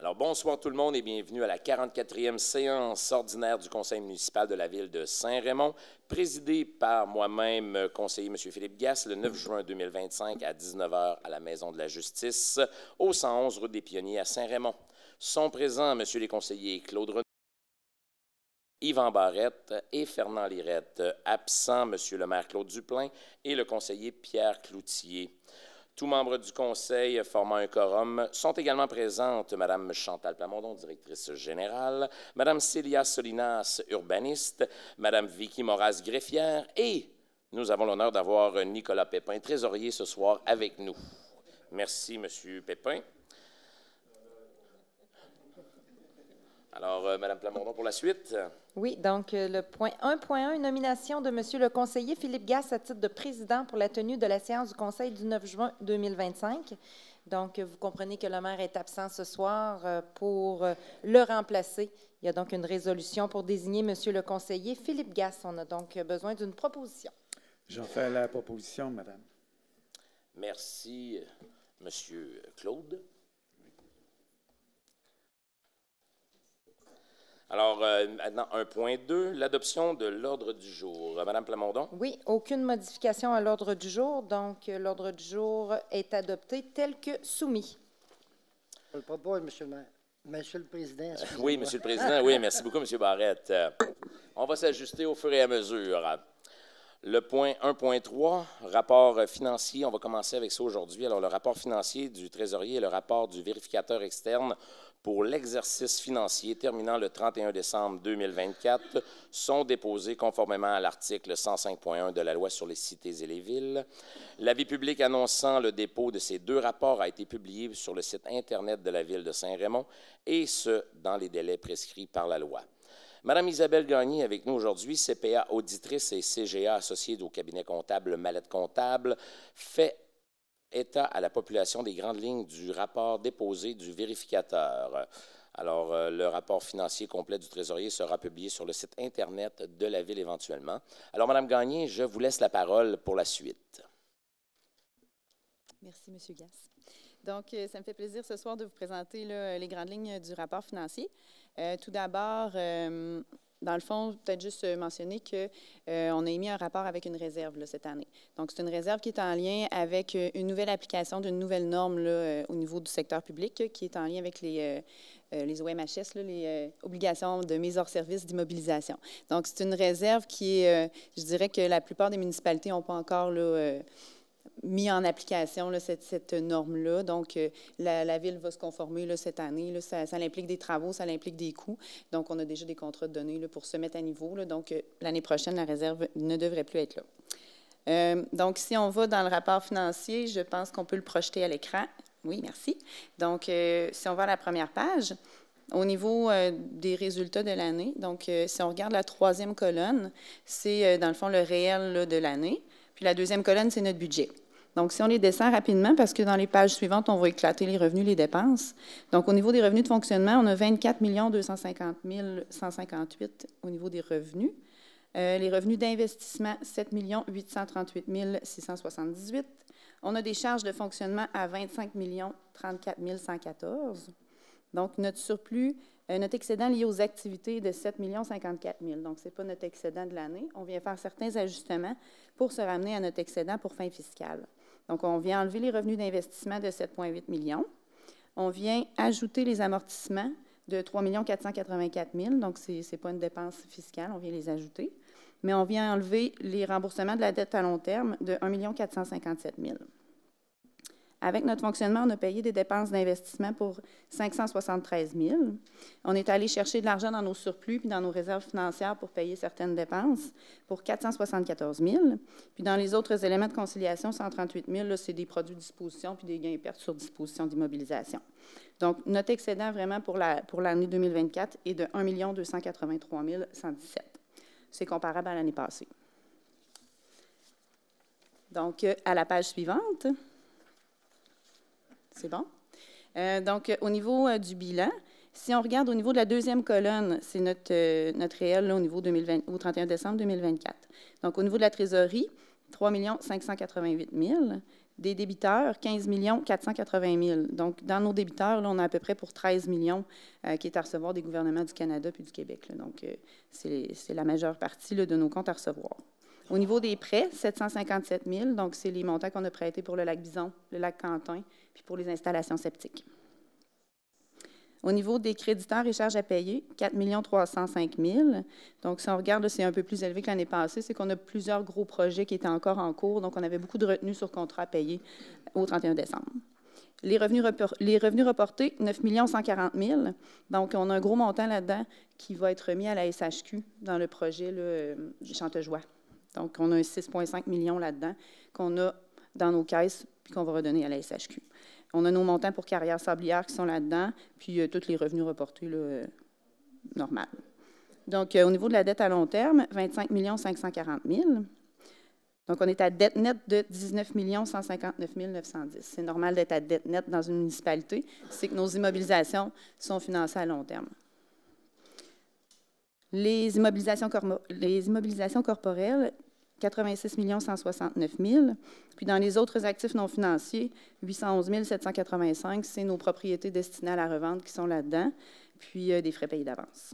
Alors, bonsoir tout le monde et bienvenue à la 44e séance ordinaire du Conseil municipal de la Ville de Saint-Raymond, présidée par moi-même, conseiller M. Philippe Gasse, le 9 juin 2025 à 19 h à la Maison de la Justice, au 111 rue des Pionniers à Saint-Raymond. Sont présents M. les conseillers Claude Renaud, Yvan Barrette et Fernand Lirette. Absent M. le maire Claude Duplain et le conseiller Pierre Cloutier. Tous membres du Conseil formant un quorum sont également présentes Mme Chantal Plamondon, directrice générale, Mme Célia Solinas, urbaniste, Mme Vicky Moras, greffière, et nous avons l'honneur d'avoir Nicolas Pépin, trésorier, ce soir avec nous. Merci, M. Pépin. Alors, Mme Plamondon, pour la suite. Oui, donc le point 1.1, nomination de M. le conseiller Philippe Gasse à titre de président pour la tenue de la séance du Conseil du 9 juin 2025. Donc, vous comprenez que le maire est absent ce soir pour le remplacer. Il y a donc une résolution pour désigner M. le conseiller Philippe Gasse. On a donc besoin d'une proposition. J'en fais la proposition, madame. Merci, M. Claude. Alors, maintenant, 1.2, l'adoption de l'ordre du jour. Madame Plamondon? Oui, aucune modification à l'ordre du jour. Donc, l'ordre du jour est adopté tel que soumis. Je le propose, Monsieur le maire. Monsieur le Président. Oui, Monsieur le Président. Oui, merci beaucoup, M. Barrette. On va s'ajuster au fur et à mesure. Le point 1.3, rapport financier. On va commencer avec ça aujourd'hui. Alors, le rapport financier du trésorier et le rapport du vérificateur externe pour l'exercice financier terminant le 31 décembre 2024 sont déposés conformément à l'article 105.1 de la Loi sur les cités et les villes. L'avis public annonçant le dépôt de ces deux rapports a été publié sur le site Internet de la Ville de Saint-Raymond, et ce, dans les délais prescrits par la loi. Madame Isabelle Gagné, avec nous aujourd'hui, CPA auditrice et CGA associée au cabinet comptable Mallette Comptable, fait état à la population des grandes lignes du rapport déposé du vérificateur. Alors, le rapport financier complet du trésorier sera publié sur le site Internet de la Ville éventuellement. Alors, Madame Gagné, je vous laisse la parole pour la suite. Merci, M. Gasse. Donc, ça me fait plaisir ce soir de vous présenter là, les grandes lignes du rapport financier. Tout d'abord, dans le fond, peut-être juste mentionner qu'on a émis un rapport avec une réserve là, cette année. Donc, c'est une réserve qui est en lien avec une nouvelle application d'une nouvelle norme là, au niveau du secteur public, qui est en lien avec les OMHS, là, les obligations de mise hors service d'immobilisation. Donc, c'est une réserve qui est, je dirais que la plupart des municipalités n'ont pas encore là, mis en application là, cette norme-là. Donc, la Ville va se conformer là, cette année. Là, ça implique des travaux, ça implique des coûts. Donc, on a déjà des contrats de données là, pour se mettre à niveau. Là. Donc, l'année prochaine, la réserve ne devrait plus être là. Donc, si on va dans le rapport financier, je pense qu'on peut le projeter à l'écran. Oui, merci. Donc, si on va à la première page, au niveau des résultats de l'année, donc, si on regarde la troisième colonne, c'est, dans le fond, le réel là, de l'année. Puis la deuxième colonne, c'est notre budget. Donc, si on les descend rapidement, parce que dans les pages suivantes, on va éclater les revenus, les dépenses. Donc, au niveau des revenus de fonctionnement, on a 24 250 158 au niveau des revenus. Les revenus d'investissement, 7 838 678. On a des charges de fonctionnement à 25 34 114. Donc, notre surplus, notre excédent lié aux activités de 7 54 000. Donc, ce n'est pas notre excédent de l'année. On vient faire certains ajustements pour se ramener à notre excédent pour fin fiscale. Donc, on vient enlever les revenus d'investissement de 7,8 millions. On vient ajouter les amortissements de 3 484 000. Donc, ce n'est pas une dépense fiscale, on vient les ajouter. Mais on vient enlever les remboursements de la dette à long terme de 1 457 000. Avec notre fonctionnement, on a payé des dépenses d'investissement pour 573 000. On est allé chercher de l'argent dans nos surplus puis dans nos réserves financières pour payer certaines dépenses pour 474 000. Puis dans les autres éléments de conciliation, 138 000, c'est des produits de disposition puis des gains et pertes sur disposition d'immobilisation. Donc, notre excédent vraiment pour l'année 2024 est de 1 283 117. C'est comparable à l'année passée. Donc, à la page suivante. C'est bon? Donc, au niveau du bilan, si on regarde au niveau de la deuxième colonne, c'est notre réel là, au niveau au 31 décembre 2024. Donc, au niveau de la trésorerie, 3 588 000. Des débiteurs, 15 480 000. Donc, dans nos débiteurs, là, on a à peu près pour 13 millions qui est à recevoir des gouvernements du Canada puis du Québec. Là. Donc, c'est la majeure partie là, de nos comptes à recevoir. Au niveau des prêts, 757 000. Donc, c'est les montants qu'on a prêtés pour le lac Bison, le lac Quentin, puis pour les installations septiques. Au niveau des créditeurs et charges à payer, 4 305 000. Donc, si on regarde, c'est un peu plus élevé que l'année passée, c'est qu'on a plusieurs gros projets qui étaient encore en cours. Donc, on avait beaucoup de retenues sur contrat à payer au 31 décembre. Les revenus reportés, 9 140 000. Donc, on a un gros montant là-dedans qui va être remis à la SHQ dans le projet là, Chantejoie. Donc, on a un 6,5 millions là-dedans qu'on a dans nos caisses puis qu'on va redonner à la SHQ. On a nos montants pour carrières sablières qui sont là-dedans, puis tous les revenus reportés là, normal. Donc, au niveau de la dette à long terme, 25 540 000. Donc, on est à dette nette de 19 159 910. C'est normal d'être à dette nette dans une municipalité. C'est que nos immobilisations sont financées à long terme. Les immobilisations corporelles, 86 169 000. Puis dans les autres actifs non financiers, 811 785, c'est nos propriétés destinées à la revente qui sont là-dedans, puis des frais payés d'avance.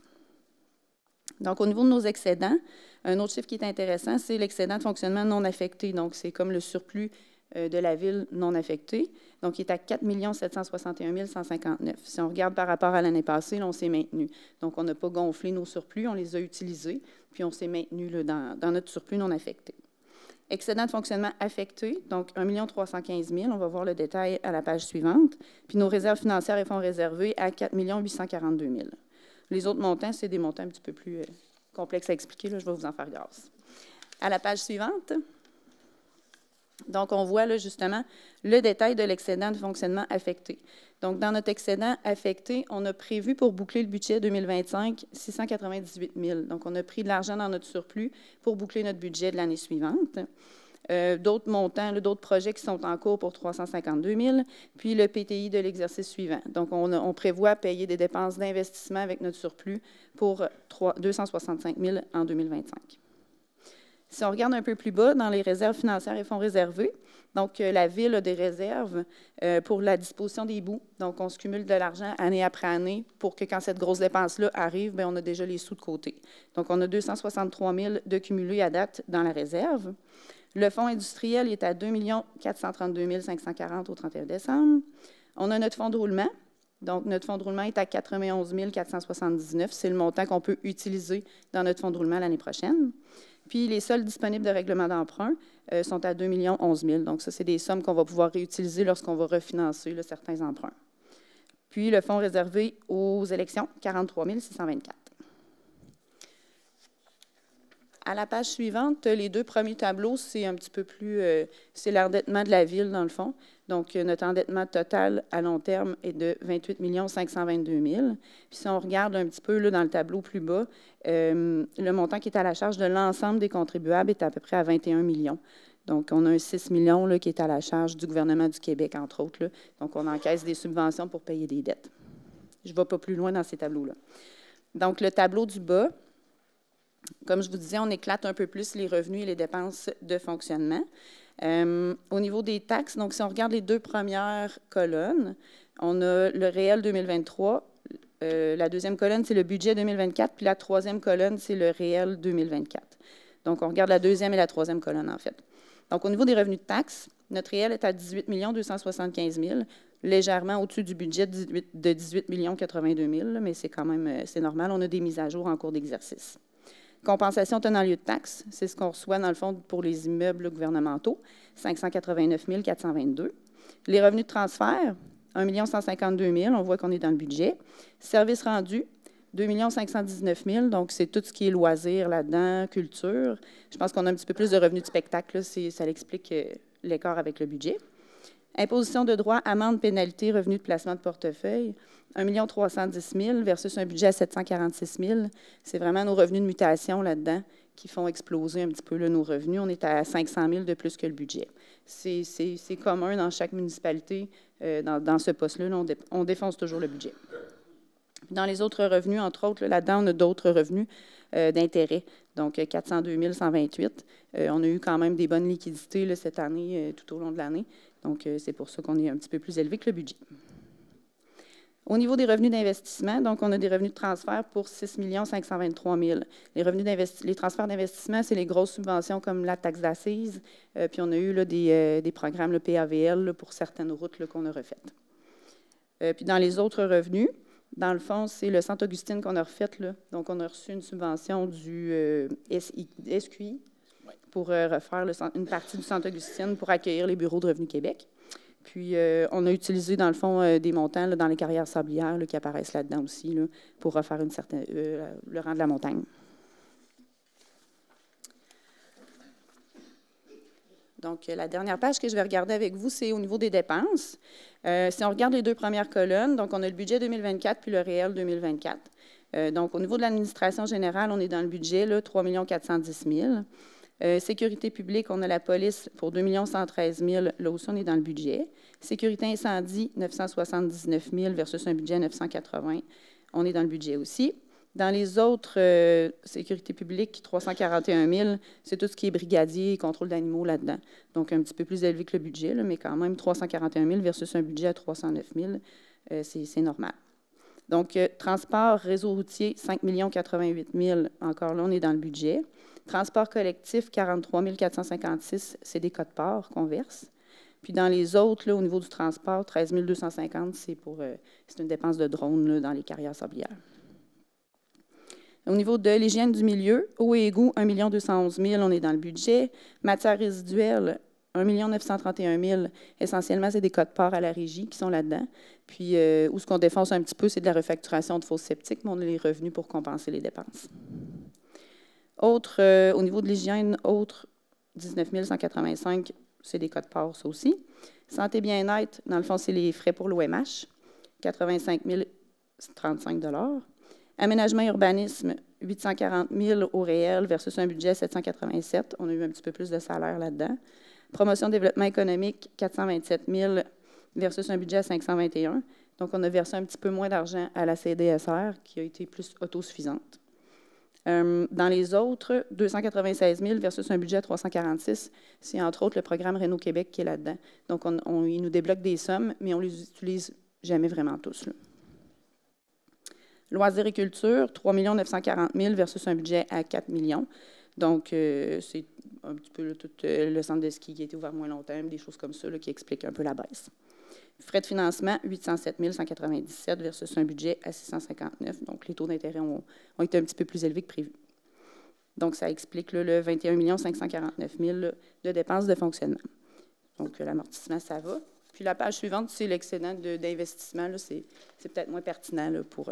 Donc, au niveau de nos excédents, un autre chiffre qui est intéressant, c'est l'excédent de fonctionnement non affecté. Donc, c'est comme le surplus de la ville non affecté. Donc, il est à 4 761 159. Si on regarde par rapport à l'année passée, là, on s'est maintenu. Donc, on n'a pas gonflé nos surplus, on les a utilisés, puis on s'est maintenu là, dans notre surplus non affecté. Excédent de fonctionnement affecté, donc 1 315 000. On va voir le détail à la page suivante. Puis nos réserves financières et fonds réservés à 4 842 000. Les autres montants, c'est des montants un petit peu plus complexes à expliquer. Là, je vais vous en faire grâce. À la page suivante. Donc, on voit là, justement le détail de l'excédent de fonctionnement affecté. Donc, dans notre excédent affecté, on a prévu pour boucler le budget 2025 698 000. Donc, on a pris de l'argent dans notre surplus pour boucler notre budget de l'année suivante. D'autres montants, d'autres projets qui sont en cours pour 352 000, puis le PTI de l'exercice suivant. Donc, on prévoit payer des dépenses d'investissement avec notre surplus pour 265 000 en 2025. Si on regarde un peu plus bas, dans les réserves financières et fonds réservés, donc la Ville a des réserves pour la disposition des boues. Donc, on se cumule de l'argent année après année pour que quand cette grosse dépense-là arrive, bien, on a déjà les sous de côté. Donc, on a 263 000 de cumulés à date dans la réserve. Le fonds industriel est à 2 432 540 au 31 décembre. On a notre fonds de roulement. Donc, notre fonds de roulement est à 91 479. C'est le montant qu'on peut utiliser dans notre fonds de roulement l'année prochaine. Puis, les soldes disponibles de règlement d'emprunt sont à 2 011 000. Donc, ça, c'est des sommes qu'on va pouvoir réutiliser lorsqu'on va refinancer là, certains emprunts. Puis, le fonds réservé aux élections, 43 624. À la page suivante, les deux premiers tableaux, c'est un petit peu plus... c'est l'endettement de la Ville, dans le fond. Donc, notre endettement total à long terme est de 28 522 000. Puis, si on regarde un petit peu là, dans le tableau plus bas, le montant qui est à la charge de l'ensemble des contribuables est à peu près à 21 millions. Donc, on a un 6 millions là, qui est à la charge du gouvernement du Québec, entre autres. Là. Donc, on encaisse des subventions pour payer des dettes. Je ne vais pas plus loin dans ces tableaux-là. Donc, le tableau du bas, comme je vous disais, on éclate un peu plus les revenus et les dépenses de fonctionnement. Au niveau des taxes, donc si on regarde les deux premières colonnes, on a le réel 2023. La deuxième colonne, c'est le budget 2024, puis la troisième colonne, c'est le réel 2024. Donc, on regarde la deuxième et la troisième colonne, en fait. Donc, au niveau des revenus de taxes, notre réel est à 18 275 000, légèrement au-dessus du budget de 18 82 000, mais c'est quand même c'est normal. On a des mises à jour en cours d'exercice. Compensation tenant lieu de taxes, c'est ce qu'on reçoit dans le fond pour les immeubles gouvernementaux, 589 422. Les revenus de transfert, 1 152 000, on voit qu'on est dans le budget. Services rendus, 2 519 000, donc c'est tout ce qui est loisirs là-dedans, culture. Je pense qu'on a un petit peu plus de revenus de spectacle, là, ça explique l'écart avec le budget. Imposition de droit, amende, pénalité, revenus de placement de portefeuille, 1 310 000 versus un budget à 746 000. C'est vraiment nos revenus de mutation là-dedans qui font exploser un petit peu là, nos revenus. On est à 500 000 de plus que le budget. C'est commun dans chaque municipalité. Dans ce poste-là, on défonce toujours le budget. Dans les autres revenus, entre autres, là-dedans, on a d'autres revenus d'intérêt, donc 402 128. On a eu quand même des bonnes liquidités là, cette année, tout au long de l'année. Donc, c'est pour ça qu'on est un petit peu plus élevé que le budget. Au niveau des revenus d'investissement, donc on a des revenus de transfert pour 6 523 000. Les transferts d'investissement, c'est les grosses subventions comme la taxe d'assises, puis on a eu là, des programmes, le PAVL, là, pour certaines routes qu'on a refaites. Puis dans les autres revenus, dans le fond, c'est le Sainte-Augustine qu'on a refait. Là. Donc, on a reçu une subvention du SQI pour refaire une partie du Sainte-Augustine pour accueillir les bureaux de Revenu Québec. Puis, on a utilisé, dans le fond, des montants là, dans les carrières sablières là, qui apparaissent là-dedans aussi là, pour refaire le rang de la montagne. Donc, la dernière page que je vais regarder avec vous, c'est au niveau des dépenses. Si on regarde les deux premières colonnes, donc on a le budget 2024 puis le réel 2024. Donc, au niveau de l'administration générale, on est dans le budget, là, 3 410 000. Sécurité publique, on a la police pour 2 113 000. Là aussi, on est dans le budget. Sécurité incendie, 979 000 versus un budget 980. On est dans le budget aussi. Dans les autres sécurités publiques, 341 000, c'est tout ce qui est brigadier et contrôle d'animaux là-dedans. Donc, un petit peu plus élevé que le budget, là, mais quand même 341 000 versus un budget à 309 000, c'est normal. Donc, transport, réseau routier, 5 088 000, encore là, on est dans le budget. Transport collectif, 43 456, c'est des codes-parts qu'on verse. Puis dans les autres, là, au niveau du transport, 13 250, c'est une dépense de drone là, dans les carrières sablières. Au niveau de l'hygiène du milieu, eau et égouts, 1 211 000, on est dans le budget. Matières résiduelles, 1 931 000, essentiellement, c'est des codes-parts à la régie qui sont là-dedans. Puis, où ce qu'on défonce un petit peu, c'est de la refacturation de fosses septiques, mais on a les revenus pour compenser les dépenses. Autre, au niveau de l'hygiène, autre, 19 185, c'est des codes-parts, ça aussi. Santé bien-être, dans le fond, c'est les frais pour l'OMH, 85 035 $. Aménagement et urbanisme, 840 000 au réel versus un budget 787. On a eu un petit peu plus de salaire là-dedans. Promotion développement économique, 427 000 versus un budget à 521. Donc, on a versé un petit peu moins d'argent à la CDSR, qui a été plus autosuffisante. Dans les autres, 296 000 versus un budget à 346, c'est entre autres le programme Réno Québec qui est là-dedans. Donc, il nous débloque des sommes, mais on ne les utilise jamais vraiment tous. Là. Loisirs et culture, 3 940 000 versus un budget à 4 millions. Donc, c'est un petit peu là, tout le centre de ski qui a été ouvert moins longtemps, des choses comme ça là, qui expliquent un peu la baisse. Frais de financement, 807 197 versus un budget à 659. Donc, les taux d'intérêt ont été un petit peu plus élevés que prévu. Donc, ça explique là, le 21 549 000 de dépenses de fonctionnement. Donc, l'amortissement, ça va. Puis, la page suivante, c'est l'excédent d'investissement. C'est peut-être moins pertinent là, pour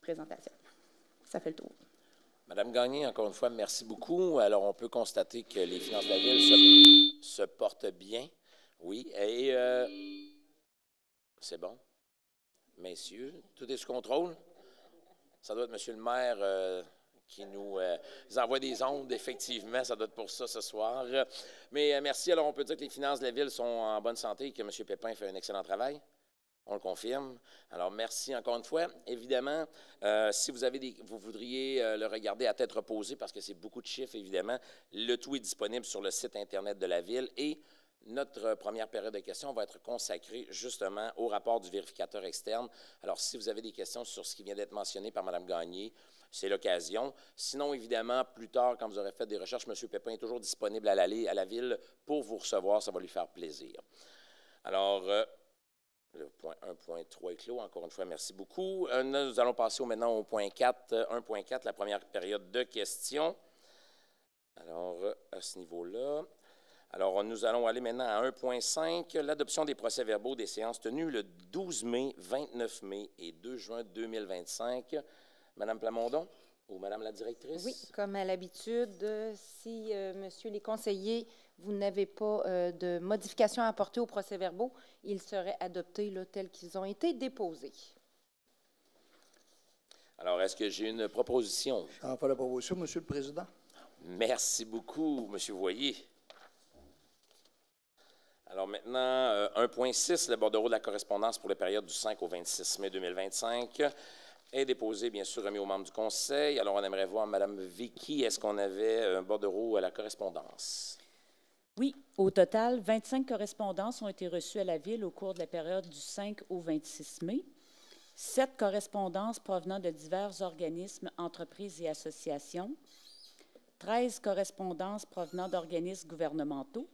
présentation. Ça fait le tour. Madame Gagné, encore une fois, merci beaucoup. Alors, on peut constater que les finances de la Ville se portent bien. Oui. Et c'est bon. Messieurs, tout est sous contrôle? Ça doit être Monsieur le maire qui nous envoie des ondes, effectivement. Ça doit être pour ça ce soir. Mais merci. Alors, on peut dire que les finances de la Ville sont en bonne santé et que M. Pépin fait un excellent travail. On le confirme. Alors, merci encore une fois. Évidemment, si vous voudriez le regarder à tête reposée, parce que c'est beaucoup de chiffres, évidemment, le tout est disponible sur le site Internet de la Ville et notre première période de questions va être consacrée justement au rapport du vérificateur externe. Alors, si vous avez des questions sur ce qui vient d'être mentionné par Mme Gagné, c'est l'occasion. Sinon, évidemment, plus tard, quand vous aurez fait des recherches, M. Pépin est toujours disponible à la Ville pour vous recevoir. Ça va lui faire plaisir. Alors, le point 1.3 est clos. Encore une fois, merci beaucoup. Nous allons passer maintenant au point 4, 1.4, la première période de questions. Alors, à ce niveau-là, alors nous allons aller maintenant à 1.5, l'adoption des procès-verbaux des séances tenues le 12 mai, 29 mai et 2 juin 2025. Madame Plamondon ou Madame la directrice? Oui, comme à l'habitude, si, messieurs les conseillers, vous n'avez pas de modifications à apporter aux procès-verbaux, ils seraient adoptés là, tels qu'ils ont été déposés. Alors, est-ce que j'ai une proposition? J'en fais la proposition, Monsieur le Président. Merci beaucoup, Monsieur Voyer. Alors maintenant, 1.6, le bordereau de la correspondance pour la période du 5 au 26 mai 2025. est déposé, bien sûr, remis aux membres du conseil. Alors, on aimerait voir Mme Vicky. Est-ce qu'on avait un bordereau à la correspondance? Oui, au total, 25 correspondances ont été reçues à la Ville au cours de la période du 5 au 26 mai. 7 correspondances provenant de divers organismes, entreprises et associations. 13 correspondances provenant d'organismes gouvernementaux.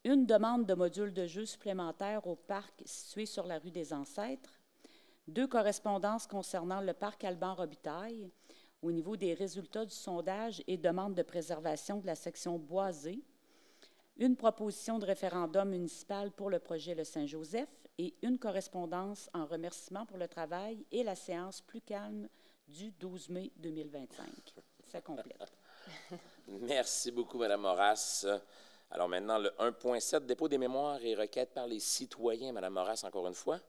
Une demande de module de jeu supplémentaire au parc situé sur la rue des Ancêtres. 2 correspondances concernant le parc Alban-Robitaille au niveau des résultats du sondage et demande de préservation de la section boisée. Une proposition de référendum municipal pour le projet Le Saint-Joseph et une correspondance en remerciement pour le travail et la séance plus calme du 12 mai 2025. Ça complète. Merci beaucoup, Mme Moras. Alors maintenant, le 1.7, dépôt des mémoires et requêtes par les citoyens. Mme Moras, encore une fois.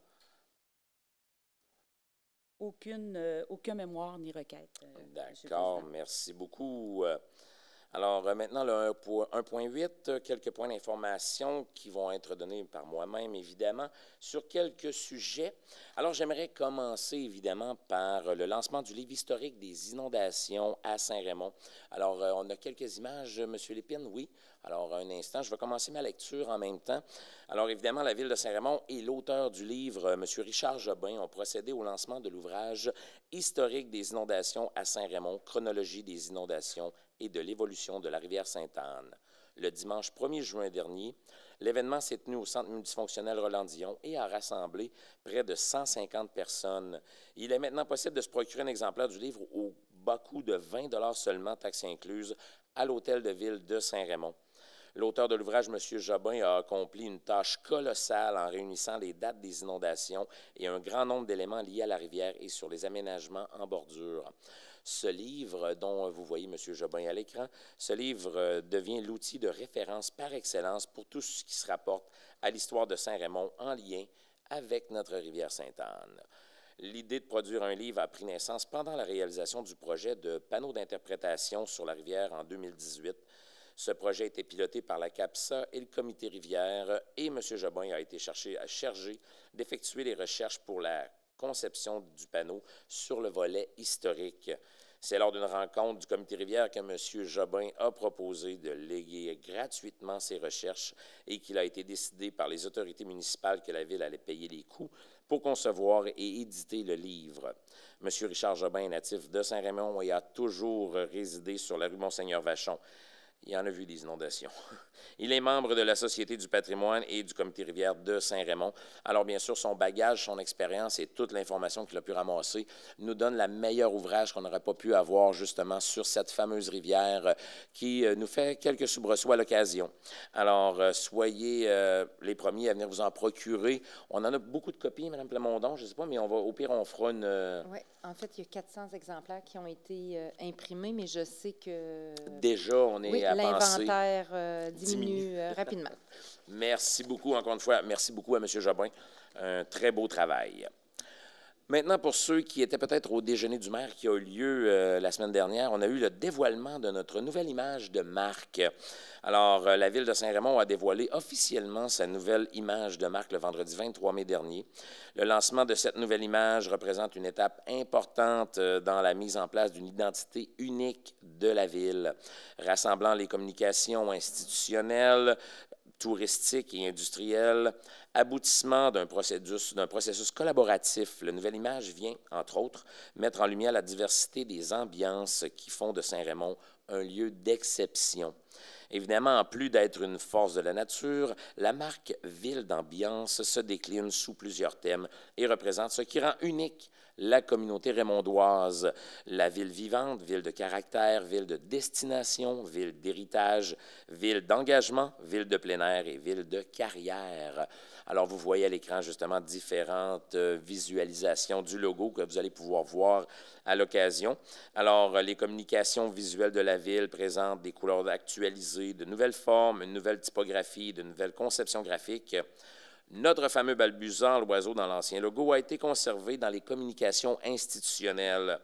Aucun mémoire ni requête. D'accord, merci beaucoup. Alors maintenant, le 1.8, quelques points d'information qui vont être donnés par moi-même, évidemment, sur quelques sujets. Alors, j'aimerais commencer, évidemment, par le lancement du livre historique des inondations à Saint-Raymond. Alors, on a quelques images, M. Lépine, oui. Alors, un instant, je vais commencer ma lecture en même temps. Alors, évidemment, la Ville de Saint-Raymond et l'auteur du livre, M. Richard Jobin, ont procédé au lancement de l'ouvrage historique des inondations à Saint-Raymond, chronologie des inondations et de l'évolution de la rivière Sainte-Anne. Le dimanche 1er juin dernier, l'événement s'est tenu au centre multifonctionnel Roland-Dion et a rassemblé près de 150 personnes. Il est maintenant possible de se procurer un exemplaire du livre au bas coût de 20 $ seulement, taxes incluses, à l'Hôtel de Ville de Saint-Raymond. L'auteur de l'ouvrage, M. Jobin, a accompli une tâche colossale en réunissant les dates des inondations et un grand nombre d'éléments liés à la rivière et sur les aménagements en bordure. Ce livre, dont vous voyez M. Jobin à l'écran, ce livre devient l'outil de référence par excellence pour tout ce qui se rapporte à l'histoire de Saint-Raymond en lien avec notre rivière Sainte-Anne. L'idée de produire un livre a pris naissance pendant la réalisation du projet de panneaux d'interprétation sur la rivière en 2018. Ce projet a été piloté par la CAPSA et le Comité rivière et M. Jobin a été chargé d'effectuer les recherches pour la conception du panneau sur le volet historique. C'est lors d'une rencontre du Comité rivière que M. Jobin a proposé de léguer gratuitement ses recherches et qu'il a été décidé par les autorités municipales que la Ville allait payer les coûts pour concevoir et éditer le livre. M. Richard Jobin est natif de Saint-Raymond et a toujours résidé sur la rue Monseigneur-Vachon. Il en a vu des inondations. Il est membre de la Société du patrimoine et du Comité rivière de Saint-Raymond. Alors, bien sûr, son bagage, son expérience et toute l'information qu'il a pu ramasser nous donne la meilleure ouvrage qu'on n'aurait pas pu avoir, justement, sur cette fameuse rivière qui nous fait quelques soubresauts à l'occasion. Alors, soyez les premiers à venir vous en procurer. On en a beaucoup de copies, Mme Plamondon, je ne sais pas, mais au pire, on fera une... Oui, en fait, il y a 400 exemplaires qui ont été imprimés, mais je sais que... Déjà, on est à penser... l'inventaire diminue rapidement. Merci beaucoup, encore une fois. Merci beaucoup à M. Jobin. Un très beau travail. Maintenant, pour ceux qui étaient peut-être au déjeuner du maire qui a eu lieu la semaine dernière, on a eu le dévoilement de notre nouvelle image de marque. Alors, la Ville de Saint-Raymond a dévoilé officiellement sa nouvelle image de marque le vendredi 23 mai dernier. Le lancement de cette nouvelle image représente une étape importante dans la mise en place d'une identité unique de la Ville, rassemblant les communications institutionnelles, touristique et industriel, aboutissement d'un processus collaboratif. La nouvelle image vient, entre autres, mettre en lumière la diversité des ambiances qui font de Saint-Raymond un lieu d'exception. Évidemment, en plus d'être une force de la nature, la marque Ville d'ambiance se décline sous plusieurs thèmes et représente ce qui rend unique la communauté raymondoise, la ville vivante, ville de caractère, ville de destination, ville d'héritage, ville d'engagement, ville de plein air et ville de carrière. Alors, vous voyez à l'écran justement différentes visualisations du logo que vous allez pouvoir voir à l'occasion. Alors, les communications visuelles de la ville présentent des couleurs actualisées, de nouvelles formes, une nouvelle typographie, de nouvelles conceptions graphiques. Notre fameux balbuzant, l'oiseau dans l'ancien logo, a été conservé dans les communications institutionnelles.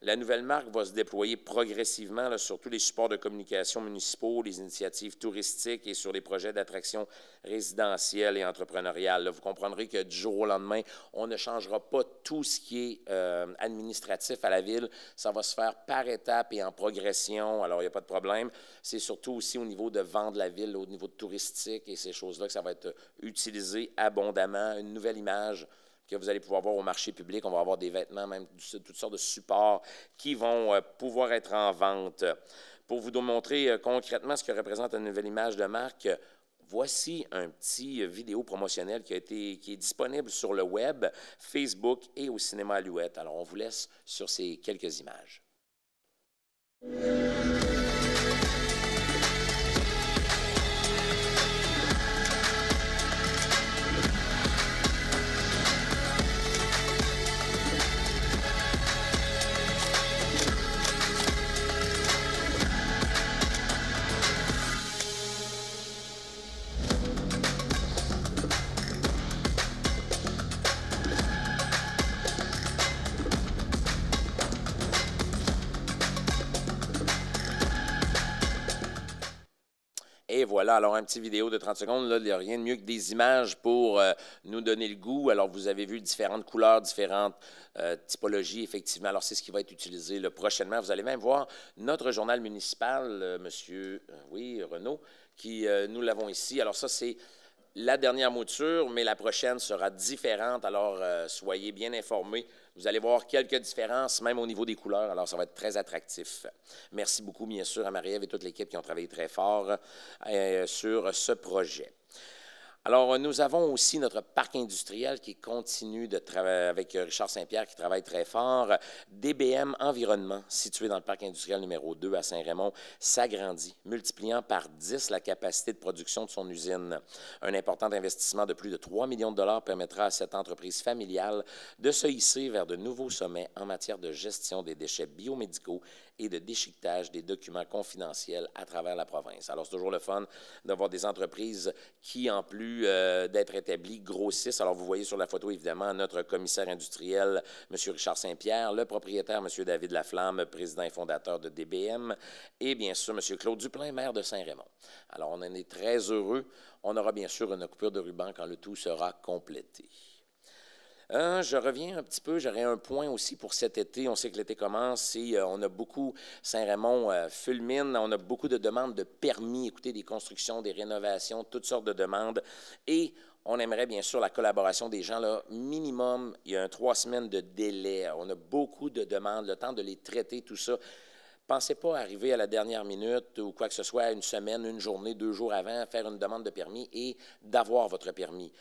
La nouvelle marque va se déployer progressivement là, sur tous les supports de communication municipaux, les initiatives touristiques et sur les projets d'attraction résidentielle et entrepreneuriale. Là, vous comprendrez que du jour au lendemain, on ne changera pas tout ce qui est administratif à la ville. Ça va se faire par étapes et en progression, alors il n'y a pas de problème. C'est surtout aussi au niveau de vendre la ville, au niveau de touristique et ces choses-là que ça va être utilisé abondamment. Une nouvelle image que vous allez pouvoir voir au marché public. On va avoir des vêtements, même toutes sortes de supports qui vont pouvoir être en vente. Pour vous montrer concrètement ce que représente une nouvelle image de marque, voici un petit vidéo promotionnel qui est disponible sur le web, Facebook et au cinéma Alouette. Alors, on vous laisse sur ces quelques images. Et voilà, alors un petit vidéo de 30 secondes, là, il n'y a rien de mieux que des images pour nous donner le goût. Alors, vous avez vu différentes couleurs, différentes typologies, effectivement. Alors, c'est ce qui va être utilisé là, prochainement. Vous allez même voir notre journal municipal, monsieur Renaud, qui nous l'avons ici. Alors, ça, c'est la dernière mouture, mais la prochaine sera différente. Alors, soyez bien informés. Vous allez voir quelques différences, même au niveau des couleurs. Alors, ça va être très attractif. Merci beaucoup, bien sûr, à Marie-Ève et toute l'équipe qui ont travaillé très fort sur ce projet. Alors, nous avons aussi notre parc industriel qui continue de travailler avec Richard Saint-Pierre qui travaille très fort. DBM Environnement, situé dans le parc industriel numéro 2 à Saint-Raymond, s'agrandit, multipliant par 10 la capacité de production de son usine. Un important investissement de plus de 3 millions de dollars permettra à cette entreprise familiale de se hisser vers de nouveaux sommets en matière de gestion des déchets biomédicaux et de déchiquetage des documents confidentiels à travers la province. Alors, c'est toujours le fun d'avoir des entreprises qui, en plus d'être établies, grossissent. Alors, vous voyez sur la photo, évidemment, notre commissaire industriel, M. Richard Saint-Pierre, le propriétaire, M. David Laflamme, président et fondateur de DBM, et bien sûr, M. Claude Duplain, maire de Saint-Raymond. Alors, on en est très heureux. On aura bien sûr une coupure de ruban quand le tout sera complété. Je reviens un petit peu, j'aurais un point aussi pour cet été. On sait que l'été commence et on a beaucoup, Saint-Raymond fulmine, on a beaucoup de demandes de permis, écoutez, des constructions, des rénovations, toutes sortes de demandes. Et on aimerait bien sûr la collaboration des gens, là, minimum, il y a 3 semaines de délai. On a beaucoup de demandes, le temps de les traiter, tout ça. Pensez pas arriver à la dernière minute ou quoi que ce soit, une semaine, une journée, 2 jours avant, faire une demande de permis et d'avoir votre permis.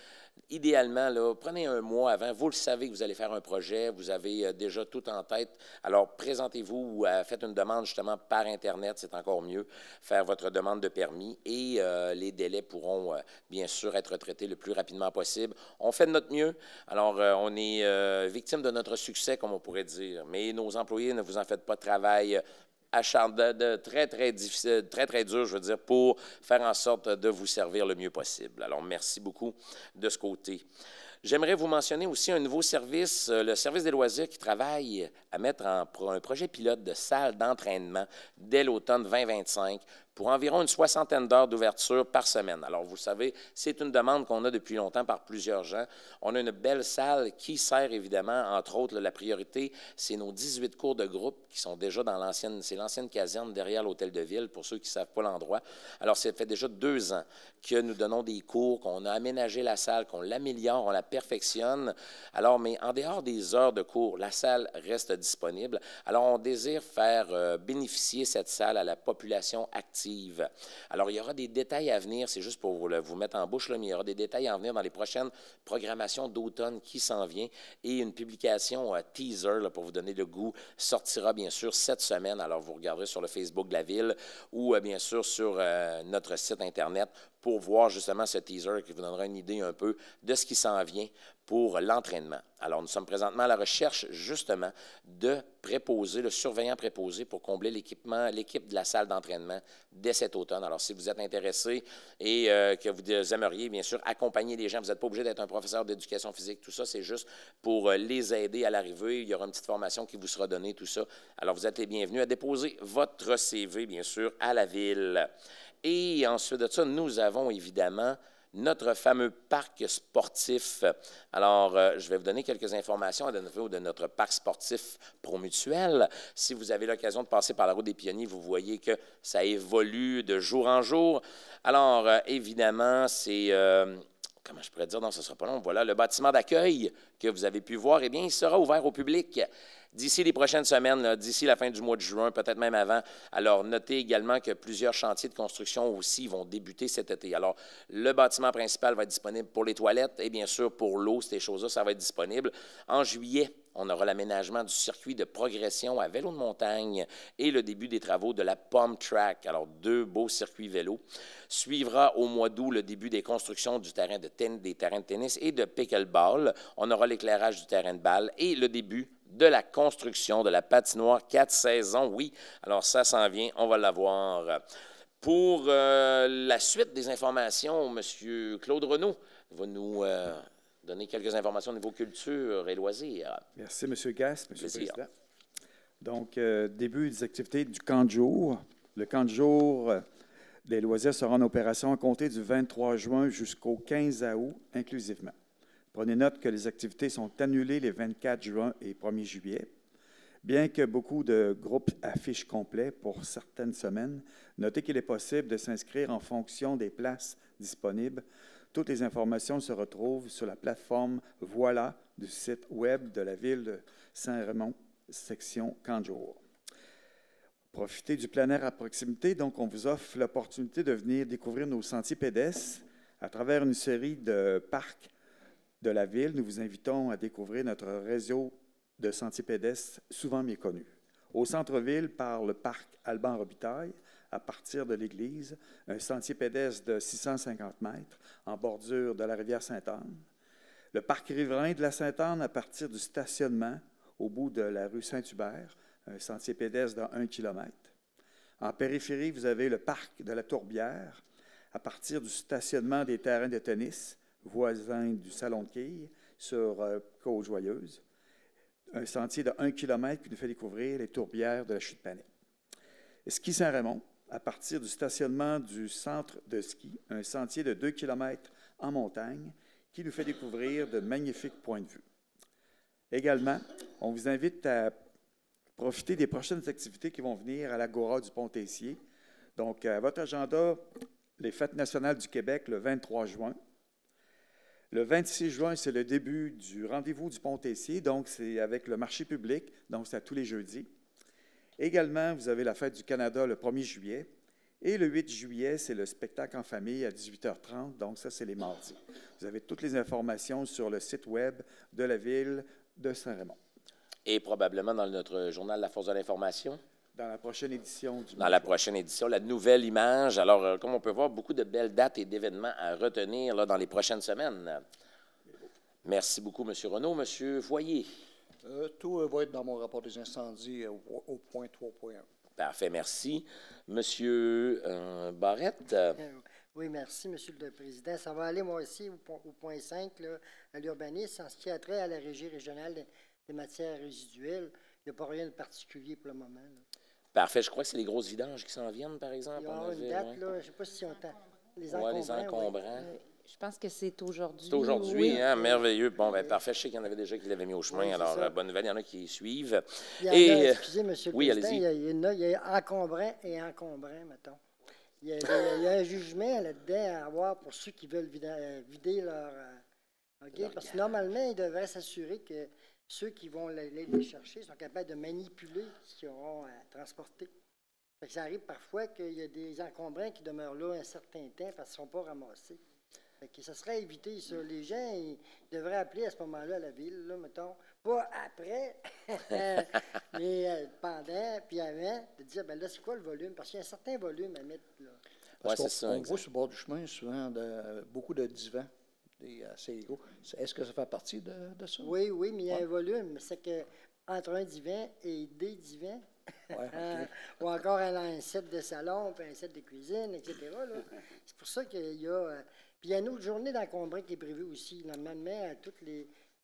Idéalement, là, prenez un mois avant. Vous le savez que vous allez faire un projet, vous avez déjà tout en tête. Alors, présentez-vous ou faites une demande justement par Internet, c'est encore mieux, faire votre demande de permis et les délais pourront bien sûr être traités le plus rapidement possible. On fait de notre mieux. Alors, on est victime de notre succès, comme on pourrait dire. Mais nos employés, ne vous en faites pas, travail très, très difficile, très, très dur, je veux dire, pour faire en sorte de vous servir le mieux possible. Alors, merci beaucoup de ce côté. J'aimerais vous mentionner aussi un nouveau service, le service des loisirs qui travaille à mettre un projet pilote de salle d'entraînement dès l'automne 2025 pour environ une 60aine d'heures d'ouverture par semaine. Alors, vous savez, c'est une demande qu'on a depuis longtemps par plusieurs gens. On a une belle salle qui sert évidemment, entre autres, la priorité, c'est nos 18 cours de groupe qui sont déjà dans l'ancienne caserne derrière l'hôtel de ville, pour ceux qui ne savent pas l'endroit. Alors, ça fait déjà 2 ans que nous donnons des cours, qu'on a aménagé la salle, qu'on l'améliore, on la perfectionne. Alors, mais en dehors des heures de cours, la salle reste disponible. Alors, on désire faire bénéficier cette salle à la population active. Alors, il y aura des détails à venir, c'est juste pour vous mettre en bouche, là, mais il y aura des détails à venir dans les prochaines programmations d'automne qui s'en vient. Et une publication teaser, là, pour vous donner le goût, sortira bien sûr cette semaine. Alors, vous regarderez sur le Facebook de la Ville ou bien sûr sur notre site Internet pour voir justement ce teaser qui vous donnera une idée un peu de ce qui s'en vient pour l'entraînement. Alors, nous sommes présentement à la recherche, justement, de préposés, le surveillant préposé pour combler l'équipe de la salle d'entraînement dès cet automne. Alors, si vous êtes intéressé et que vous aimeriez, bien sûr, accompagner les gens, vous n'êtes pas obligé d'être un professeur d'éducation physique, tout ça, c'est juste pour les aider à l'arrivée. Il y aura une petite formation qui vous sera donnée, tout ça. Alors, vous êtes les bienvenus à déposer votre CV, bien sûr, à la Ville. Et ensuite de ça, nous avons évidemment notre fameux parc sportif. Alors, je vais vous donner quelques informations à nouveau de notre parc sportif Promutuel. Si vous avez l'occasion de passer par la route des Pionniers, vous voyez que ça évolue de jour en jour. Alors, évidemment, c'est... comment je pourrais dire? Non, ce ne sera pas long. Voilà, le bâtiment d'accueil que vous avez pu voir, eh bien, il sera ouvert au public d'ici les prochaines semaines, d'ici la fin du mois de juin, peut-être même avant. Alors, notez également que plusieurs chantiers de construction aussi vont débuter cet été. Alors, le bâtiment principal va être disponible pour les toilettes et bien sûr pour l'eau, ces choses-là, ça va être disponible. En juillet, on aura l'aménagement du circuit de progression à vélo de montagne et le début des travaux de la Pump Track. Alors, 2 beaux circuits vélo. Suivra au mois d'août le début des constructions des terrains de tennis et de pickleball. On aura l'éclairage du terrain de balle et le début de la construction de la patinoire 4 saisons. Oui, alors ça s'en vient, on va l'avoir. Pour la suite des informations, M. Claude Renaud va nous donner quelques informations au niveau culture et loisirs. Merci, M. Gass, M. le Plaisir. Président. Donc, début des activités du camp de jour. Le camp de jour des loisirs sera en opération à compter du 23 juin jusqu'au 15 août inclusivement. Prenez note que les activités sont annulées les 24 juin et 1er juillet. Bien que beaucoup de groupes affichent complet pour certaines semaines, notez qu'il est possible de s'inscrire en fonction des places disponibles. Toutes les informations se retrouvent sur la plateforme Voilà du site web de la Ville de Saint-Raymond, section camp de jour. Profitez du plein air à proximité, donc on vous offre l'opportunité de venir découvrir nos sentiers pédestres à travers une série de parcs de la Ville. Nous vous invitons à découvrir notre réseau de sentiers pédestres souvent méconnus. Au centre-ville, par le parc Alban-Robitaille, à partir de l'église, un sentier pédestre de 650 mètres en bordure de la rivière Sainte-Anne. Le parc riverain de la Sainte-Anne à partir du stationnement au bout de la rue Saint-Hubert, un sentier pédestre de 1 km. En périphérie, vous avez le parc de la Tourbière à partir du stationnement des terrains de tennis voisin du Salon de quilles sur Côte-Joyeuse. Un sentier de 1 km qui nous fait découvrir les tourbières de la Chute-Panay. Ski Saint-Raymond, à partir du stationnement du centre de ski, un sentier de 2 km en montagne qui nous fait découvrir de magnifiques points de vue. Également, on vous invite à profiter des prochaines activités qui vont venir à l'Agora du Pont-Tessier. Donc, à votre agenda, les Fêtes nationales du Québec le 23 juin. Le 26 juin, c'est le début du rendez-vous du Pont-Tessier, donc c'est avec le marché public, donc c'est à tous les jeudis. Également, vous avez la Fête du Canada le 1er juillet. Et le 8 juillet, c'est le spectacle en famille à 18h30, donc ça, c'est les mardis. Vous avez toutes les informations sur le site web de la Ville de Saint-Raymond. Et probablement dans notre journal La Force de l'information. Dans la prochaine édition du Dans la prochaine édition, la nouvelle image. Alors, comme on peut voir, beaucoup de belles dates et d'événements à retenir là, dans les prochaines semaines. Merci beaucoup, M. Renaud. M. Foyer. Tout va être dans mon rapport des incendies au point 3.1. Parfait, merci. Monsieur Barrette. Oui, merci, Monsieur le Président. Ça va aller, moi aussi, au point 5, là, à l'urbanisme, en ce qui a trait à la Régie régionale des matières résiduelles. Il n'y a pas rien de particulier pour le moment. Là. Parfait. Je crois que c'est les grosses vidanges qui s'en viennent, par exemple. Il y aura une date, là, je ne sais pas si on t'a... Les encombrants. Oui. Je pense que c'est aujourd'hui. C'est aujourd'hui, oui. Hein? Merveilleux. Bon, bien, parfait. Je sais qu'il y en avait déjà qui l'avaient mis au chemin. Oui, alors, bonne nouvelle, il y en a qui suivent. Excusez, M. le oui, Président, il y a encombrant et encombrant, mettons. Il y a un jugement là-dedans à avoir pour ceux qui veulent vider leur... Parce que normalement, ils devraient s'assurer que ceux qui vont les chercher sont capables de manipuler ce qu'ils auront à transporter. Fait que ça arrive parfois qu'il y a des encombrants qui demeurent là un certain temps parce qu'ils ne sont pas ramassés. Fait que ça serait évité, ça. Les gens, ils devraient appeler à ce moment-là à la ville, là, mettons, pas après, mais pendant, puis avant, de dire, ben là, c'est quoi le volume? Parce qu'il y a un certain volume à mettre, là. Parce qu'on voit sur le bord du chemin, souvent, beaucoup de divans des CIO. Est-ce que ça fait partie de ça? Oui, oui, mais il y a un volume. C'est que entre un divan et des divans, ou encore un set de salon, puis un set de cuisine, etc. C'est pour ça qu'il y a... puis il y a une autre journée d'encombrement qui est prévue aussi. Normalement,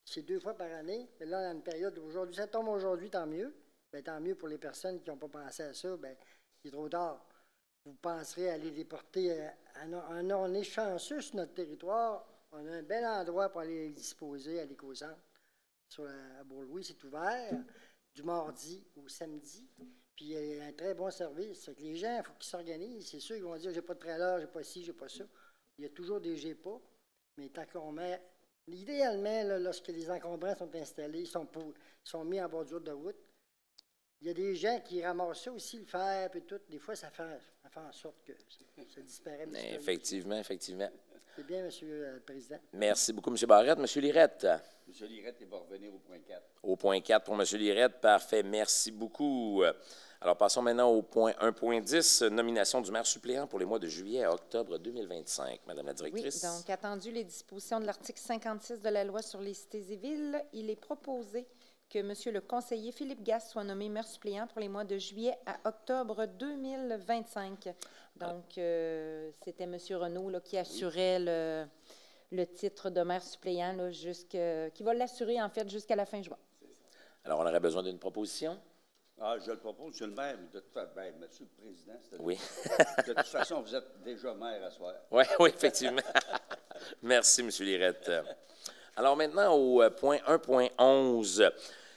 c'est 2 fois par année. Mais là, dans une période aujourd'hui, ça tombe aujourd'hui, tant mieux. Bien, tant mieux pour les personnes qui n'ont pas pensé à ça. Bien, il est trop tard. Vous penserez à aller les porter. On est chanceux sur notre territoire. On a un bel endroit pour aller les disposer à l'éco-centre. À Bourg-Louis, c'est ouvert du mardi au samedi. Puis il y a un très bon service. Fait que les gens, il faut qu'ils s'organisent. C'est sûr qu'ils vont dire j'ai pas de trailer, j'ai pas ci, j'ai pas ça. Il y a toujours des GEPA. Mais tant qu'on met. Idéalement, là, lorsque les encombrants sont installés, ils sont mis en bordure de route. Il y a des gens qui ramassent ça aussi, le fer, puis tout. Des fois, ça fait en sorte que ça disparaît. Effectivement, effectivement. C'est bien, Monsieur le Président. Merci beaucoup, M. Barrette. M. Lirette. M. Lirette, il va revenir au point 4. Au point 4 pour M. Lirette. Parfait. Merci beaucoup. Alors, passons maintenant au point 1.10, nomination du maire suppléant pour les mois de juillet à octobre 2025. Madame la directrice. Oui, donc, attendu les dispositions de l'article 56 de la loi sur les cités et villes, il est proposé que M. le conseiller Philippe Gasse soit nommé maire suppléant pour les mois de juillet à octobre 2025. Donc, c'était M. Renaud là, qui assurait le titre de maire suppléant, là, qui va l'assurer, en fait, jusqu'à la fin juin. Alors, on aurait besoin d'une proposition? Ah, je le propose, M. le maire. Monsieur le Président, oui. De toute façon, vous êtes déjà maire à soir. Oui, oui, effectivement. Merci, M. Lirette. Alors maintenant, au point 1.11,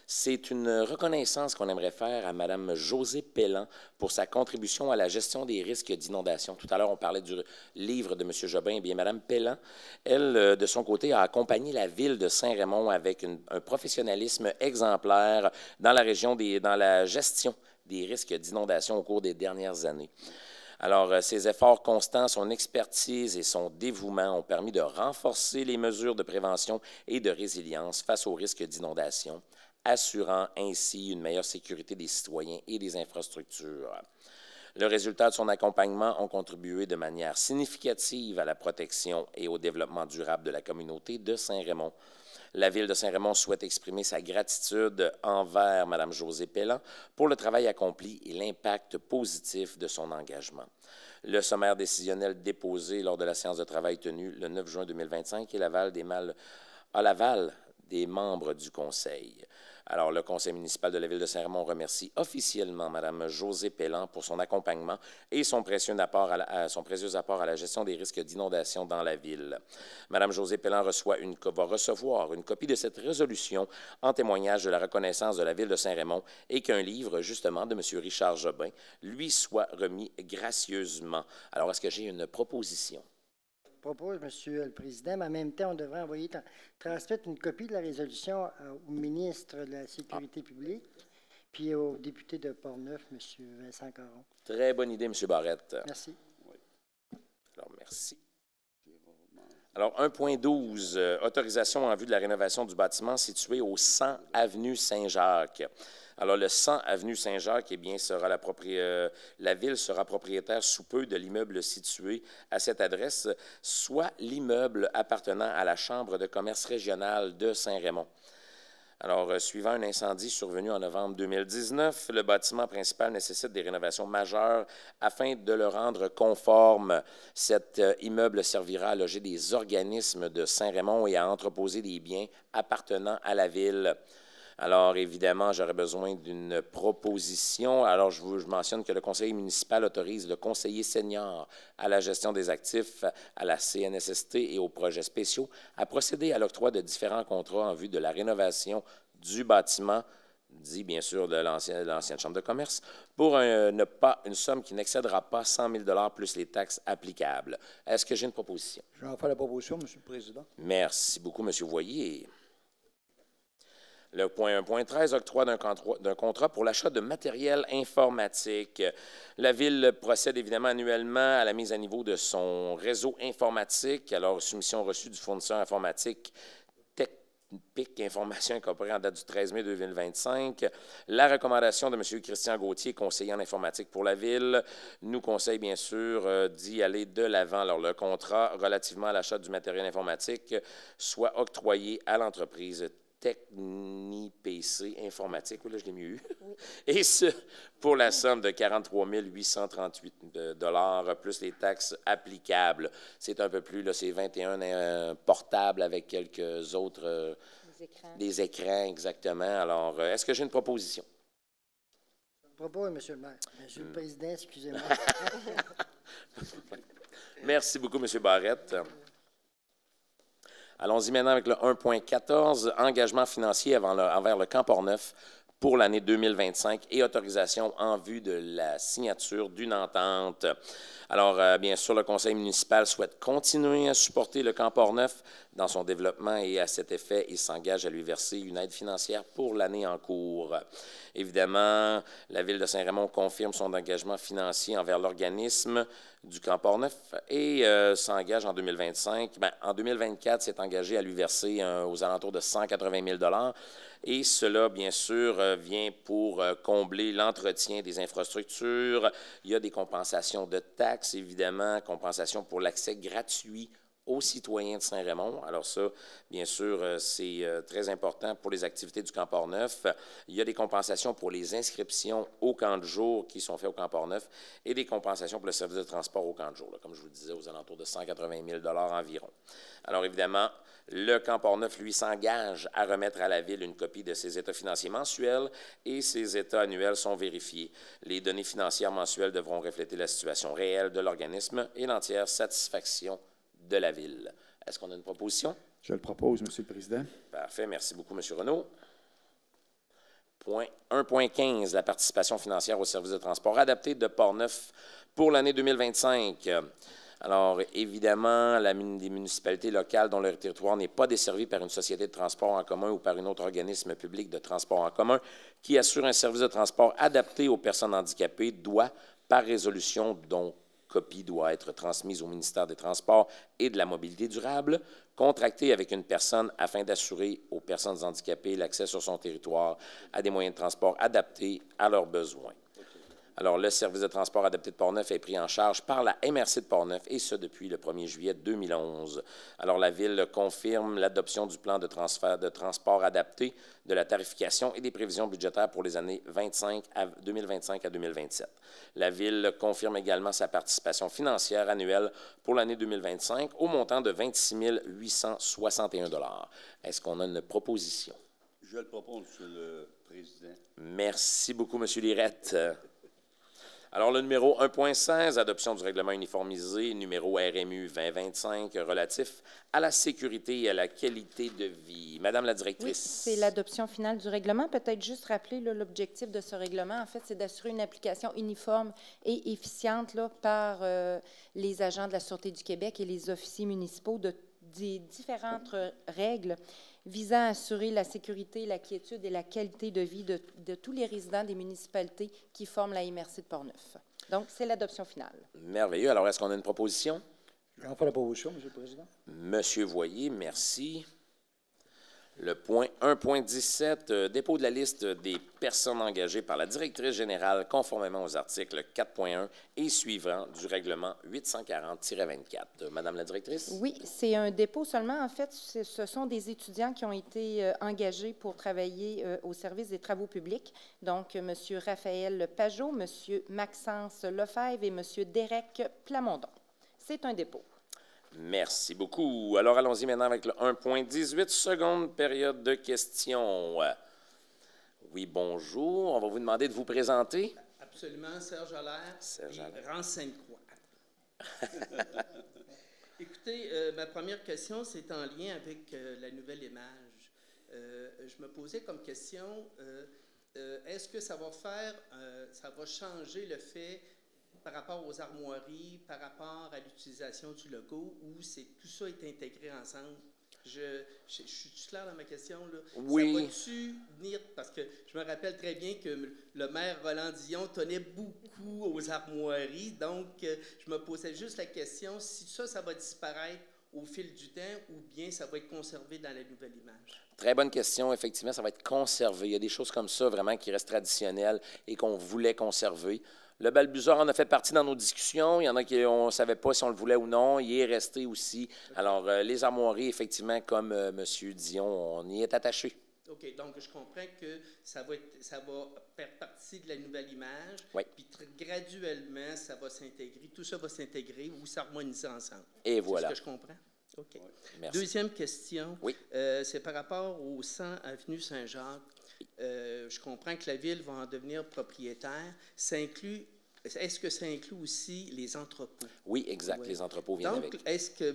c'est une reconnaissance qu'on aimerait faire à Mme Josée Pellan pour sa contribution à la gestion des risques d'inondation. Tout à l'heure, on parlait du livre de M. Jobin. Eh bien, Mme Pellan, elle, de son côté, a accompagné la ville de Saint-Raymond avec un professionnalisme exemplaire dans la région, dans la gestion des risques d'inondation au cours des dernières années. Alors, ses efforts constants, son expertise et son dévouement ont permis de renforcer les mesures de prévention et de résilience face aux risques d'inondation, assurant ainsi une meilleure sécurité des citoyens et des infrastructures. Le résultat de son accompagnement ont contribué de manière significative à la protection et au développement durable de la communauté de Saint-Raymond. La Ville de Saint-Raymond souhaite exprimer sa gratitude envers Mme Josée Pellan pour le travail accompli et l'impact positif de son engagement. Le sommaire décisionnel déposé lors de la séance de travail tenue le 9 juin 2025 est l'aval des membres du Conseil. Alors, le Conseil municipal de la Ville de Saint-Raymond remercie officiellement Mme Josée Pellan pour son accompagnement et son précieux apport à la gestion des risques d'inondation dans la Ville. Mme Josée Pellan va recevoir une copie de cette résolution en témoignage de la reconnaissance de la Ville de Saint-Raymond et qu'un livre, justement, de M. Richard Jobin lui soit remis gracieusement. Alors, est-ce que j'ai une proposition? Propose, Monsieur le Président, mais en même temps, on devrait transmettre une copie de la résolution au ministre de la Sécurité publique, puis au député de Portneuf, M. Vincent Caron. Très bonne idée, M. Barrette. Merci. Oui. Alors, merci. Alors, 1.12, autorisation en vue de la rénovation du bâtiment situé au 100 avenue Saint-Jacques. Alors, le 100 avenue Saint-Jacques, eh bien, la Ville sera propriétaire sous peu de l'immeuble situé à cette adresse, soit l'immeuble appartenant à la Chambre de commerce régionale de Saint-Raymond. Alors, suivant un incendie survenu en novembre 2019, le bâtiment principal nécessite des rénovations majeures afin de le rendre conforme. Cet immeuble servira à loger des organismes de Saint-Raymond et à entreposer des biens appartenant à la Ville. Alors, évidemment, j'aurais besoin d'une proposition. Alors, je mentionne que le conseil municipal autorise le conseiller senior à la gestion des actifs, à la CNSST et aux projets spéciaux à procéder à l'octroi de différents contrats en vue de la rénovation du bâtiment, dit bien sûr de l'ancienne chambre de commerce, pour une somme qui n'excédera pas 100 000 plus les taxes applicables. Est-ce que j'ai une proposition? Je vais en faire la proposition, M. le Président. Merci beaucoup, M. Voyer. Le point 1.13, octroi d'un contrat pour l'achat de matériel informatique. La Ville procède évidemment annuellement à la mise à niveau de son réseau informatique. Alors, soumission reçue du fournisseur informatique PIC Information Incorporée en date du 13 mai 2025. La recommandation de M. Christian Gauthier, conseiller en informatique pour la Ville, nous conseille bien sûr d'y aller de l'avant. Alors, le contrat relativement à l'achat du matériel informatique soit octroyé à l'entreprise TechniPC Informatique, oui, là, je l'ai mieux eu, oui. Et ce, pour la somme de 43 838 $ plus les taxes applicables. C'est un peu plus, là, c'est 21 portables avec quelques autres... des écrans, exactement. Alors, est-ce que j'ai une proposition? Je propose, M. le maire. Monsieur le Président, excusez-moi. Merci beaucoup, M. Barrette. Allons-y maintenant avec le 1.14, engagement financier envers le Camp Portneuf pour l'année 2025 et autorisation en vue de la signature d'une entente. Alors, bien sûr, le conseil municipal souhaite continuer à supporter le Camp Portneuf dans son développement et à cet effet, il s'engage à lui verser une aide financière pour l'année en cours. Évidemment, la Ville de Saint-Raymond confirme son engagement financier envers l'organisme du Camp Portneuf et s'engage en 2025. Bien, en 2024, s'est engagé à lui verser aux alentours de 180 000 $. Et cela, bien sûr, vient pour combler l'entretien des infrastructures. Il y a des compensations de taxes, évidemment, compensation pour l'accès gratuit aux citoyens de Saint-Raymond. Alors ça, bien sûr, c'est très important pour les activités du Camp Portneuf. Il y a des compensations pour les inscriptions au camp de jour qui sont faites au Camp Portneuf et des compensations pour le service de transport au camp de jour, là, comme je vous le disais, aux alentours de 180 000 $ environ. Alors évidemment, le Camp Portneuf, lui, s'engage à remettre à la Ville une copie de ses états financiers mensuels et ses états annuels sont vérifiés. Les données financières mensuelles devront refléter la situation réelle de l'organisme et l'entière satisfaction de la Ville. Est-ce qu'on a une proposition? Je le propose, M. le Président. Parfait. Merci beaucoup, M. Renaud. Point 1.15, la participation financière au service de transport adapté de Portneuf pour l'année 2025. Alors, évidemment, les municipalités locales dont leur territoire n'est pas desservi par une société de transport en commun ou par un autre organisme public de transport en commun qui assure un service de transport adapté aux personnes handicapées doit, par résolution dont copie doit être transmise au ministère des Transports et de la Mobilité durable, contracter avec une personne afin d'assurer aux personnes handicapées l'accès sur son territoire à des moyens de transport adaptés à leurs besoins. Alors, le service de transport adapté de Portneuf est pris en charge par la MRC de Portneuf, et ce, depuis le 1er juillet 2011. Alors, la Ville confirme l'adoption du plan de transfert de transport adapté, de la tarification et des prévisions budgétaires pour les années 2025 à 2027. La Ville confirme également sa participation financière annuelle pour l'année 2025 au montant de 26 861 $. Est-ce qu'on a une proposition? Je le propose, M. le Président. Merci beaucoup, M. Lirette. Alors, le numéro 1.16, adoption du règlement uniformisé, numéro RMU 2025, relatif à la sécurité et à la qualité de vie. Madame la directrice. Oui, c'est l'adoption finale du règlement. Peut-être juste rappeler l'objectif de ce règlement, en fait, c'est d'assurer une application uniforme et efficiente là, par les agents de la Sûreté du Québec et les officiers municipaux des différentes règles visant à assurer la sécurité, la quiétude et la qualité de vie de tous les résidents des municipalités qui forment la MRC de Portneuf. Donc, c'est l'adoption finale. Merveilleux. Alors, est-ce qu'on a une proposition? J'en fais la proposition, M. le Président. Monsieur Voyer, merci. Le point 1.17, dépôt de la liste des personnes engagées par la directrice générale conformément aux articles 4.1 et suivants du règlement 840-24. Madame la directrice? Oui, c'est un dépôt seulement. En fait, ce sont des étudiants qui ont été engagés pour travailler au service des travaux publics. Donc, M. Raphaël Pajot, M. Maxence Lefebvre et M. Derek Plamondon. C'est un dépôt. Merci beaucoup. Alors, allons-y maintenant avec le 1.18, seconde période de questions. Oui, bonjour. On va vous demander de vous présenter. Absolument, Serge Allaire. Serge Allaire. Renseigne-toi. Écoutez, ma première question, c'est en lien avec la nouvelle image. Je me posais comme question, est-ce que ça va changer le fait par rapport aux armoiries, par rapport à l'utilisation du logo, ou tout ça est intégré ensemble? Je suis clair dans ma question, là? Oui. Ça va-tu venir, parce que je me rappelle très bien que le maire Roland Dion tenait beaucoup aux armoiries, donc je me posais juste la question, si ça va disparaître au fil du temps ou bien ça va être conservé dans la nouvelle image? Très bonne question. Effectivement, ça va être conservé. Il y a des choses comme ça vraiment qui restent traditionnelles et qu'on voulait conserver. Le balbuzard en a fait partie dans nos discussions. Il y en a qui on ne savait pas si on le voulait ou non. Il est resté aussi. Alors, les armoiries, effectivement, comme M. Dion, on y est attaché. OK, donc je comprends que ça va faire partie de la nouvelle image, oui. Puis graduellement, ça va s'intégrer, tout ça va s'intégrer ou s'harmoniser ensemble. Et voilà. C'est ce que je comprends? OK. Oui, deuxième question, oui. C'est par rapport au 100 avenue Saint-Jacques. Je comprends que la Ville va en devenir propriétaire. Est-ce que ça inclut aussi les entrepôts? Oui, exact. Oui. Les entrepôts viennent donc, avec. Donc, est-ce que,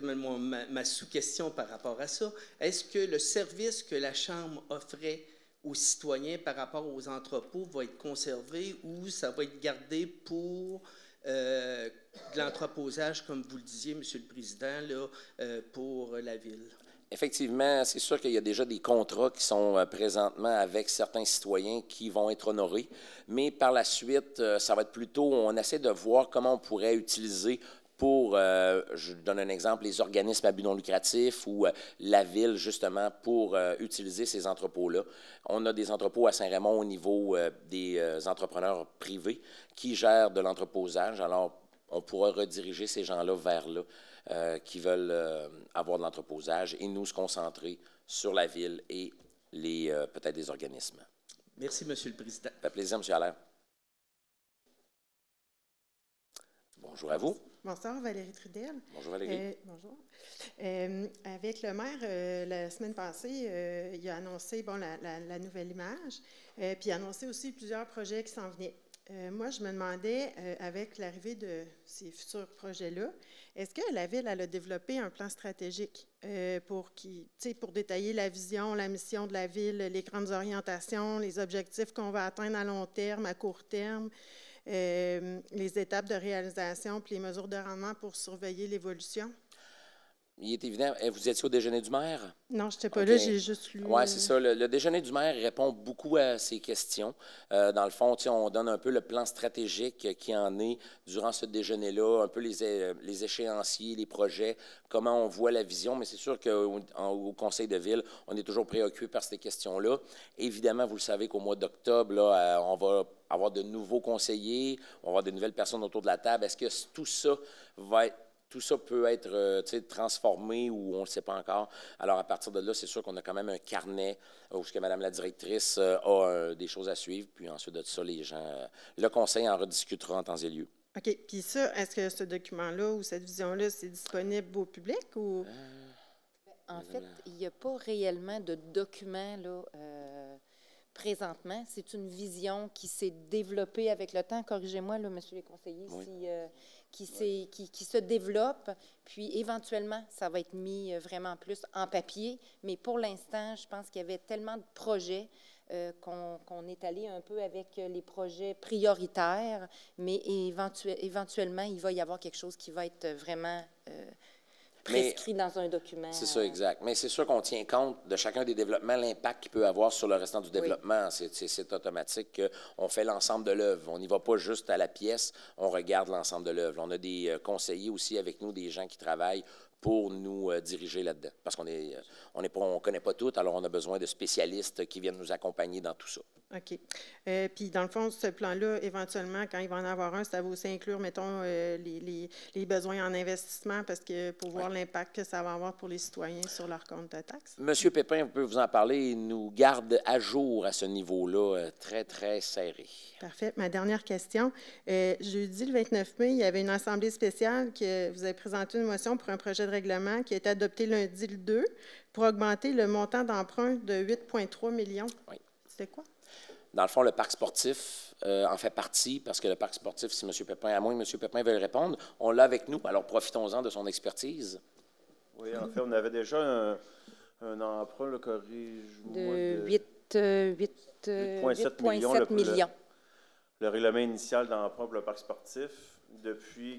ma sous-question par rapport à ça, est-ce que le service que la Chambre offrait aux citoyens par rapport aux entrepôts va être conservé ou ça va être gardé pour de l'entreposage, comme vous le disiez, M. le Président, là, pour la Ville? Effectivement, c'est sûr qu'il y a déjà des contrats qui sont présentement avec certains citoyens qui vont être honorés, mais par la suite, ça va être plutôt, on essaie de voir comment on pourrait utiliser pour, je donne un exemple, les organismes à but non lucratif ou la Ville, justement, pour utiliser ces entrepôts-là. On a des entrepôts à Saint-Raymond au niveau des entrepreneurs privés qui gèrent de l'entreposage, alors on pourra rediriger ces gens-là vers là. Qui veulent avoir de l'entreposage et nous se concentrer sur la Ville et peut-être des organismes. Merci, M. le Président. Ça fait plaisir, M. Allaire. Bonjour à vous. Bonsoir, Valérie Trudel. Bonjour, Valérie. Bonjour. Avec le maire, la semaine passée, il a annoncé la nouvelle image, puis il a annoncé aussi plusieurs projets qui s'en venaient. Moi, je me demandais, avec l'arrivée de ces futurs projets-là, est-ce que la Ville elle a développé un plan stratégique pour détailler la vision, la mission de la Ville, les grandes orientations, les objectifs qu'on va atteindre à long terme, à court terme, les étapes de réalisation puis les mesures de rendement pour surveiller l'évolution? Il est évident. Vous étiez au déjeuner du maire? Non, je n'étais pas là, j'ai juste lu. Oui, c'est ça. Le déjeuner du maire répond beaucoup à ces questions. Dans le fond, on donne un peu le plan stratégique qui en est durant ce déjeuner-là, un peu les échéanciers, les projets, comment on voit la vision. Mais c'est sûr qu'au Conseil de ville, on est toujours préoccupé par ces questions-là. Évidemment, vous le savez qu'au mois d'octobre, là, on va avoir de nouveaux conseillers, on va avoir de nouvelles personnes autour de la table. Est-ce que tout ça va être... Tout ça peut être transformé ou on ne le sait pas encore. Alors, à partir de là, c'est sûr qu'on a quand même un carnet où Mme la directrice a des choses à suivre. Puis ensuite de ça, les gens, le conseil en rediscutera en temps et lieu. OK. Puis ça, est-ce que ce document-là ou cette vision-là, c'est disponible au public ou? En fait, il n'y a pas réellement de document là, présentement. C'est une vision qui s'est développée avec le temps. Corrigez-moi, là, monsieur le conseiller, oui. Qui se développe, puis éventuellement, ça va être mis vraiment plus en papier. Mais pour l'instant, je pense qu'il y avait tellement de projets qu'on est allé un peu avec les projets prioritaires, mais éventuellement, il va y avoir quelque chose qui va être vraiment prescrit dans un document. C'est ça, exact. Mais c'est sûr qu'on tient compte de chacun des développements, l'impact qu'il peut avoir sur le restant du développement. Oui. C'est automatique qu'on fait l'ensemble de l'œuvre. On n'y va pas juste à la pièce, on regarde l'ensemble de l'œuvre. On a des conseillers aussi avec nous, des gens qui travaillent pour nous diriger là-dedans. Parce qu'on ne connaît pas tout, alors on a besoin de spécialistes qui viennent nous accompagner dans tout ça. OK. Puis, dans le fond, ce plan-là, éventuellement, quand il va en avoir un, ça va aussi inclure, mettons, les besoins en investissement, parce que pour voir l'impact que ça va avoir pour les citoyens sur leur compte de taxes. Monsieur Pépin, vous pouvez vous en parler. Il nous garde à jour à ce niveau-là, très, très serré. Parfait. Ma dernière question. Jeudi, le 29 mai, il y avait une assemblée spéciale que vous avez présenté une motion pour un projet de règlement qui a été adopté lundi le 2 pour augmenter le montant d'emprunt de 8,3 millions. Oui. C'était quoi? Dans le fond, le parc sportif en fait partie, parce que le parc sportif, si M. Pépin, à moins que M. Pépin veuille répondre, on l'a avec nous, alors profitons-en de son expertise. Oui, en fait, on avait déjà un emprunt, le corrige-moi, de 8,7 millions. Le règlement initial d'emprunt pour le parc sportif,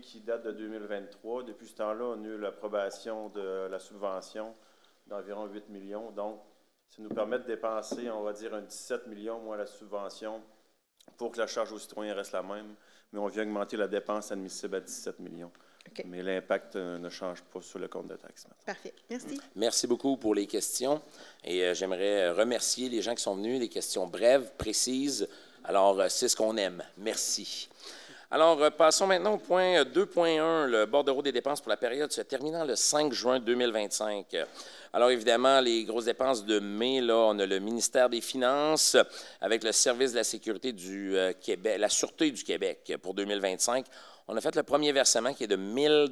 qui date de 2023. Depuis ce temps-là, on a eu l'approbation de la subvention d'environ 8 millions. Donc, ça nous permet de dépenser, on va dire, un 17 millions moins la subvention pour que la charge aux citoyens reste la même, mais on vient augmenter la dépense admissible à 17 millions. OK. Mais l'impact ne change pas sur le compte de taxes. Parfait. Merci. Merci beaucoup pour les questions. Et j'aimerais remercier les gens qui sont venus, des questions brèves, précises. Alors, c'est ce qu'on aime. Merci. Alors, passons maintenant au point 2.1, le bordereau des dépenses pour la période se terminant le 5 juin 2025. Alors, évidemment, les grosses dépenses de mai, là, on a le ministère des Finances avec le service de la sécurité du Québec, la Sûreté du Québec pour 2025. On a fait le premier versement qui est de 1 000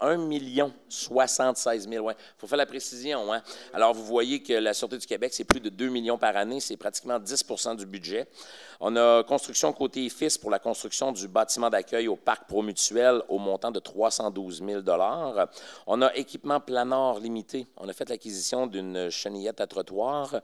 1,076 000. Ouais. Il faut faire la précision. Hein? Alors, vous voyez que la Sûreté du Québec, c'est plus de 2 millions par année. C'est pratiquement 10 du budget. On a construction côté IFIS pour la construction du bâtiment d'accueil au Parc Promutuel au montant de 312 000 $. On a équipement planeur limité. On a fait l'acquisition d'une chenillette à trottoir.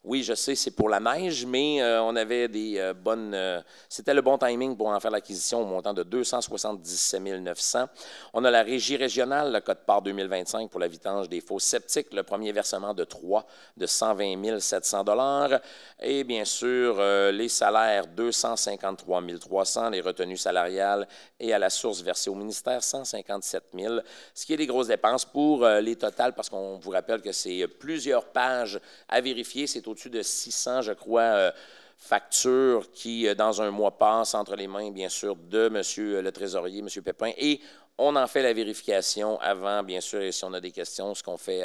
Oui, je sais, c'est pour la neige, mais on avait des bonnes... c'était le bon timing pour en faire l'acquisition au montant de 277 900. On a la régie régionale, le code-part 2025 pour la vidange des fosses septiques, le premier versement de 3 de 120 700 $. Et bien sûr, les salaires, 253 300, les retenues salariales et à la source versées au ministère, 157 000. Ce qui est des grosses dépenses pour les totales, parce qu'on vous rappelle que c'est plusieurs pages à vérifier. C'est au-dessus de 600, je crois, factures qui, dans un mois, passent entre les mains, bien sûr, de M. le trésorier, M. Pépin, et on en fait la vérification avant, bien sûr, et si on a des questions, ce qu'on fait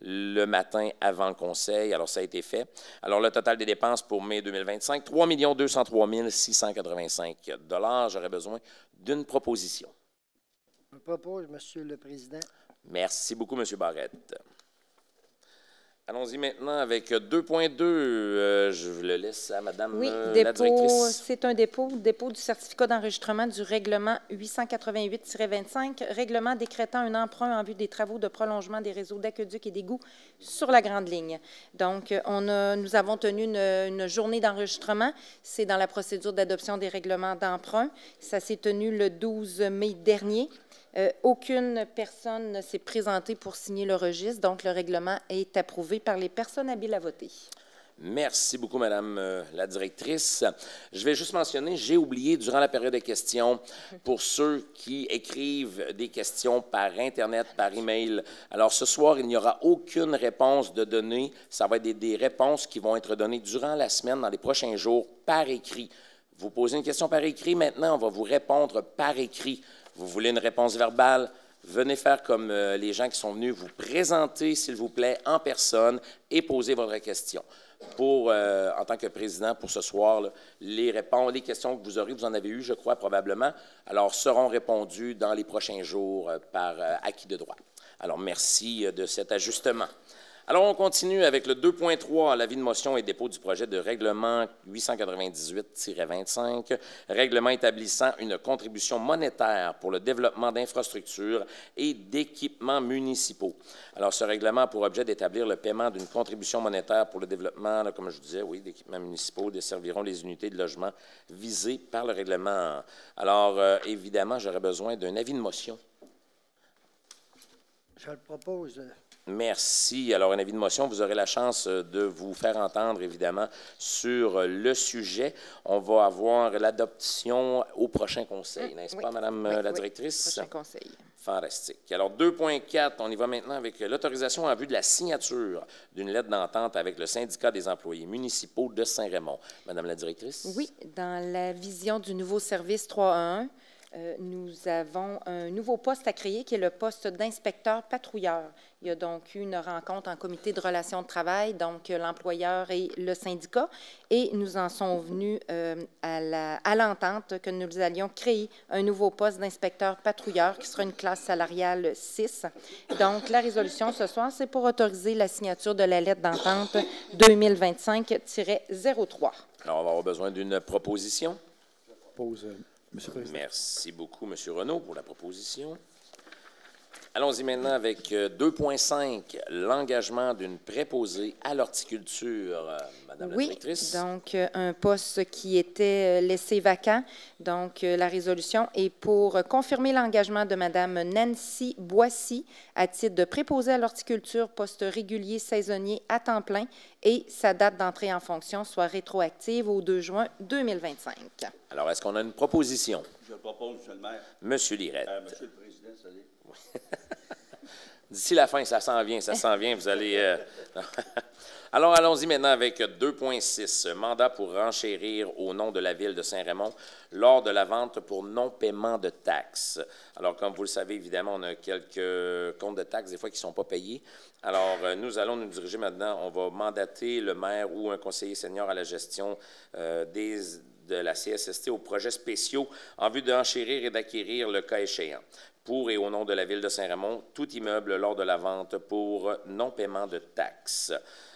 le matin avant le conseil. Alors, ça a été fait. Alors, le total des dépenses pour mai 2025, 3 203 685 $. J'aurais besoin d'une proposition. Je propose, M. le Président. Merci beaucoup, M. Barrette. Allons-y maintenant avec 2.2. Je le laisse à Mme la directrice. C'est un dépôt du certificat d'enregistrement du règlement 888-25, règlement décrétant un emprunt en vue des travaux de prolongement des réseaux d'aqueducs et d'égouts sur la grande ligne. Donc, nous avons tenu une journée d'enregistrement. C'est dans la procédure d'adoption des règlements d'emprunt. Ça s'est tenu le 12 mai dernier. Aucune personne ne s'est présentée pour signer le registre, donc le règlement est approuvé par les personnes habiles à voter. Merci beaucoup, Madame la directrice. Je vais juste mentionner, j'ai oublié durant la période de questions, pour ceux qui écrivent des questions par Internet, par email. Alors, ce soir, il n'y aura aucune réponse de données. Ça va être des réponses qui vont être données durant la semaine, dans les prochains jours, par écrit. Vous posez une question par écrit, maintenant, on va vous répondre par écrit. Vous voulez une réponse verbale? Venez faire comme les gens qui sont venus vous présenter, s'il vous plaît, en personne et poser votre question. En tant que président, pour ce soir, là, les questions que vous aurez, vous en avez eues, je crois, probablement, alors seront répondues dans les prochains jours par acquis de droit. Alors, merci de cet ajustement. Alors, on continue avec le 2.3, l'avis de motion et dépôt du projet de règlement 898-25, règlement établissant une contribution monétaire pour le développement d'infrastructures et d'équipements municipaux. Alors, ce règlement a pour objet d'établir le paiement d'une contribution monétaire pour le développement, là, comme je disais, oui, d'équipements municipaux desserviront les unités de logement visées par le règlement. Alors, évidemment, j'aurais besoin d'un avis de motion. Je le propose. Merci. Alors, un avis de motion, vous aurez la chance de vous faire entendre, évidemment, sur le sujet. On va avoir l'adoption au prochain conseil, n'est-ce pas, Madame la directrice? Prochain conseil. Fantastique. Alors, 2.4, on y va maintenant avec l'autorisation en vue de la signature d'une lettre d'entente avec le syndicat des employés municipaux de Saint-Raymond. Madame la directrice? Oui, dans la vision du nouveau service 311, nous avons un nouveau poste à créer qui est le poste d'inspecteur patrouilleur. Il y a donc eu une rencontre en comité de relations de travail, donc l'employeur et le syndicat, et nous en sommes venus à l'entente que nous allions créer un nouveau poste d'inspecteur patrouilleur qui sera une classe salariale 6. Donc, la résolution ce soir, c'est pour autoriser la signature de la lettre d'entente 2025-03. Alors, on va avoir besoin d'une proposition. Je propose, Monsieur le Président. Merci beaucoup, M. Renaud, pour la proposition. Allons-y maintenant avec 2.5, l'engagement d'une préposée à l'horticulture. Madame la directrice. Donc un poste qui était laissé vacant. Donc la résolution est pour confirmer l'engagement de Madame Nancy Boissy à titre de préposée à l'horticulture, poste régulier saisonnier à temps plein, et sa date d'entrée en fonction soit rétroactive au 2 juin 2025. Alors, est-ce qu'on a une proposition? Je le propose, Monsieur le maire. Monsieur Lirette. Monsieur le Président, salut. D'ici la fin, ça s'en vient, vous allez... Alors, allons-y maintenant avec 2.6, mandat pour renchérir au nom de la Ville de Saint-Raymond lors de la vente pour non-paiement de taxes. Alors, comme vous le savez, évidemment, on a quelques comptes de taxes, des fois, qui ne sont pas payés. Alors, nous allons nous diriger maintenant, on va mandater le maire ou un conseiller senior à la gestion de la CSST aux projets spéciaux en vue d'enchérir et d'acquérir le cas échéant. Pour et au nom de la Ville de Saint-Raymond, tout immeuble lors de la vente pour non-paiement de taxes.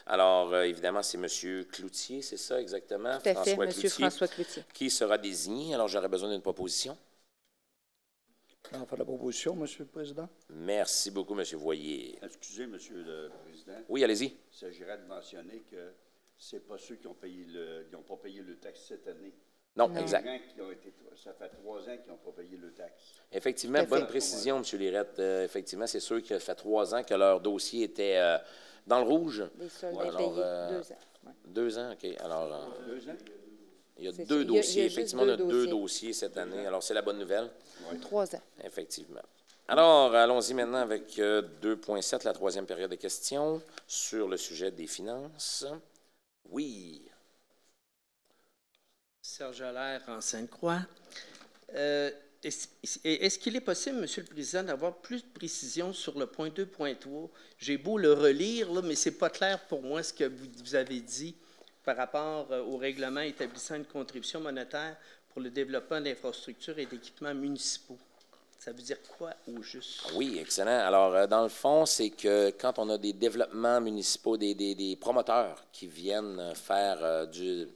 Alors, évidemment, c'est M. Cloutier, c'est ça exactement? Tout à fait, M. François Cloutier. Qui sera désigné. Alors, j'aurais besoin d'une proposition. On fait la proposition, M. le Président. Merci beaucoup, M. Voyer. Excusez, M. le Président. Oui, allez-y. Il s'agirait de mentionner que ce n'est pas ceux qui ont payé n'ont pas payé le taxe cette année. Non, exact. Ça fait 3 ans qu'ils n'ont pas payé le taxe. Effectivement, bonne précision, M. Lirette. Effectivement, c'est sûr que ça fait 3 ans que leur dossier était dans le rouge. Les soldes impayés, 2 ans. Ouais. 2 ans, OK. Alors, 2 ans? Il y a 2 dossiers. Effectivement, on a 2 dossiers cette année. Alors, c'est la bonne nouvelle. 3 ans. Effectivement. Alors, allons-y maintenant avec 2.7, la 3e période de questions sur le sujet des finances. Oui. Serge Allaire, en Sainte-Croix. Est-ce qu'il est possible, Monsieur le Président, d'avoir plus de précision sur le point 2.3? J'ai beau le relire, là, mais ce n'est pas clair pour moi ce que vous avez dit par rapport au règlement établissant une contribution monétaire pour le développement d'infrastructures et d'équipements municipaux. Ça veut dire quoi au juste? Oui, excellent. Alors, dans le fond, c'est que quand on a des développements municipaux, des promoteurs qui viennent faire du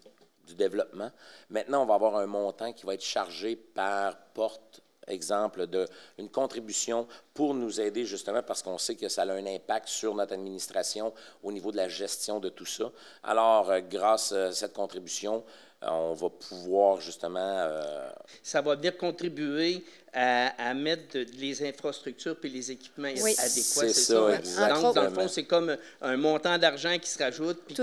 développement, maintenant, on va avoir un montant qui va être chargé par porte, exemple, d'une contribution pour nous aider justement parce qu'on sait que ça a un impact sur notre administration au niveau de la gestion de tout ça. Alors, grâce à cette contribution, on va pouvoir justement... Ça va bien contribuer à mettre les infrastructures et les équipements adéquats, c'est ça? Exactement. Donc, dans le fond, c'est comme un montant d'argent qui se rajoute puis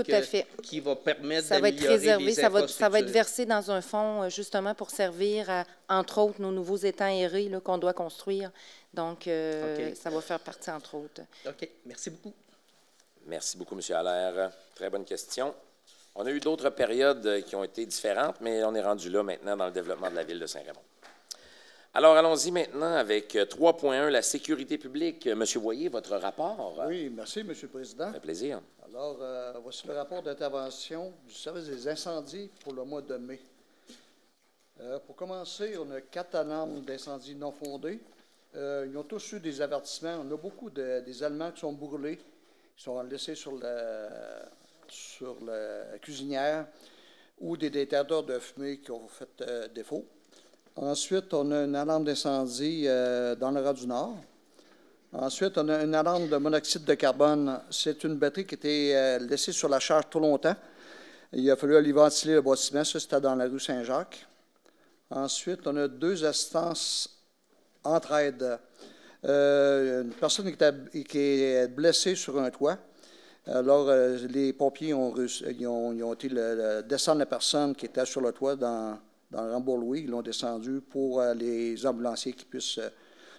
qui va permettre d'améliorer les infrastructures. Ça va être versé dans un fonds justement pour servir à, entre autres, nos nouveaux étangs aérés qu'on doit construire. Donc, ça va faire partie, entre autres. OK. Merci beaucoup. Merci beaucoup, M. Allaire. Très bonne question. On a eu d'autres périodes qui ont été différentes, mais on est rendu là maintenant dans le développement de la Ville de Saint-Raymond. Alors, allons-y maintenant avec 3.1, la sécurité publique. Monsieur Voyer, votre rapport. Oui, merci, M. le Président. Ça fait plaisir. Alors, voici le rapport d'intervention du service des incendies pour le mois de mai. Pour commencer, on a 4 alarmes d'incendie non fondées. Ils ont tous eu des avertissements. On a beaucoup des Allemands qui sont brûlés, qui sont laissés sur la cuisinière, ou des détecteurs de fumée qui ont fait défaut. Ensuite, on a une alarme d'incendie dans le Raz-du-Nord. Ensuite, on a une alarme de monoxyde de carbone. C'est une batterie qui était laissée sur la charge trop longtemps. Il a fallu aller ventiler le bâtiment. Ça, c'était dans la rue Saint-Jacques. Ensuite, on a 2 assistances entraide. Une personne qui est blessée sur un toit. Alors, les pompiers ont été descendre la personne qui était sur le toit dans le Rambourg-Louis. Ils l'ont descendu pour les ambulanciers qui puissent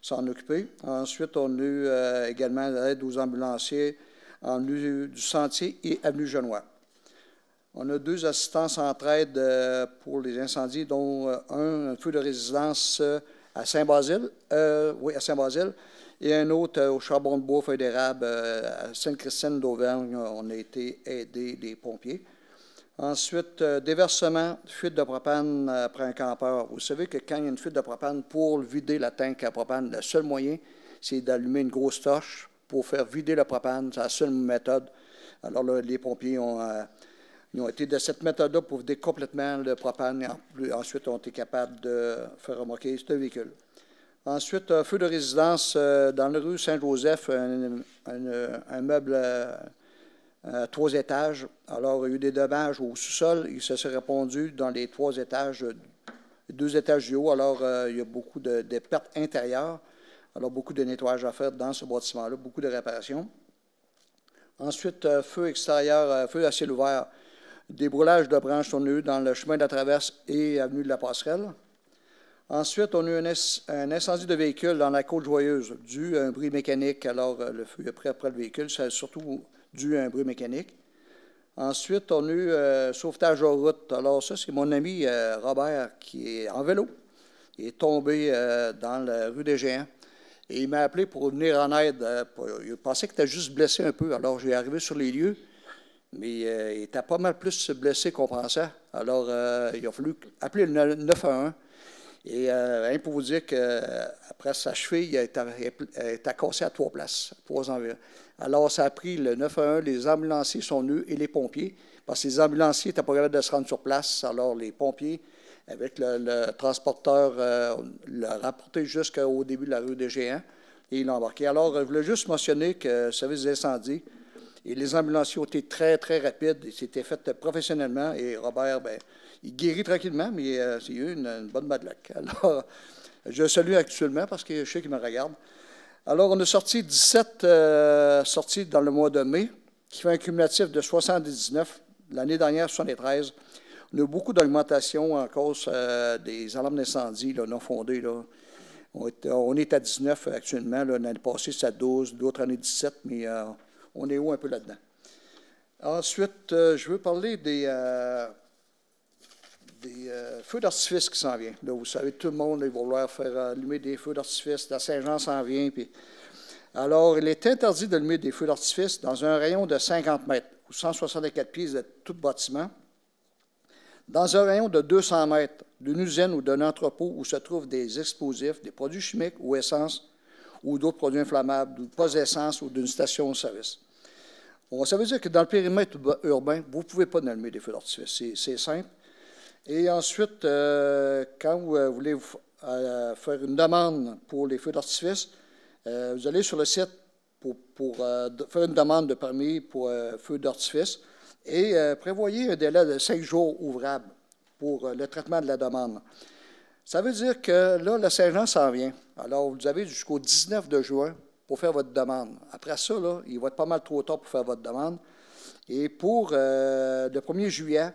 s'en occuper. Ensuite, on a eu également l'aide aux ambulanciers en avenue du Sentier et avenue Genois. On a 2 assistances entraide pour les incendies, dont un feu de résidence à Saint-Basile, à Saint-Basile, et un autre au charbon de bois, feuille d'érable, à Sainte-Christine d'Auvergne. On a été aidés des pompiers. Ensuite, déversement, fuite de propane après un campeur. Vous savez que quand il y a une fuite de propane, pour vider la tank à propane, le seul moyen, c'est d'allumer une grosse torche pour faire vider le propane. C'est la seule méthode. Alors là, les pompiers ils ont été de cette méthode-là pour vider complètement le propane. Ensuite, on été capables de faire remorquer ce véhicule. Ensuite, un feu de résidence dans la rue Saint-Joseph, un meuble à 3 étages. Alors, il y a eu des dommages au sous-sol. Il se serait répandu dans les 3 étages, 2 étages du haut. Alors, il y a beaucoup de pertes intérieures. Alors, beaucoup de nettoyage à faire dans ce bâtiment-là, beaucoup de réparations. Ensuite, feu extérieur, feu à ciel ouvert, des brûlages de branches tourneuses dans le chemin de la Traverse et avenue de la Passerelle. Ensuite, on a eu un incendie de véhicule dans la Côte-Joyeuse, dû à un bruit mécanique. Alors, le feu est pris après le véhicule, c'est surtout dû à un bruit mécanique. Ensuite, on a eu sauvetage en route. Alors, ça, c'est mon ami Robert qui est en vélo. Il est tombé dans la rue des Géants. Et il m'a appelé pour venir en aide. Il pensait qu'il était juste blessé un peu. Alors, j'ai arrivé sur les lieux, mais il était pas mal plus blessé qu'on pensait. Alors, il a fallu appeler le 911. Et rien pour vous dire qu'après sa cheville, il était cassé à 3 places, 3 environ. Alors, ça a pris le 911, les ambulanciers sont venus et les pompiers, parce que les ambulanciers n'étaient pas capables de se rendre sur place. Alors, les pompiers, avec le transporteur, l'ont rapporté jusqu'au début de la rue des Géants et ils l'ont embarqué. Alors, je voulais juste mentionner que le service d'incendie et les ambulanciers ont été très, très rapides. C'était fait professionnellement et Robert, bien, il guérit tranquillement, mais c'est eu une bonne bad luck. Alors, je le salue actuellement parce que je sais qu'il me regarde. Alors, on a sorti 17 sorties dans le mois de mai, qui fait un cumulatif de 79. L'année dernière, 73. On a eu beaucoup d'augmentation en cause des alarmes d'incendie non fondées. Là. On est à 19 actuellement. L'année passée, c'était à 12, d'autres années 17, mais on est haut un peu là-dedans. Ensuite, je veux parler des feux d'artifice qui s'en viennent. Là, vous savez, tout le monde va vouloir faire allumer des feux d'artifice. La Saint-Jean s'en vient. Puis... Alors, il est interdit d'allumer des feux d'artifice dans un rayon de 50 mètres ou 164 pieds de tout bâtiment, dans un rayon de 200 mètres d'une usine ou d'un entrepôt où se trouvent des explosifs, des produits chimiques ou essences ou d'autres produits inflammables, ou pas d'essence ou d'une station de service. Bon, ça veut dire que dans le périmètre urbain, vous ne pouvez pas allumer des feux d'artifice. C'est simple. Et ensuite, quand vous voulez faire une demande pour les feux d'artifice, vous allez sur le site pour faire une demande de permis pour feux d'artifice et prévoyez un délai de 5 jours ouvrables pour le traitement de la demande. Ça veut dire que là, le Saint-Jean s'en vient. Alors, vous avez jusqu'au 19 de juin pour faire votre demande. Après ça, là, il va être pas mal trop tard pour faire votre demande. Et pour le 1er juillet,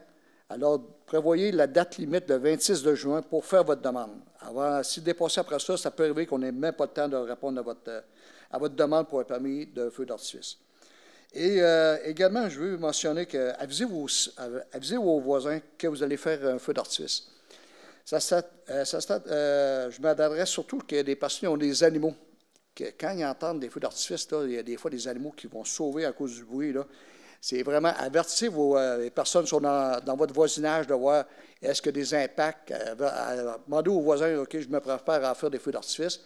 alors, prévoyez la date limite le 26 de juin pour faire votre demande. Alors, si dépassez après ça, ça peut arriver qu'on n'ait même pas le temps de répondre à votre demande pour un permis de feu d'artifice. Et également, je veux mentionner que avisez vos voisins que vous allez faire un feu d'artifice. Je m'adresserai surtout qu'il y a des personnes qui ont des animaux. Que quand ils entendent des feux d'artifice, il y a des fois des animaux qui vont sauver à cause du bruit. Là. C'est vraiment avertissez les personnes qui sont dans votre voisinage de voir est-ce qu'il y a des impacts. Demandez aux voisins, OK, je me prépare à faire des feux d'artifice.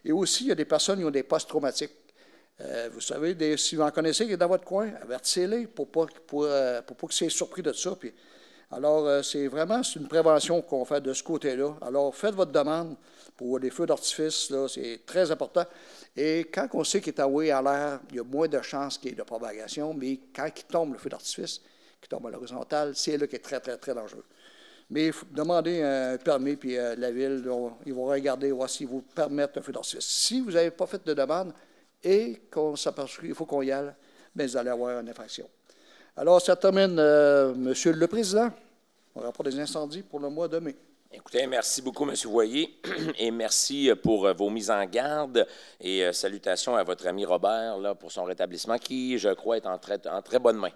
Et aussi, il y a des personnes qui ont des post-traumatiques. Vous savez, si vous en connaissez qui est dans votre coin, avertissez-les pour pas qu'ils soient surpris de ça. Puis, alors, c'est une prévention qu'on fait de ce côté-là. Alors, faites votre demande pour les feux d'artifice, là, c'est très important. Et quand on sait qu'il est envoyé à l'air, il y a moins de chances qu'il y ait de propagation, mais quand il tombe, le feu d'artifice, qui tombe à l'horizontale, c'est là qui est très, très, très dangereux. Mais demandez un permis, puis la ville, ils vont regarder, voir s'ils vous permettent un feu d'artifice. Si vous n'avez pas fait de demande et qu'on s'aperçoit qu'il faut qu'on y aille, bien, vous allez avoir une infraction. Alors, ça termine, Monsieur le Président, mon rapport des incendies pour le mois de mai. Écoutez, merci beaucoup, M. Voyer, et merci pour vos mises en garde et salutations à votre ami Robert là, pour son rétablissement qui, je crois, est en très bonne main.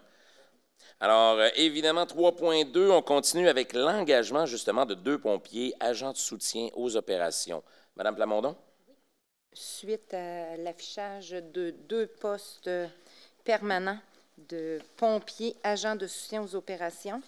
Alors, évidemment, 3.2, on continue avec l'engagement, justement, de 2 pompiers, agents de soutien aux opérations. Madame Plamondon? Suite à l'affichage de 2 postes permanents de pompiers, agents de soutien aux opérations,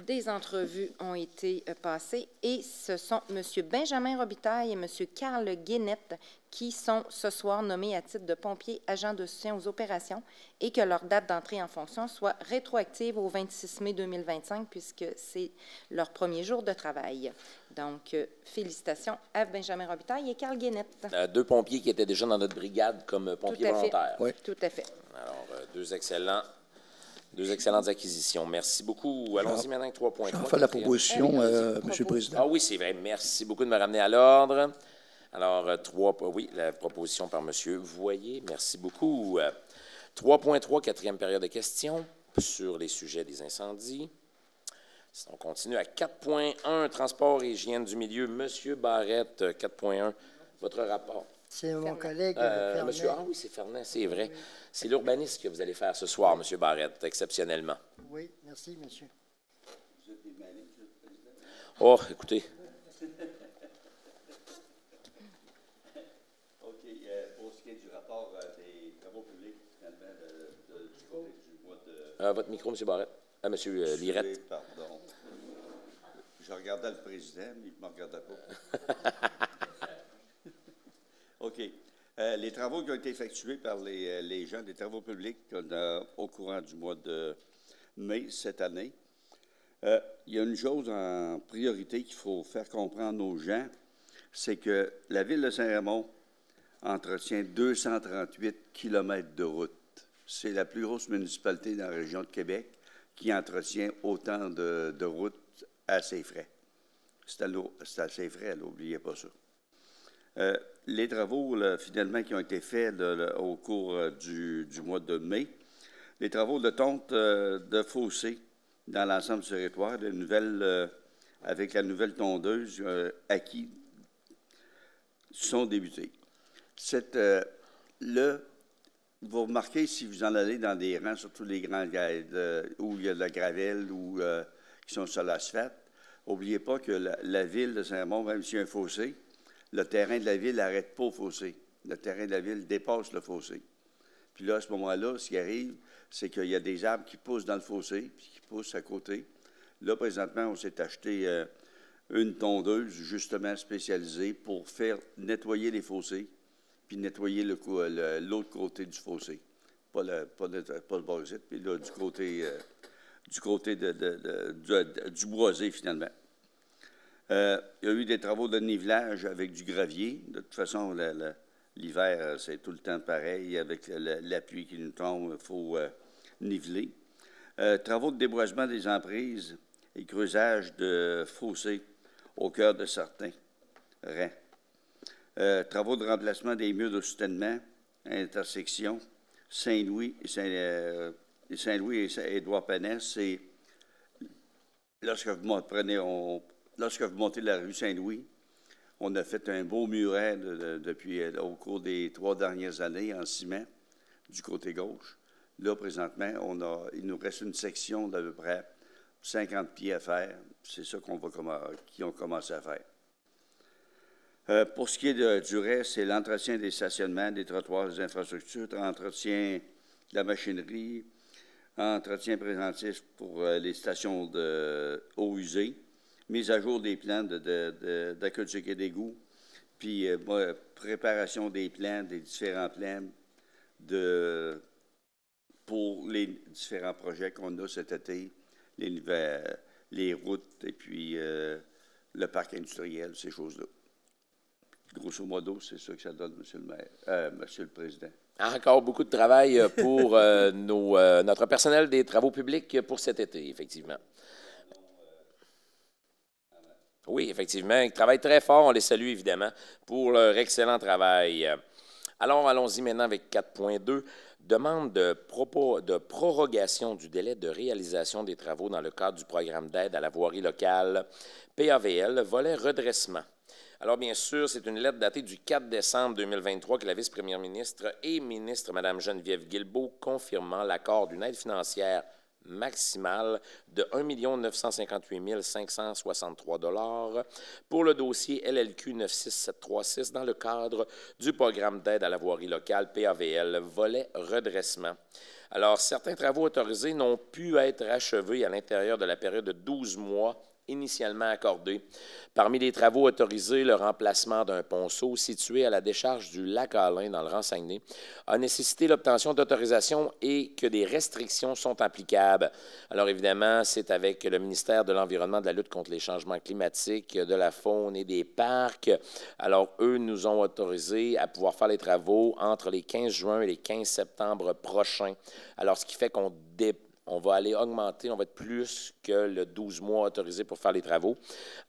des entrevues ont été passées et ce sont M. Benjamin Robitaille et M. Carl Guénette qui sont ce soir nommés à titre de pompiers agents de soutien aux opérations et que leur date d'entrée en fonction soit rétroactive au 26 mai 2025 puisque c'est leur premier jour de travail. Donc, félicitations à Benjamin Robitaille et Carl Guénette. 2 pompiers qui étaient déjà dans notre brigade comme pompiers volontaires. Oui. Tout à fait. Alors, deux excellentes acquisitions. Merci beaucoup. Allons-y maintenant avec 3.3. J'en fais la proposition, M. le Président. Ah oui, c'est vrai. Merci beaucoup de me ramener à l'ordre. Alors, la proposition par M. Voyer. Merci beaucoup. 3.3, quatrième période de questions sur les sujets des incendies. On continue à 4.1, transport et hygiène du milieu. M. Barrette, 4.1, votre rapport. C'est mon collègue monsieur, ah oui, c'est Fernand, c'est vrai. Oui. C'est l'urbaniste que vous allez faire ce soir, M. Barrette, exceptionnellement. Oui, merci, monsieur. Vous êtes démêlé, M. le Président? Oh, écoutez. OK. Pour ce qui est du rapport des travaux publics, finalement, du côté du mois de... Votre micro, M. Barrette. M. Lirette. Pardon. Je regardais le président, mais il ne me regardait pas. OK. Les travaux qui ont été effectués par les gens des travaux publics au courant du mois de mai cette année, il y a une chose en priorité qu'il faut faire comprendre aux gens, c'est que la Ville de Saint-Raymond entretient 238 kilomètres de route. C'est la plus grosse municipalité dans la région de Québec qui entretient autant de routes à ses frais. C'est à ses frais, n'oubliez pas ça. Les travaux, là, finalement, qui ont été faits au cours du mois de mai, les travaux de tonte de fossé dans l'ensemble du territoire, avec la nouvelle tondeuse acquis, sont débutés. Vous remarquez, si vous en allez dans des rangs, surtout les grands où il y a de la gravelle ou qui sont sur l'asphalte, n'oubliez pas que la ville de Saint-Raymond, même s'il y a un fossé, le terrain de la ville n'arrête pas au fossé. Le terrain de la ville dépasse le fossé. Puis là, à ce moment-là, ce qui arrive, c'est qu'il y a des arbres qui poussent dans le fossé, puis qui poussent à côté. Là, présentement, on s'est acheté une tondeuse, justement spécialisée pour faire nettoyer les fossés, puis nettoyer l'autre côté du fossé. Pas le bord ici, puis là, du côté du boisé, finalement. Il y a eu des travaux de nivelage avec du gravier. De toute façon, l'hiver, c'est tout le temps pareil. Avec la pluie qui nous tombe, il faut niveler. Travaux de déboisement des emprises et creusage de fossés au cœur de certains rangs. Travaux de remplacement des murs de soutènement à intersection Saint-Louis et Édouard-Panès. Lorsque vous montez la rue Saint-Louis, on a fait un beau muret au cours des 3 dernières années en ciment du côté gauche. Là, présentement, il nous reste une section d'à peu près 50 pieds à faire. C'est ça qu'ils ont commencé à faire. Pour ce qui est du reste, c'est l'entretien des stationnements, des trottoirs, des infrastructures, entretien de la machinerie, entretien préventif pour les stations d'eau usée, mise à jour des plans d'aqueduc et d'égouts, puis préparation des plans, des différents plans pour les différents projets qu'on a cet été, les routes et puis le parc industriel, ces choses-là. Grosso modo, c'est ça que ça donne, Monsieur le Président. Encore beaucoup de travail pour notre personnel des travaux publics pour cet été, effectivement. Oui, effectivement, ils travaillent très fort. On les salue, évidemment, pour leur excellent travail. Alors, allons-y maintenant avec 4.2. Demande de prorogation du délai de réalisation des travaux dans le cadre du programme d'aide à la voirie locale PAVL, volet redressement. Alors, bien sûr, c'est une lettre datée du 4 décembre 2023 que la vice-première ministre et ministre Mme Geneviève Guilbeault confirmant l'accord d'une aide financière maximale de 1 958 563 $ pour le dossier LLQ 96736 dans le cadre du programme d'aide à la voirie locale PAVL, volet redressement. Alors, certains travaux autorisés n'ont pu être achevés à l'intérieur de la période de 12 mois initialement accordés. Parmi les travaux autorisés, le remplacement d'un ponceau situé à la décharge du lac Alain dans le Rang-Saguenay a nécessité l'obtention d'autorisation et que des restrictions sont applicables. Alors évidemment, c'est avec le ministère de l'Environnement, de la lutte contre les changements climatiques, de la faune et des parcs. Alors eux nous ont autorisés à pouvoir faire les travaux entre les 15 juin et les 15 septembre prochains. Alors ce qui fait qu'on va aller augmenter, on va être plus que le 12 mois autorisé pour faire les travaux.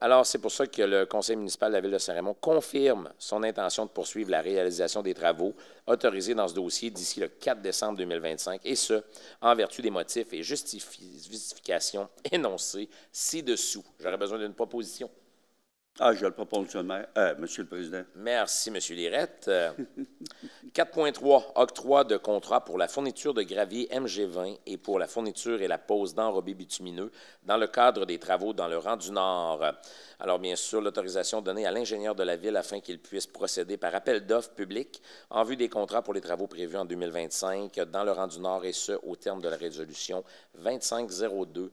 Alors, c'est pour ça que le conseil municipal de la Ville de Saint-Raymond confirme son intention de poursuivre la réalisation des travaux autorisés dans ce dossier d'ici le 4 décembre 2025, et ce, en vertu des motifs et justifications énoncés ci-dessous. J'aurais besoin d'une proposition. Ah, je le propose, Monsieur le Président. Merci, M. Lirette. 4.3, octroi de contrat pour la fourniture de gravier MG20 et pour la fourniture et la pose d'enrobés bitumineux dans le cadre des travaux dans le rang du Nord. Alors, bien sûr, l'autorisation donnée à l'ingénieur de la Ville afin qu'il puisse procéder par appel d'offres publiques en vue des contrats pour les travaux prévus en 2025 dans le rang du Nord, et ce, au terme de la résolution 2502-040.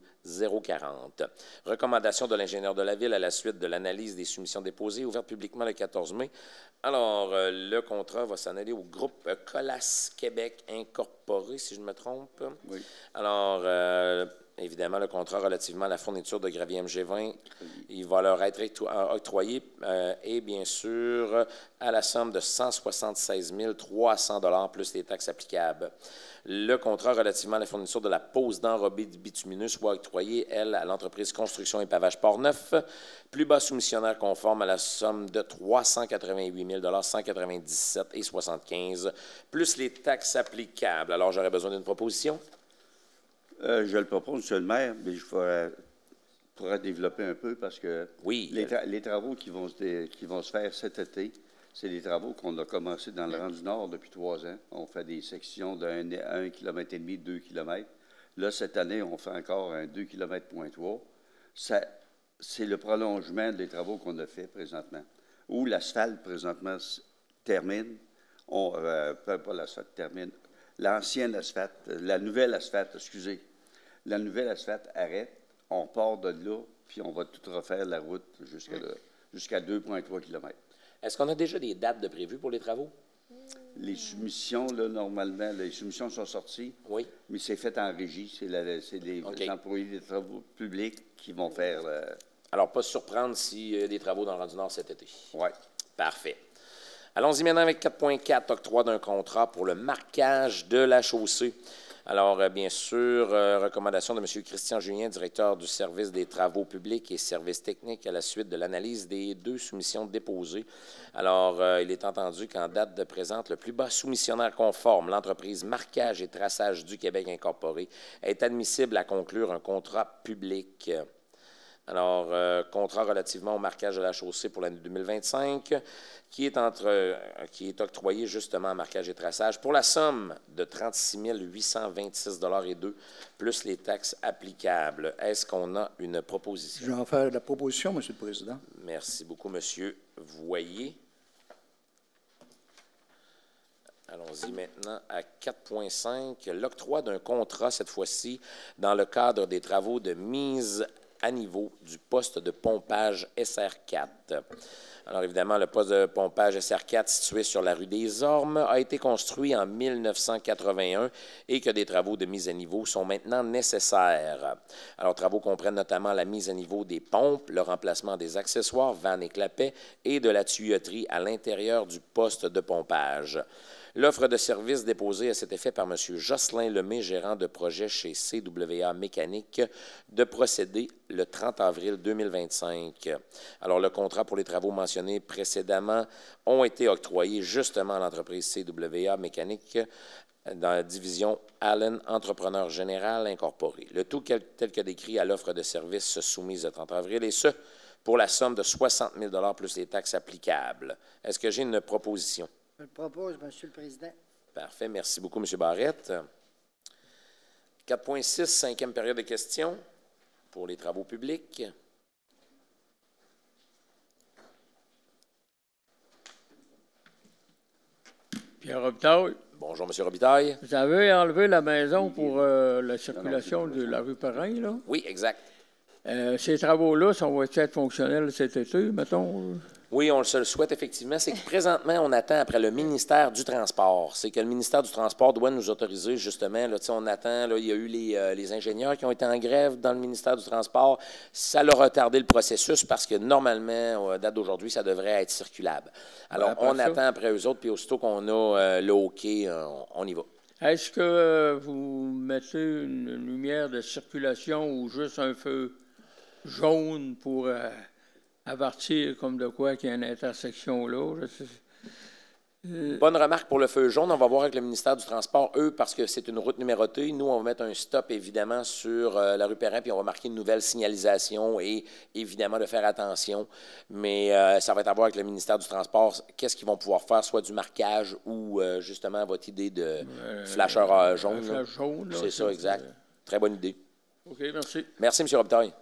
Recommandation de l'ingénieur de la Ville à la suite de l'analyse des soumissions déposées, ouverte publiquement le 14 mai. Alors, le contrat va s'en aller au groupe Colas Québec Incorporé, si je ne me trompe. Oui. Alors, évidemment, le contrat relativement à la fourniture de gravier MG20, il va leur être octroyé et bien sûr à la somme de 176 300 $ plus les taxes applicables. Le contrat relativement à la fourniture de la pose d'enrobés bitumineux soit octroyé, elle, à l'entreprise Construction et Pavage Port-Neuf, plus bas soumissionnaire conforme à la somme de 388 197,75 plus les taxes applicables. Alors, j'aurais besoin d'une proposition. Je le propose, Monsieur le maire, mais je pourrais développer un peu parce que oui, les travaux qui vont se faire cet été, c'est des travaux qu'on a commencé dans le rang du Nord depuis 3 ans. On fait des sections de 1,5 km, 2 km. Là, cette année, on fait encore un 2,3 km. C'est le prolongement des travaux qu'on a fait présentement. Où l'asphalte, présentement, termine. Pas l'asphalte termine. L'ancienne asphalte, la nouvelle asphalte, excusez. La nouvelle asphalte arrête. On part de là, puis on va tout refaire la route jusqu'à 2,3 km. Est-ce qu'on a déjà des dates de prévues pour les travaux? Les soumissions, là, normalement, les soumissions sont sorties. Oui. Mais c'est fait en régie. C'est les employés des travaux publics qui vont faire. Alors, pas se surprendre s'il y a des travaux dans le rang du Nord cet été. Oui. Parfait. Allons-y maintenant avec 4.4, octroi d'un contrat pour le marquage de la chaussée. Alors, bien sûr, recommandation de M. Christian Julien, directeur du service des travaux publics et services techniques à la suite de l'analyse des 2 soumissions déposées. Alors, il est entendu qu'en date de présente, le plus bas soumissionnaire conforme, l'entreprise Marquage et Traçage du Québec Incorporé, est admissible à conclure un contrat public. Alors, contrat relativement au marquage de la chaussée pour l'année 2025, qui est octroyé justement en marquage et traçage pour la somme de 36 826,02 plus les taxes applicables. Est-ce qu'on a une proposition? Je vais en faire la proposition, M. le Président. Merci beaucoup, M. Voyer. Allons-y maintenant à 4.5, l'octroi d'un contrat, cette fois-ci, dans le cadre des travaux de mise à niveau du poste de pompage SR4. Alors, évidemment, le poste de pompage SR4 situé sur la rue des Ormes a été construit en 1981 et que des travaux de mise à niveau sont maintenant nécessaires. Alors, travaux comprennent notamment la mise à niveau des pompes, le remplacement des accessoires, vannes et clapets et de la tuyauterie à l'intérieur du poste de pompage. L'offre de service déposée à cet effet par M. Jocelyn Lemay, gérant de projet chez CWA Mécanique, de procéder le 30 avril 2025. Alors, le contrat pour les travaux mentionnés précédemment ont été octroyés justement à l'entreprise CWA Mécanique dans la division Allen Entrepreneur Général Incorporé. Le tout tel que décrit à l'offre de service soumise le 30 avril, et ce, pour la somme de 60 000 $ plus les taxes applicables. Est-ce que j'ai une proposition? Je le propose, Monsieur le Président. Parfait. Merci beaucoup, M. Barrette. 4.6, 5e période de questions pour les travaux publics. Pierre Robitaille. Bonjour, M. Robitaille. Vous avez enlevé la maison pour la circulation de la rue Perrin, là? Oui, exact. Ces travaux-là vont être fonctionnels cet été, mettons? Oui, on se le souhaite effectivement. C'est que présentement, on attend après le ministère du Transport. C'est que le ministère du Transport doit nous autoriser, justement. Là, on attend, là, il y a eu les ingénieurs qui ont été en grève dans le ministère du Transport. Ça leur a retardé le processus parce que normalement, à date d'aujourd'hui, ça devrait être circulable. Alors, on attend après eux autres, puis aussitôt qu'on a le OK, on y va. Est-ce que vous mettez une lumière de circulation ou juste un feu jaune pour avertir comme de quoi qu'il y a une intersection là? Bonne remarque pour le feu jaune. On va voir avec le ministère du Transport, eux, parce que c'est une route numérotée. Nous, on va mettre un stop, évidemment, sur la rue Perrin, puis on va marquer une nouvelle signalisation et, évidemment, de faire attention. Mais ça va être à voir avec le ministère du Transport. Qu'est-ce qu'ils vont pouvoir faire, soit du marquage ou, justement, votre idée de flasheur jaune. Flash jaune, c'est ça, exact. Très bonne idée. OK, merci. Merci, M. Robitaille.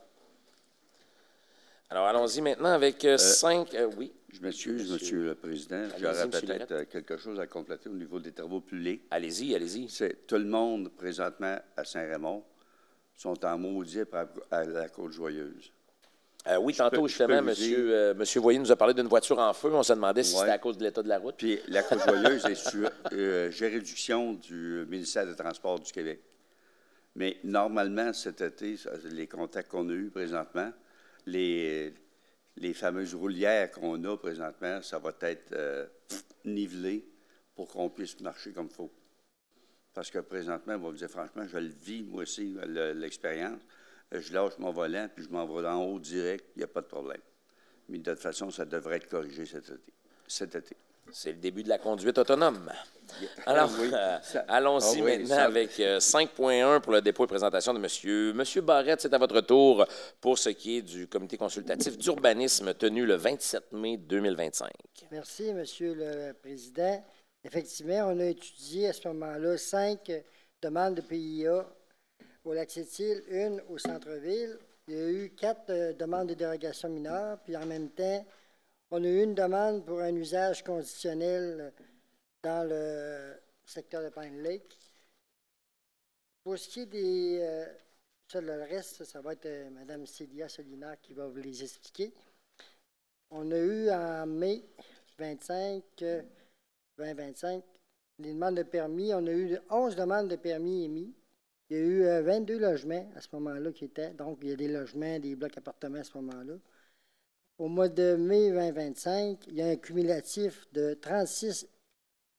Alors, allons-y maintenant avec 5... oui. Je m'excuse, Monsieur le Président. J'aurais peut-être quelque chose à compléter au niveau des travaux publics. Allez-y, allez-y. Tout le monde, présentement, à Saint-Raymond, sont en maudit à la Côte-Joyeuse. Oui, tantôt, justement, Monsieur Voyer nous a parlé d'une voiture en feu. On se demandait si c'était à cause de l'état de la route. Puis la Côte-Joyeuse est sur juridiction du ministère des Transports du Québec. Mais normalement, cet été, les contacts qu'on a eus présentement, les fameuses roulières qu'on a présentement, ça va être nivelé pour qu'on puisse marcher comme il faut. Parce que présentement, on va vous dire franchement, je le vis, moi aussi, l'expérience. Je lâche mon volant, puis je m'en vais en haut direct, il n'y a pas de problème. Mais de toute façon, ça devrait être corrigé cet été. C'est le début de la conduite autonome. Alors, allons-y maintenant avec 5.1 pour le dépôt et présentation de Monsieur Barrette. C'est à votre tour pour ce qui est du comité consultatif d'urbanisme tenu le 27 mai 2025. Merci, Monsieur le Président. Effectivement, on a étudié à ce moment-là 5 demandes de PIA au Lac-Sept-Îles, une au centre-ville. Il y a eu 4 demandes de dérogation mineure, puis en même temps, on a eu une demande pour un usage conditionnel dans le secteur de Pine Lake. Pour ce qui est des... le reste, ça va être Mme Célia Solinar qui va vous les expliquer. On a eu en mai 2025, les demandes de permis. On a eu 11 demandes de permis émis. Il y a eu 22 logements à ce moment-là qui étaient. Donc, il y a des logements, des blocs appartements à ce moment-là. Au mois de mai 2025, il y a un cumulatif de 36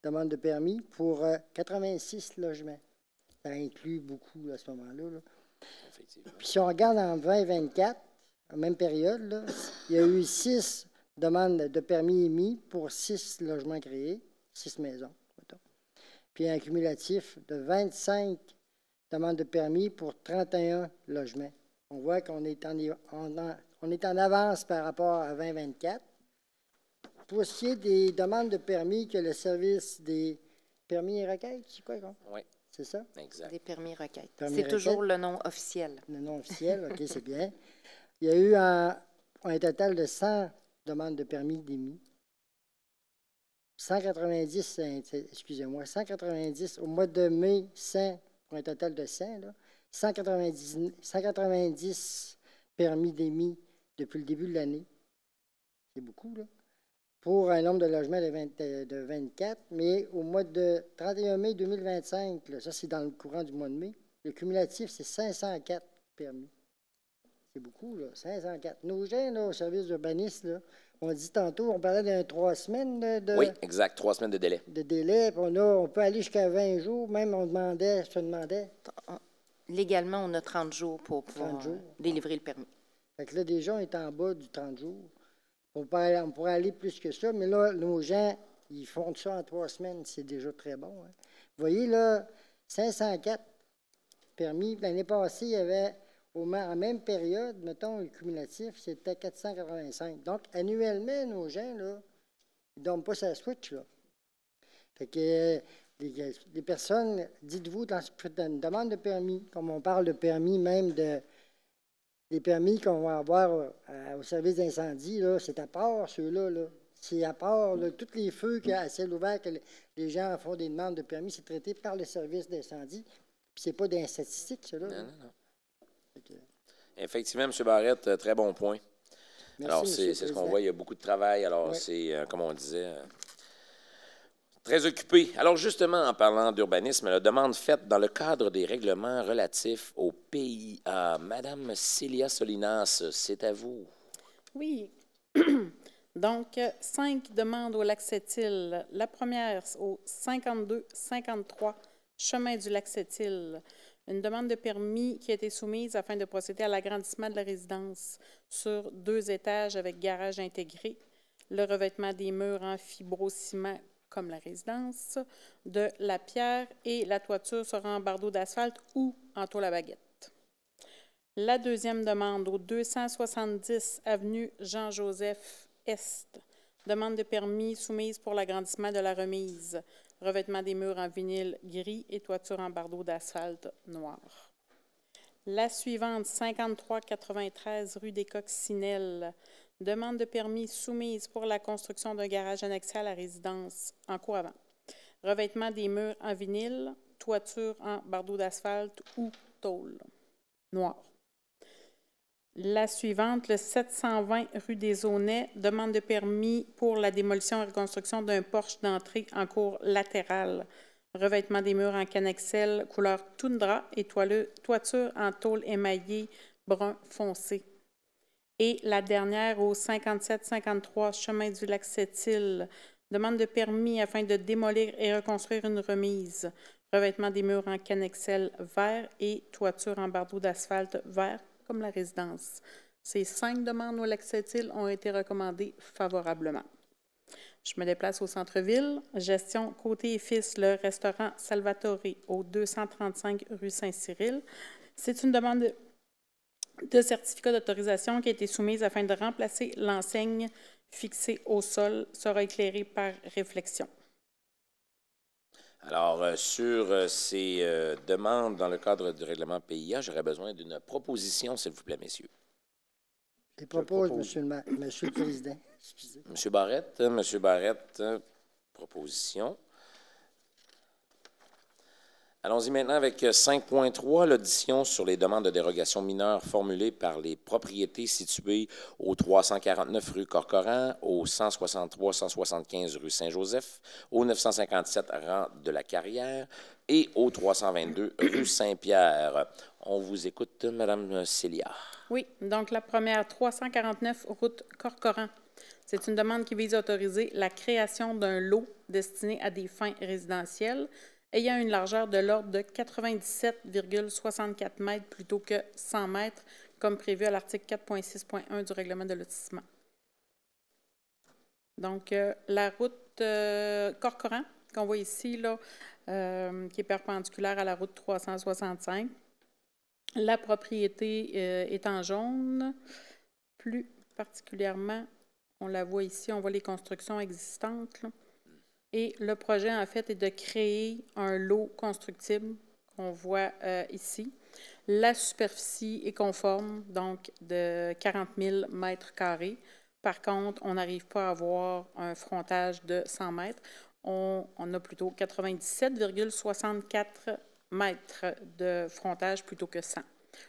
demandes de permis pour 86 logements. Ça inclut beaucoup à ce moment-là. Là. Puis si on regarde en 2024, en même période, là, il y a eu 6 demandes de permis émis pour 6 logements créés, 6 maisons. Puis un cumulatif de 25 demandes de permis pour 31 logements. On voit qu'on est on est en avance par rapport à 2024. Pour ce qui est des demandes de permis que le service des permis et requêtes, c'est quoi? Oui. C'est ça? Exact. Des permis requêtes. C'est toujours le nom officiel. Le nom officiel, OK, c'est bien. Il y a eu un total de 100 demandes de permis d'émis. 190, excusez-moi, 190 au mois de mai, 100 pour un total de 100, là. 190 permis d'émis depuis le début de l'année. C'est beaucoup, là. Pour un nombre de logements de 24, mais au mois de 31 mai 2025, là, ça c'est dans le courant du mois de mai, le cumulatif c'est 504 permis. C'est beaucoup, là, 504. Nos gens, là, au service d'urbanisme, on dit tantôt, on parlait d'un 3 semaines de... Oui, exact, 3 semaines de délai. De délai, puis on peut aller jusqu'à 20 jours, même on se demandait. Légalement, on a 30 jours pour pouvoir délivrer le permis. Fait que là, déjà, on est en bas du 30 jours. On pourrait aller plus que ça, mais là, nos gens, ils font ça en 3 semaines, c'est déjà très bon. Hein. Vous voyez, là, 504 permis. L'année passée, il y avait, en même période, mettons, le cumulatif, c'était 485. Donc, annuellement, nos gens, là, ils ne dorment pas sur la switch, là. Fait que les personnes, dites-vous, dans une demande de permis, comme on parle de permis même des permis qu'on va avoir au service d'incendie, c'est à part ceux-là. Là. C'est à part tous les feux à ciel ouvert que les gens font des demandes de permis, c'est traité par le service d'incendie. Puis c'est pas des statistiques, ceux-là. Non. Effectivement, M. Barrette, très bon point. Merci, Alors, Monsieur c'est le ce qu'on Président. voit, il y a beaucoup de travail. Alors, Oui. c'est, comme on disait, très occupé. Alors, justement, en parlant d'urbanisme, la demande faite dans le cadre des règlements relatifs au PIA. Madame Célia Solinas, c'est à vous. Oui. Donc, 5 demandes au lac Sept-Îles. La première au 52-53 chemin du lac Sept-Îles. Une demande de permis qui a été soumise afin de procéder à l'agrandissement de la résidence sur 2 étages avec garage intégré, le revêtement des murs en fibrociment comme la résidence, de la pierre et la toiture sera en bardeau d'asphalte ou en tôle à baguette. La deuxième demande au 270 avenue Jean-Joseph Est. Demande de permis soumise pour l'agrandissement de la remise. Revêtement des murs en vinyle gris et toiture en bardeau d'asphalte noir. La suivante, 5393 rue des Coccinelles. Demande de permis soumise pour la construction d'un garage annexé à la résidence en cours avant. Revêtement des murs en vinyle, toiture en bardeau d'asphalte ou tôle noir. La suivante, le 720 rue des Aunais, demande de permis pour la démolition et reconstruction d'un porche d'entrée en cour latérale. Revêtement des murs en cannexel couleur toundra et toiture en tôle émaillée brun foncé. Et la dernière, au 57-53 chemin du lac Sept-Îles, demande de permis afin de démolir et reconstruire une remise. Revêtement des murs en cannexel vert et toiture en bardeau d'asphalte vert comme la résidence. Ces 5 demandes au lac Sept-Îles ont été recommandées favorablement. Je me déplace au centre-ville. Gestion Côté et Fils, le restaurant Salvatore au 235 rue Saint-Cyril. C'est une demande de certificat d'autorisation qui a été soumise afin de remplacer l'enseigne fixée au sol, sera éclairée par réflexion. Alors, sur ces demandes dans le cadre du règlement PIA, j'aurais besoin d'une proposition, s'il vous plaît, messieurs. Je propose, Monsieur le Président. Excusez. Monsieur Barrette, proposition. Allons-y maintenant avec 5.3, l'audition sur les demandes de dérogation mineures formulées par les propriétés situées au 349 rue Corcoran, au 163-175 rue Saint-Joseph, au 957 rang de la Carrière et au 322 rue Saint-Pierre. On vous écoute, Madame Célia. Oui, donc la première, 349 route Corcoran. C'est une demande qui vise à autoriser la création d'un lot destiné à des fins résidentielles ayant une largeur de l'ordre de 97,64 mètres plutôt que 100 mètres, comme prévu à l'article 4.6.1 du règlement de lotissement. Donc, la route Corcoran, qu'on voit ici, là, qui est perpendiculaire à la route 365. La propriété est en jaune. Plus particulièrement, on la voit ici, on voit les constructions existantes, là. Et le projet, en fait, est de créer un lot constructible qu'on voit ici. La superficie est conforme, donc de 40 000 mètres carrés. Par contre, on n'arrive pas à avoir un frontage de 100 mètres. On a plutôt 97,64 mètres de frontage plutôt que 100.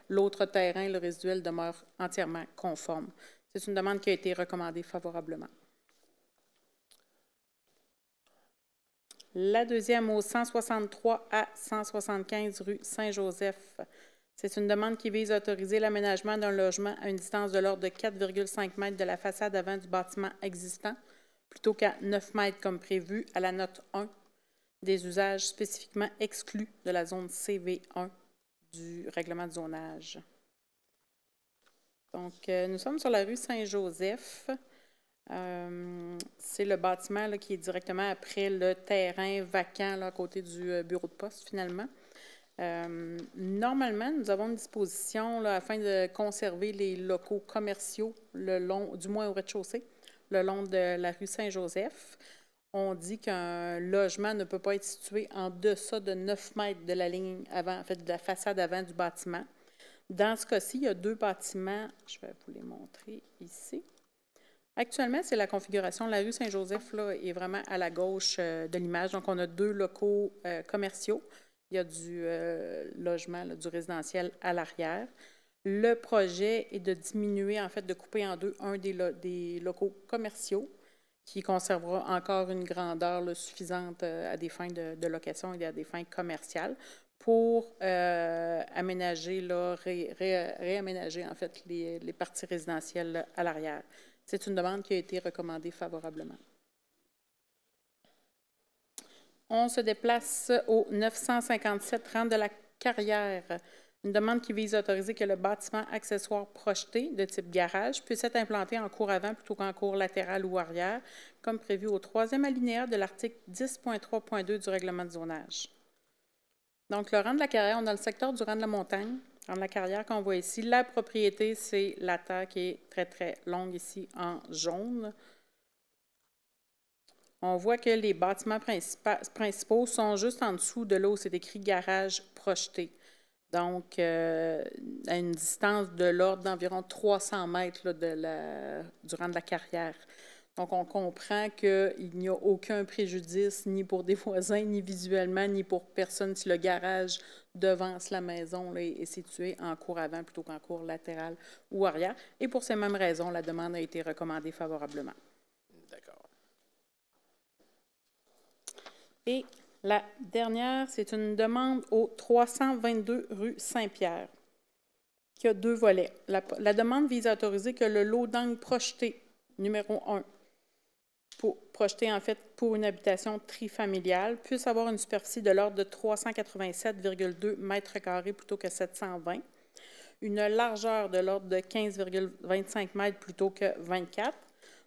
L'autre terrain, le résiduel, demeure entièrement conforme. C'est une demande qui a été recommandée favorablement. La deuxième au 163 à 175 rue Saint-Joseph. C'est une demande qui vise à autoriser l'aménagement d'un logement à une distance de l'ordre de 4,5 mètres de la façade avant du bâtiment existant, plutôt qu'à 9 mètres comme prévu à la note 1 des usages spécifiquement exclus de la zone CV1 du règlement de zonage. Donc, nous sommes sur la rue Saint-Joseph. C'est le bâtiment là, qui est directement après le terrain vacant là, à côté du bureau de poste, finalement. Normalement, nous avons une disposition là, afin de conserver les locaux commerciaux le long, du moins au rez-de-chaussée, le long de la rue Saint-Joseph. On dit qu'un logement ne peut pas être situé en deçà de 9 mètres de la ligne avant, en fait, de la façade avant du bâtiment. Dans ce cas-ci, il y a 2 bâtiments. Je vais vous les montrer ici. Actuellement, c'est la configuration. La rue Saint-Joseph là, est vraiment à la gauche de l'image. Donc, on a 2 locaux commerciaux. Il y a du logement, là, du résidentiel à l'arrière. Le projet est de diminuer, en fait, de couper en deux un des locaux commerciaux qui conservera encore une grandeur là, suffisante à des fins de location et à des fins commerciales pour aménager, là, réaménager, en fait, les parties résidentielles à l'arrière. C'est une demande qui a été recommandée favorablement. On se déplace au 957 rang de la Carrière. Une demande qui vise à autoriser que le bâtiment accessoire projeté de type garage puisse être implanté en cour avant plutôt qu'en cour latérale ou arrière, comme prévu au 3e alinéa de l'article 10.3.2 du règlement de zonage. Donc, le rang de la Carrière, on est dans le secteur du rang de la montagne. Rang de la Carrière qu'on voit ici. La propriété, c'est la terre qui est très, très longue ici en jaune. On voit que les bâtiments principaux sont juste en dessous de là où c'est écrit « garage projeté ». Donc, à une distance de l'ordre d'environ 300 mètres là, du rang de la Carrière. Donc, on comprend qu'il n'y a aucun préjudice, ni pour des voisins, ni visuellement, ni pour personne, si le garage devance la maison là, est situé en cour avant plutôt qu'en cour latérale ou arrière. Et pour ces mêmes raisons, la demande a été recommandée favorablement. D'accord. Et la dernière, c'est une demande au 322 rue Saint-Pierre, qui a 2 volets. La demande vise à autoriser que le lot d'angle projeté, numéro 1, projeté en fait pour une habitation trifamiliale, puisse avoir une superficie de l'ordre de 387,2 mètres carrés plutôt que 720, une largeur de l'ordre de 15,25 mètres plutôt que 24,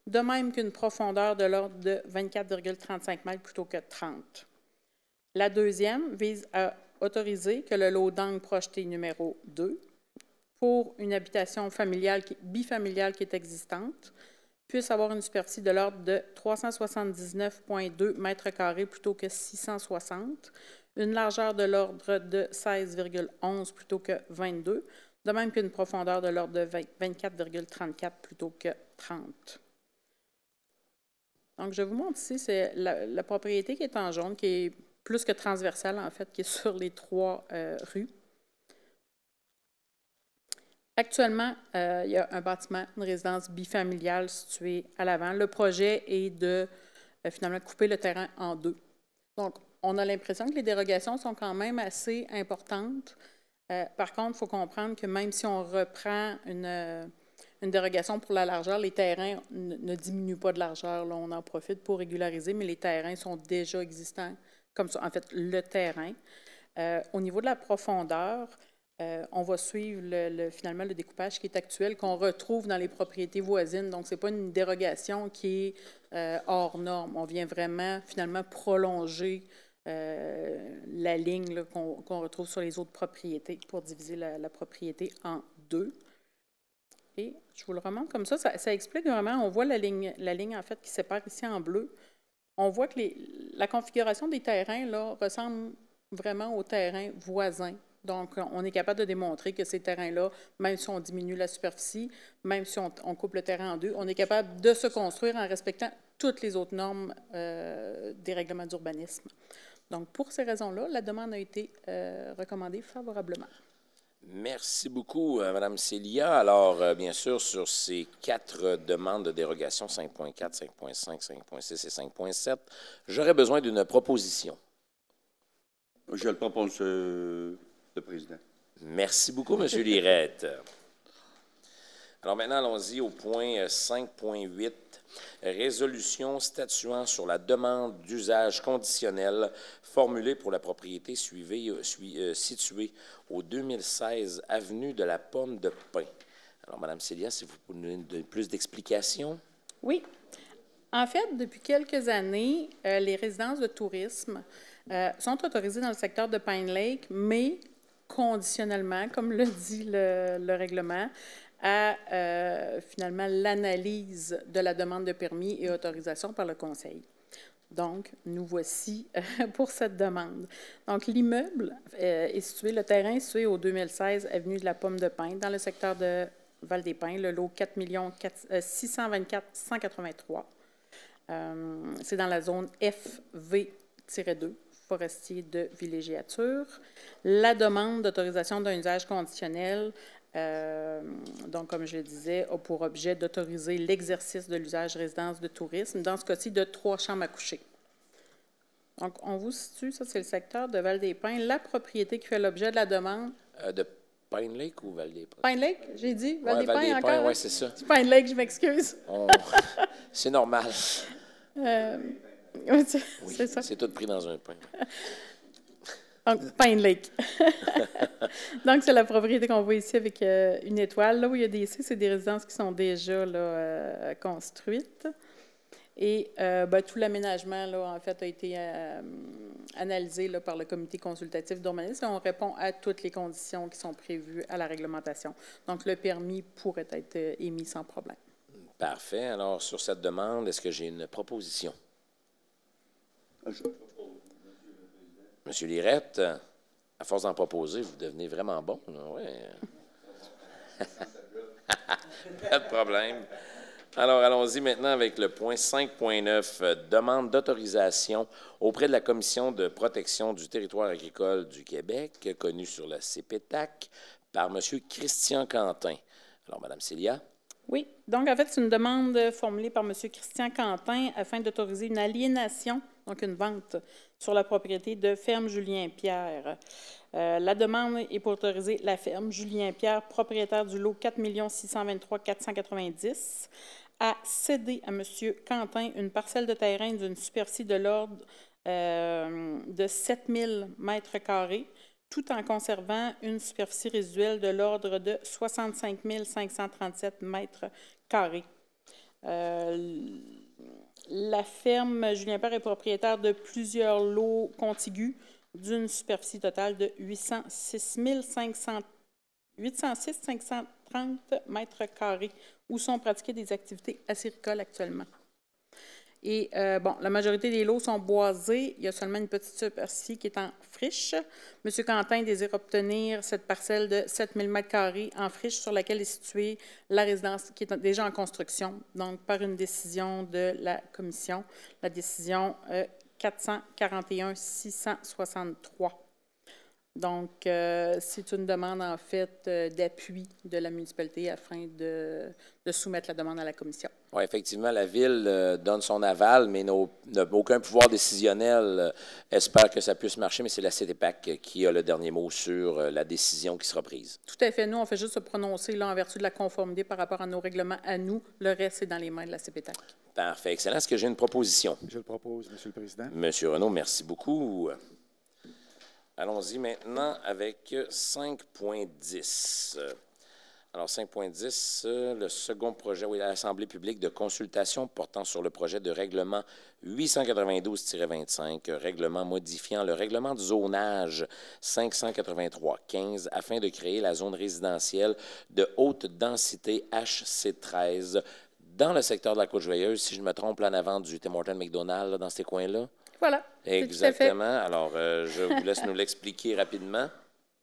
de même qu'une profondeur de l'ordre de 24,35 mètres plutôt que 30. La deuxième vise à autoriser que le lot d'angle projeté numéro 2 pour une habitation bifamiliale qui est existante puisse avoir une superficie de l'ordre de 379,2 mètres carrés plutôt que 660, une largeur de l'ordre de 16,11 plutôt que 22, de même qu'une profondeur de l'ordre de 24,34 plutôt que 30. Donc, je vous montre ici, c'est la propriété qui est en jaune, qui est plus que transversale, en fait, qui est sur les 3 rues. Actuellement, il y a un bâtiment, une résidence bifamiliale située à l'avant. Le projet est de, finalement, couper le terrain en 2. Donc, on a l'impression que les dérogations sont quand même assez importantes. Par contre, il faut comprendre que même si on reprend une dérogation pour la largeur, les terrains ne diminuent pas de largeur. Là, on en profite pour régulariser, mais les terrains sont déjà existants, comme ça, en fait, le terrain. Au niveau de la profondeur, on va suivre finalement le découpage qui est actuel, qu'on retrouve dans les propriétés voisines. Donc, ce n'est pas une dérogation qui est hors norme. On vient vraiment, finalement, prolonger la ligne qu'on retrouve sur les autres propriétés pour diviser la propriété en 2. Et je vous le remontre comme ça. Ça explique vraiment, on voit la ligne en fait qui sépare ici en bleu. On voit que la configuration des terrains là, ressemble vraiment aux terrains voisins. Donc, on est capable de démontrer que ces terrains-là, même si on diminue la superficie, même si on coupe le terrain en 2, on est capable de se construire en respectant toutes les autres normes des règlements d'urbanisme. Donc, pour ces raisons-là, la demande a été recommandée favorablement. Merci beaucoup, Mme Célia. Alors, bien sûr, sur ces 4 demandes de dérogation, 5.4, 5.5, 5.6 et 5.7, j'aurais besoin d'une proposition. Je le propose, le Président. Merci beaucoup, M. Lirette. Alors maintenant, allons-y au point 5.8, résolution statuant sur la demande d'usage conditionnel formulée pour la propriété située au 2016 avenue de la Pomme de Pin. Alors, Mme Célia, si vous pouvez nous donner plus d'explications. Oui. En fait, depuis quelques années, les résidences de tourisme sont autorisées dans le secteur de Pine Lake, mais conditionnellement, comme le dit le règlement, à finalement l'analyse de la demande de permis et autorisation par le Conseil. Donc, nous voici pour cette demande. Donc, l'immeuble est situé, le terrain est situé au 2016 avenue de la Pomme de Pin, dans le secteur de Val-des-Pins, le lot 4 624 183. C'est dans la zone FV-2, forestier de villégiature. La demande d'autorisation d'un usage conditionnel Donc, comme je le disais, a pour objet d'autoriser l'exercice de l'usage résidence de tourisme, dans ce cas-ci de 3 chambres à coucher. Donc, on vous situe, ça c'est le secteur de Val-des-Pins, la propriété qui fait l'objet de la demande. De Pine Lake ou Val-des-Pins? Pine Lake, j'ai dit? Val-des-Pins Val-des-Pins, encore? oui, c'est ça. C'est Pine Lake, je m'excuse. C'est normal. Oui, c'est ça. C'est tout pris dans un pain. Donc, Pine Lake. Donc, c'est la propriété qu'on voit ici avec une étoile. Là où il y a des C, c'est des résidences qui sont déjà là, construites. Et tout l'aménagement, là, en fait, a été analysé là, par le comité consultatif d'urbanisme et on répond à toutes les conditions qui sont prévues à la réglementation. Donc, le permis pourrait être émis sans problème. Parfait. Alors, sur cette demande, est-ce que j'ai une proposition? Monsieur Lirette, à force d'en proposer, vous devenez vraiment bon. Oui. Pas de problème. Alors, allons-y maintenant avec le point 5.9, demande d'autorisation auprès de la Commission de protection du territoire agricole du Québec, connue sur la CPTAC, par M. Christian Quentin. Alors, Mme Célia. Oui. Donc, en fait, c'est une demande formulée par M. Christian Quentin afin d'autoriser une aliénation, donc une vente, sur la propriété de ferme Julien-Pierre. La demande est pour autoriser la ferme Julien-Pierre, propriétaire du lot 4 623 490, à céder à M. Quentin une parcelle de terrain d'une superficie de l'ordre de 7 000 mètres carrés, tout en conservant une superficie résiduelle de l'ordre de 65 537 mètres carrés. La ferme Julien-Pierre est propriétaire de plusieurs lots contigus d'une superficie totale de 806 530 mètres carrés où sont pratiquées des activités acéricoles actuellement. Et la majorité des lots sont boisés. Il y a seulement une petite superficie qui est en friche. M. Quentin désire obtenir cette parcelle de 7 000 m² en friche sur laquelle est située la résidence qui est déjà en construction, donc par une décision de la Commission, la décision 441-663. Donc, c'est une demande, en fait, d'appui de la municipalité afin de soumettre la demande à la Commission. Oui, effectivement, la Ville donne son aval, mais n'a aucun pouvoir décisionnel. Espère que ça puisse marcher, mais c'est la CDPAC qui a le dernier mot sur la décision qui sera prise. Tout à fait. Nous, on fait juste se prononcer là, en vertu de la conformité par rapport à nos règlements à nous. Le reste, c'est dans les mains de la CPTAC. Parfait. Excellent. Est-ce que j'ai une proposition? Je le propose, M. le Président. M. Renaud, merci beaucoup. Allons-y maintenant avec 5.10. Alors, 5.10, le second projet, oui, l'Assemblée publique de consultation portant sur le projet de règlement 892-25, règlement modifiant le règlement du zonage 583-15 afin de créer la zone résidentielle de haute densité HC13 dans le secteur de la Côte-Joyeuse, si je ne me trompe, là en avant du Tim Hortons McDonald's, là, dans ces coins-là. Voilà. Exactement. Alors, je vous laisse nous l'expliquer rapidement.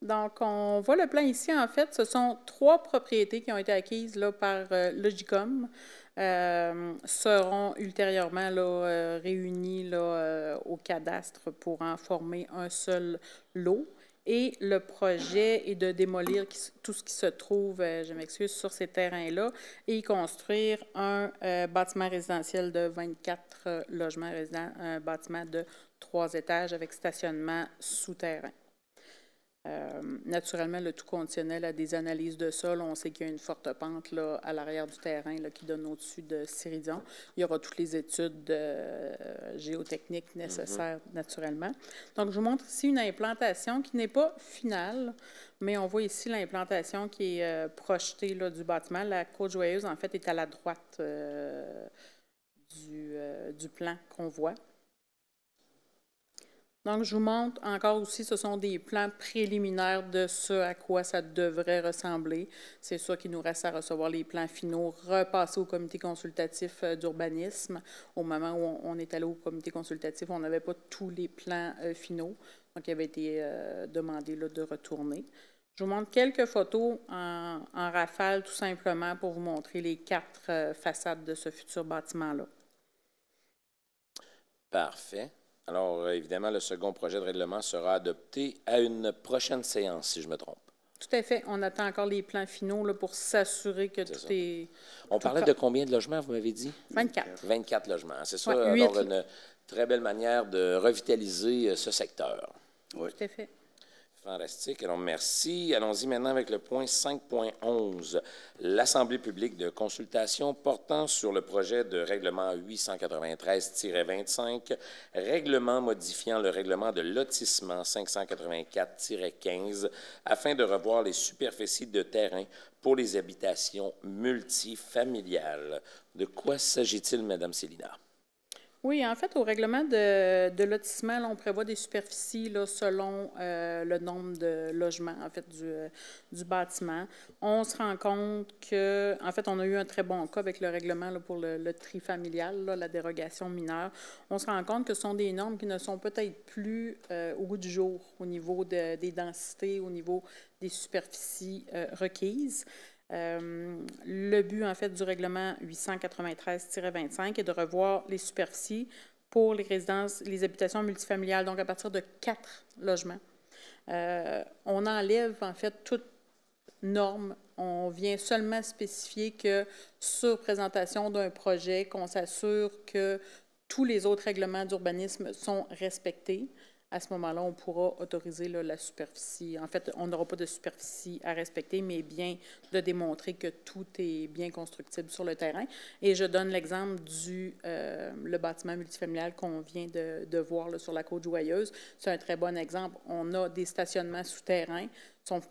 Donc, on voit le plan ici. En fait, ce sont 3 propriétés qui ont été acquises là, par Logicom, seront ultérieurement là, réunies là, au cadastre pour en former un seul lot. Et le projet est de démolir tout ce qui se trouve, je m'excuse, sur ces terrains-là et y construire un bâtiment résidentiel de 24 logements résidents, un bâtiment de 3 étages avec stationnement souterrain. Naturellement, le tout conditionnel à des analyses de sol. On sait qu'il y a une forte pente là, à l'arrière du terrain là, qui donne au-dessus de Céridion. Il y aura toutes les études géotechniques nécessaires naturellement. Donc, je vous montre ici une implantation qui n'est pas finale, mais on voit ici l'implantation qui est projetée là, du bâtiment. La Côte-Joyeuse, en fait, est à la droite du plan qu'on voit. Donc, je vous montre encore aussi, ce sont des plans préliminaires de ce à quoi ça devrait ressembler. C'est ça qu'il nous reste à recevoir les plans finaux, repasser au comité consultatif d'urbanisme. Au moment où on est allé au comité consultatif, on n'avait pas tous les plans finaux. Donc, il avait été demandé là, de retourner. Je vous montre quelques photos en rafale, tout simplement, pour vous montrer les 4 façades de ce futur bâtiment-là. Parfait. Alors, évidemment, le second projet de règlement sera adopté à une prochaine séance, si je me trompe. Tout à fait. On attend encore les plans finaux là, pour s'assurer que tout est... On parlait de combien de logements, vous m'avez dit? 24. 24 logements. C'est ça, Ouais, alors une très belle manière de revitaliser ce secteur. Oui. Tout à fait. Fantastique. Alors, merci. Allons-y maintenant avec le point 5.11. L'Assemblée publique de consultation portant sur le projet de règlement 893-25, règlement modifiant le règlement de lotissement 584-15 afin de revoir les superficies de terrain pour les habitations multifamiliales. De quoi s'agit-il, Mme Célina? Oui, en fait, au règlement de lotissement, là, on prévoit des superficies là, selon le nombre de logements, en fait, du bâtiment. On se rend compte que, en fait, on a eu un très bon cas avec le règlement là, pour le tri familial, là, la dérogation mineure. On se rend compte que ce sont des normes qui ne sont peut-être plus au goût du jour au niveau des densités, au niveau des superficies requises. Le but, en fait, du règlement 893-25 est de revoir les superficies pour les résidences, les habitations multifamiliales, donc à partir de 4 logements. On enlève, en fait, toute norme. On vient seulement spécifier que sur présentation d'un projet, qu'on s'assure que tous les autres règlements d'urbanisme sont respectés. À ce moment-là, on pourra autoriser là, la superficie. En fait, on n'aura pas de superficie à respecter, mais bien de démontrer que tout est bien constructible sur le terrain. Et je donne l'exemple du le bâtiment multifamilial qu'on vient de voir là, sur la Côte-Joyeuse. C'est un très bon exemple. On a des stationnements souterrains. Donc,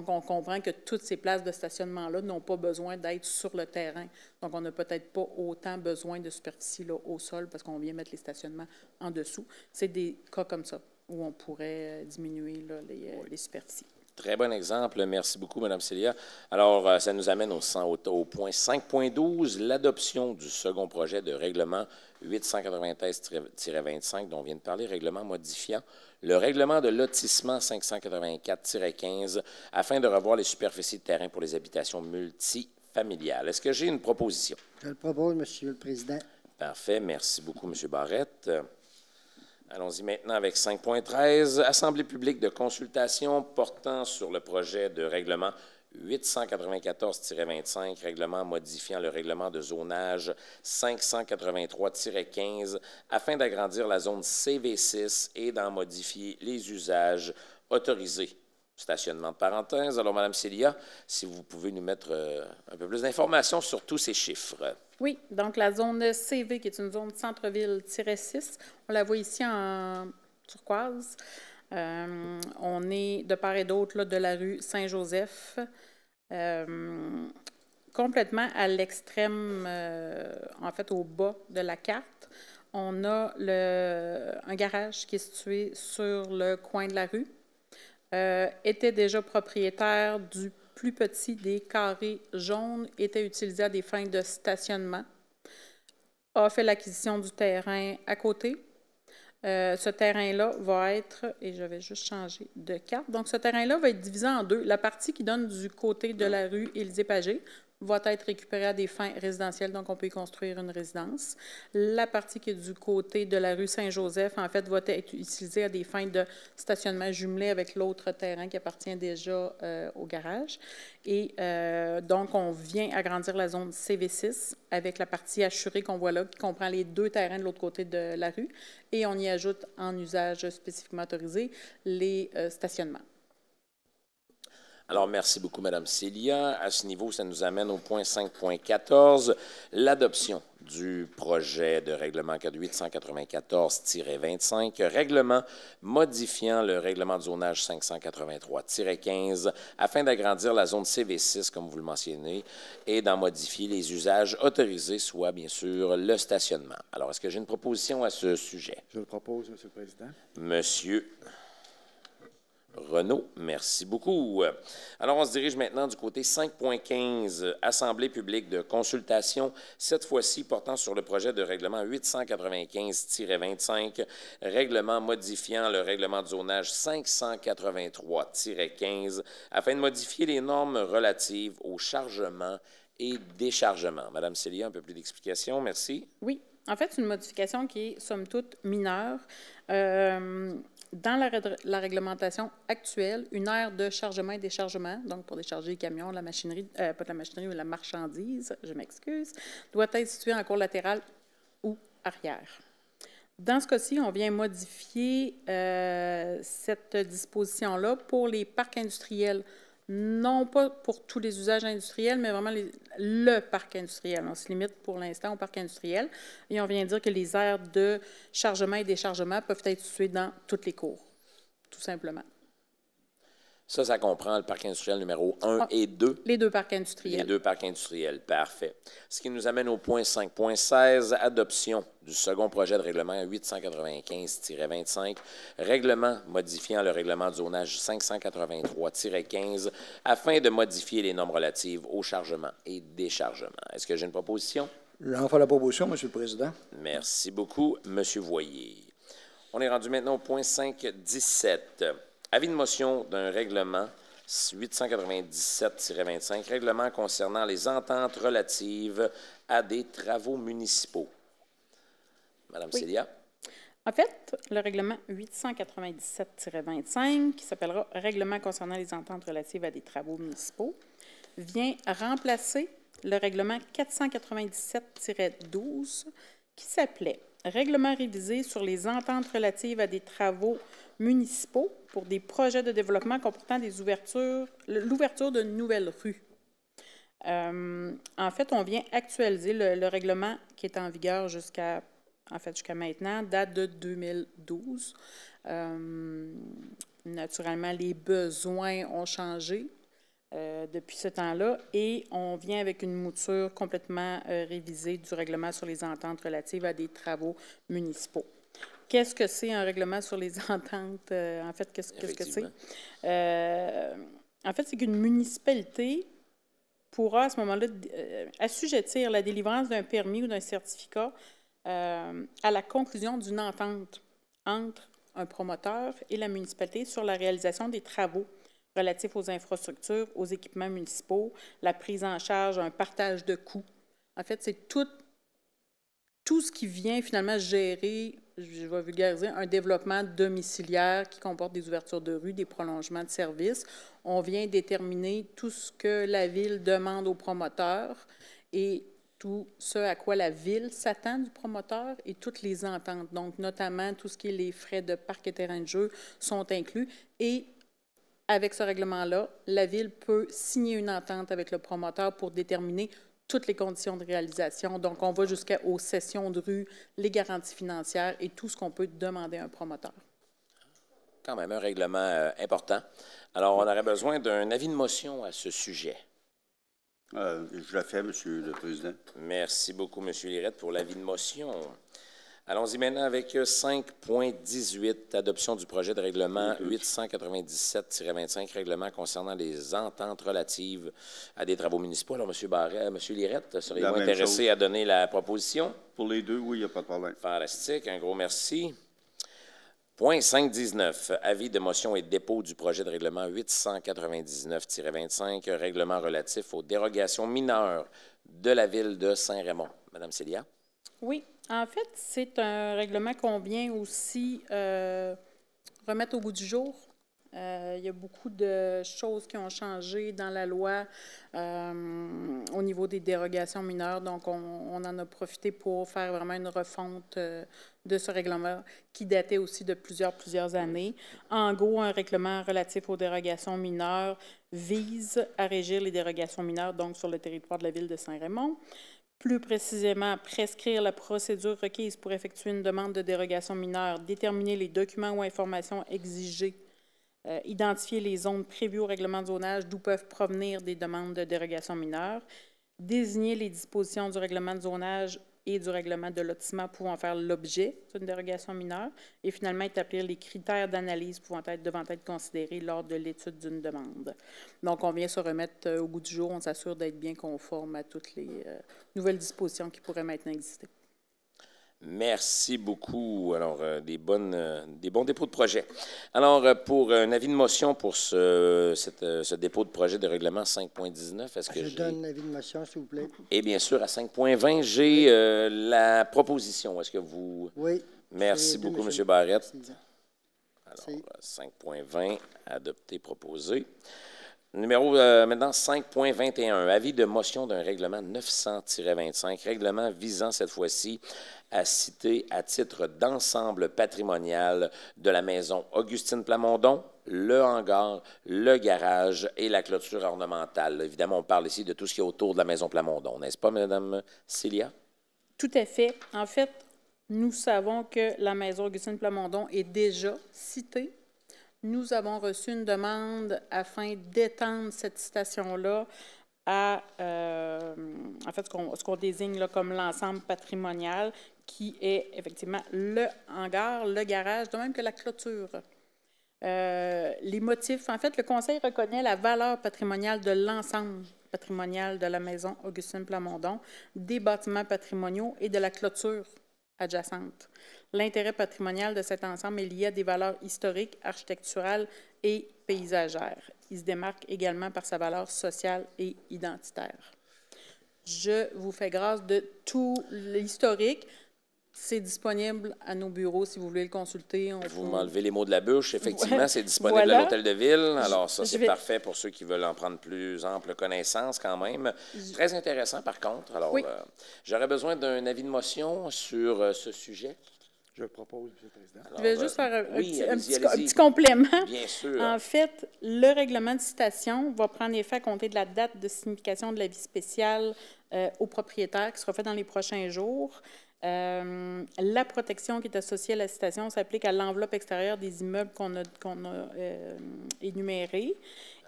on comprend que toutes ces places de stationnement-là n'ont pas besoin d'être sur le terrain. Donc, on n'a peut-être pas autant besoin de superficie là, au sol parce qu'on vient mettre les stationnements en dessous. C'est des cas comme ça où on pourrait diminuer là, les superficies. Très bon exemple. Merci beaucoup, Mme Célia. Alors, ça nous amène au point 5.12, l'adoption du second projet de règlement 893-25 dont on vient de parler, règlement modifiant le règlement de lotissement 584-15 afin de revoir les superficies de terrain pour les habitations multifamiliales. Est-ce que j'ai une proposition? Je le propose, Monsieur le Président. Parfait. Merci beaucoup, M. Barrette. Allons-y maintenant avec 5.13, Assemblée publique de consultation portant sur le projet de règlement 894-25, règlement modifiant le règlement de zonage 583-15 afin d'agrandir la zone CV6 et d'en modifier les usages autorisés. Stationnement de parenthèse. Alors, Mme Célia, si vous pouvez nous mettre un peu plus d'informations sur tous ces chiffres. Oui, donc la zone CV, qui est une zone centre-ville-6, on la voit ici en turquoise. On est de part et d'autre là, de la rue Saint-Joseph, complètement à l'extrême, en fait au bas de la carte. On a un garage qui est situé sur le coin de la rue, était déjà propriétaire du plus petit des carrés jaunes, était utilisé à des fins de stationnement, a fait l'acquisition du terrain à côté. Ce terrain-là va être, et je vais juste changer de carte, donc ce terrain-là va être divisé en deux. La partie qui donne du côté de la rue Élysée-Pagé va être récupérée à des fins résidentielles, donc on peut y construire une résidence. La partie qui est du côté de la rue Saint-Joseph, en fait, va être utilisée à des fins de stationnement jumelé avec l'autre terrain qui appartient déjà au garage. Et donc, on vient agrandir la zone CV6 avec la partie assurée qu'on voit là, qui comprend les deux terrains de l'autre côté de la rue. Et on y ajoute, en usage spécifiquement autorisé, les stationnements. Alors, merci beaucoup, Mme Célia. À ce niveau, ça nous amène au point 5.14, l'adoption du projet de règlement code 894-25, règlement modifiant le règlement de zonage 583-15 afin d'agrandir la zone CV6, comme vous le mentionnez, et d'en modifier les usages autorisés, soit bien sûr le stationnement. Alors, est-ce que j'ai une proposition à ce sujet? Je le propose, M. le Président. Monsieur Renaud, merci beaucoup. Alors, on se dirige maintenant du côté 5.15, Assemblée publique de consultation, cette fois-ci portant sur le projet de règlement 895-25, règlement modifiant le règlement de zonage 583-15, afin de modifier les normes relatives au chargement et déchargement. Madame Célia, un peu plus d'explications, merci. Oui, en fait, c'est une modification qui est, somme toute, mineure. dans la réglementation actuelle, une aire de chargement et déchargement, donc pour décharger les camions, la machinerie, pas de la machinerie, mais la marchandise, je m'excuse, doit être située en cour latérale ou arrière. Dans ce cas-ci, on vient modifier cette disposition-là pour les parcs industriels, non pas pour tous les usages industriels, mais vraiment le parc industriel. On se limite pour l'instant au parc industriel et on vient dire que les aires de chargement et déchargement peuvent être situées dans toutes les cours, tout simplement. Ça comprend le parc industriel numéro 1 et 2. Les deux parcs industriels. Les deux parcs industriels, parfait. Ce qui nous amène au point 5.16, adoption du second projet de règlement 895-25, règlement modifiant le règlement de zonage 583-15, afin de modifier les normes relatives au chargement et déchargement. Est-ce que j'ai une proposition? J'en fais la proposition, M. le Président. Merci beaucoup, M. Voyer. On est rendu maintenant au point 5.17. Avis de motion d'un règlement 897-25, règlement concernant les ententes relatives à des travaux municipaux. Madame Célia. En fait, le règlement 897-25, qui s'appellera Règlement concernant les ententes relatives à des travaux municipaux, vient remplacer le règlement 497-12, qui s'appelait Règlement révisé sur les ententes relatives à des travaux municipaux pour des projets de développement comportant l'ouverture de nouvelles rues. En fait, on vient actualiser le règlement qui est en vigueur jusqu'à maintenant, date de 2012. Naturellement, les besoins ont changé depuis ce temps-là et on vient avec une mouture complètement révisée du règlement sur les ententes relatives à des travaux municipaux. Qu'est-ce que c'est un règlement sur les ententes? En fait, qu'est-ce que c'est? En fait, c'est qu'une municipalité pourra, à ce moment-là, assujettir la délivrance d'un permis ou d'un certificat à la conclusion d'une entente entre un promoteur et la municipalité sur la réalisation des travaux relatifs aux infrastructures, aux équipements municipaux, la prise en charge, un partage de coûts. En fait, c'est tout ce qui vient finalement gérer, je vais vulgariser, un développement domiciliaire qui comporte des ouvertures de rue, des prolongements de services. On vient déterminer tout ce que la Ville demande aux promoteurs et tout ce à quoi la Ville s'attend du promoteur et toutes les ententes. Donc, notamment, tout ce qui est les frais de parc et terrain de jeu sont inclus. Et avec ce règlement-là, la Ville peut signer une entente avec le promoteur pour déterminer toutes les conditions de réalisation. Donc, on va jusqu'aux cessions de rue, les garanties financières et tout ce qu'on peut demander à un promoteur. Quand même un règlement important. Alors, on aurait besoin d'un avis de motion à ce sujet. Je le fais, M. le Président. Merci beaucoup, M. Lirette, pour l'avis de motion. Allons-y maintenant avec 5.18, adoption du projet de règlement 897-25, règlement concernant les ententes relatives à des travaux municipaux. Alors, M. Lirette, seriez-vous intéressé à donner la proposition? Pour les deux, oui, il n'y a pas de problème. Fantastique, un gros merci. Point 5.19, avis de motion et dépôt du projet de règlement 899-25, règlement relatif aux dérogations mineures de la Ville de Saint-Raymond. Madame Célia? Oui. En fait, c'est un règlement qu'on vient aussi remettre au goût du jour. Il y a beaucoup de choses qui ont changé dans la loi au niveau des dérogations mineures. Donc, on en a profité pour faire vraiment une refonte de ce règlement qui datait aussi de plusieurs années. En gros, un règlement relatif aux dérogations mineures vise à régir les dérogations mineures donc sur le territoire de la Ville de Saint-Raymond. Plus précisément, prescrire la procédure requise pour effectuer une demande de dérogation mineure, déterminer les documents ou informations exigés, identifier les zones prévues au règlement de zonage d'où peuvent provenir des demandes de dérogation mineure, désigner les dispositions du règlement de zonage et du règlement de lotissement pouvant faire l'objet d'une dérogation mineure et finalement établir les critères d'analyse devant être considérés lors de l'étude d'une demande. Donc, on vient se remettre au goût du jour, on s'assure d'être bien conforme à toutes les nouvelles dispositions qui pourraient maintenant exister. Merci beaucoup. Alors, des bons dépôts de projet. Alors, pour un avis de motion pour ce dépôt de projet de règlement 5.19, est-ce que je donne un avis de motion, s'il vous plaît? Et bien sûr, à 5.20, j'ai la proposition. Est-ce que vous... Oui. Merci beaucoup, M. Barrette. Alors, 5.20, adopté, proposé. Maintenant, 5.21, avis de motion d'un règlement 900-25, règlement visant cette fois-ci à citer à titre d'ensemble patrimonial de la maison Augustine Plamondon, le hangar, le garage et la clôture ornementale. Évidemment, on parle ici de tout ce qui est autour de la maison Plamondon, n'est-ce pas, Mme Célia? Tout à fait. En fait, nous savons que la maison Augustine Plamondon est déjà citée. Nous avons reçu une demande afin d'étendre cette citation-là à, en fait, ce qu'on désigne là comme l'ensemble patrimonial, qui est effectivement le hangar, le garage, de même que la clôture. Les motifs, en fait, le Conseil reconnaît la valeur patrimoniale de l'ensemble patrimonial de la maison Augustine Plamondon, des bâtiments patrimoniaux et de la clôture adjacente. L'intérêt patrimonial de cet ensemble est lié à des valeurs historiques, architecturales et paysagères. Il se démarque également par sa valeur sociale et identitaire. Je vous fais grâce de tout l'historique. C'est disponible à nos bureaux si vous voulez le consulter. Vous m'enlevez les mots de la bouche. Effectivement, Ouais. c'est disponible Voilà. à l'Hôtel de Ville. Alors, ça, c'est vais- parfait pour ceux qui veulent en prendre plus ample connaissance quand même. Très intéressant, par contre. Alors, Oui. j'aurais besoin d'un avis de motion sur ce sujet. Je le propose, M. le Président. Alors, Je vais juste faire un oui, petit complément. Bien sûr. En fait, le règlement de citation va prendre effet à compter de la date de signification de l'avis spécial au propriétaire qui sera fait dans les prochains jours. La protection qui est associée à la citation s'applique à l'enveloppe extérieure des immeubles qu'on a énumérés.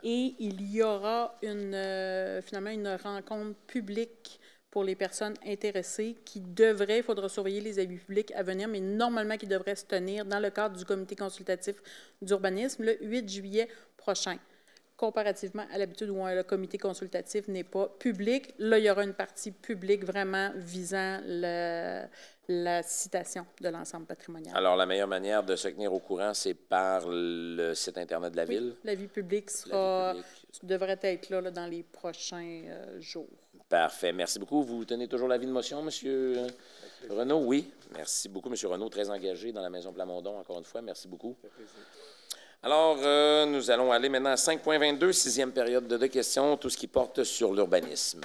Et il y aura finalement une rencontre publique pour les personnes intéressées qui devraient, il faudra surveiller les avis publics à venir, mais normalement qui devraient se tenir dans le cadre du comité consultatif d'urbanisme le 8 juillet prochain. Comparativement à l'habitude où le comité consultatif n'est pas public, là, il y aura une partie publique vraiment visant la citation de l'ensemble patrimonial. Alors, la meilleure manière de se tenir au courant, c'est par le site Internet de la Ville? L'avis public devrait être là dans les prochains jours. Parfait. Merci beaucoup. Vous tenez toujours l'avis de motion, M. Renaud? Oui. Merci beaucoup, M. Renaud, très engagé dans la Maison Plamondon, encore une fois. Merci beaucoup. Alors, nous allons aller maintenant à 5.22, sixième période de questions, tout ce qui porte sur l'urbanisme.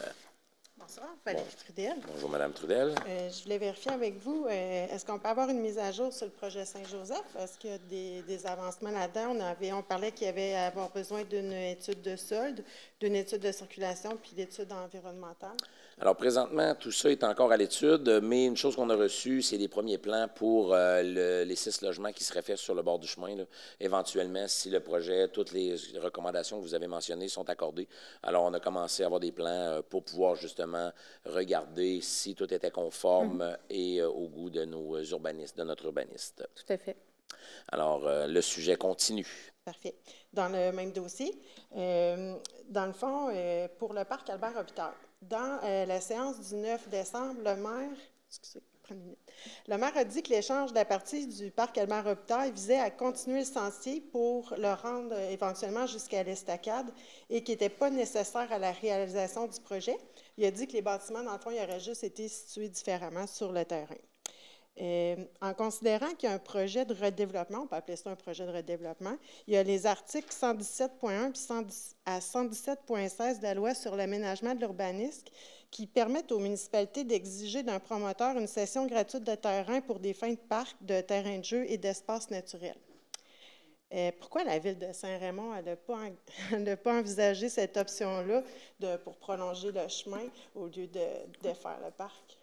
Bonsoir, Valérie Trudel. Bonjour, Mme Trudel. Je voulais vérifier avec vous, est-ce qu'on peut avoir une mise à jour sur le projet Saint-Joseph? Est-ce qu'il y a des avancements là-dedans? On parlait qu'il y avait à avoir besoin d'une étude de solde, d'une étude de circulation, puis d'études environnementales. Alors, présentement, tout ça est encore à l'étude, mais une chose qu'on a reçue, c'est les premiers plans pour les 6 logements qui seraient faits sur le bord du chemin, là. Éventuellement, si le projet, toutes les recommandations que vous avez mentionnées sont accordées. Alors, on a commencé à avoir des plans pour pouvoir justement regarder si tout était conforme et au goût de nos urbanistes, de notre urbaniste. Tout à fait. Alors, le sujet continue. Parfait. Dans le même dossier, dans le fond, pour le parc Albert-Robitaille, dans la séance du 9 décembre, le maire a dit que l'échange de la partie du parc Albert-Robitaille visait à continuer le sentier pour le rendre éventuellement jusqu'à l'estacade et qui n'était pas nécessaire à la réalisation du projet. Il a dit que les bâtiments, dans le fond, ils auraient juste été situés différemment sur le terrain. En considérant qu'il y a un projet de redéveloppement, on peut appeler ça un projet de redéveloppement, il y a les articles 117.1 puis à 117.16 de la loi sur l'aménagement de l'urbanisme qui permettent aux municipalités d'exiger d'un promoteur une cession gratuite de terrain pour des fins de parc, de terrains de jeu et d'espaces naturels. Pourquoi la Ville de Saint-Raymond n'a pas envisagé cette option-là pour prolonger le chemin au lieu de faire le parc?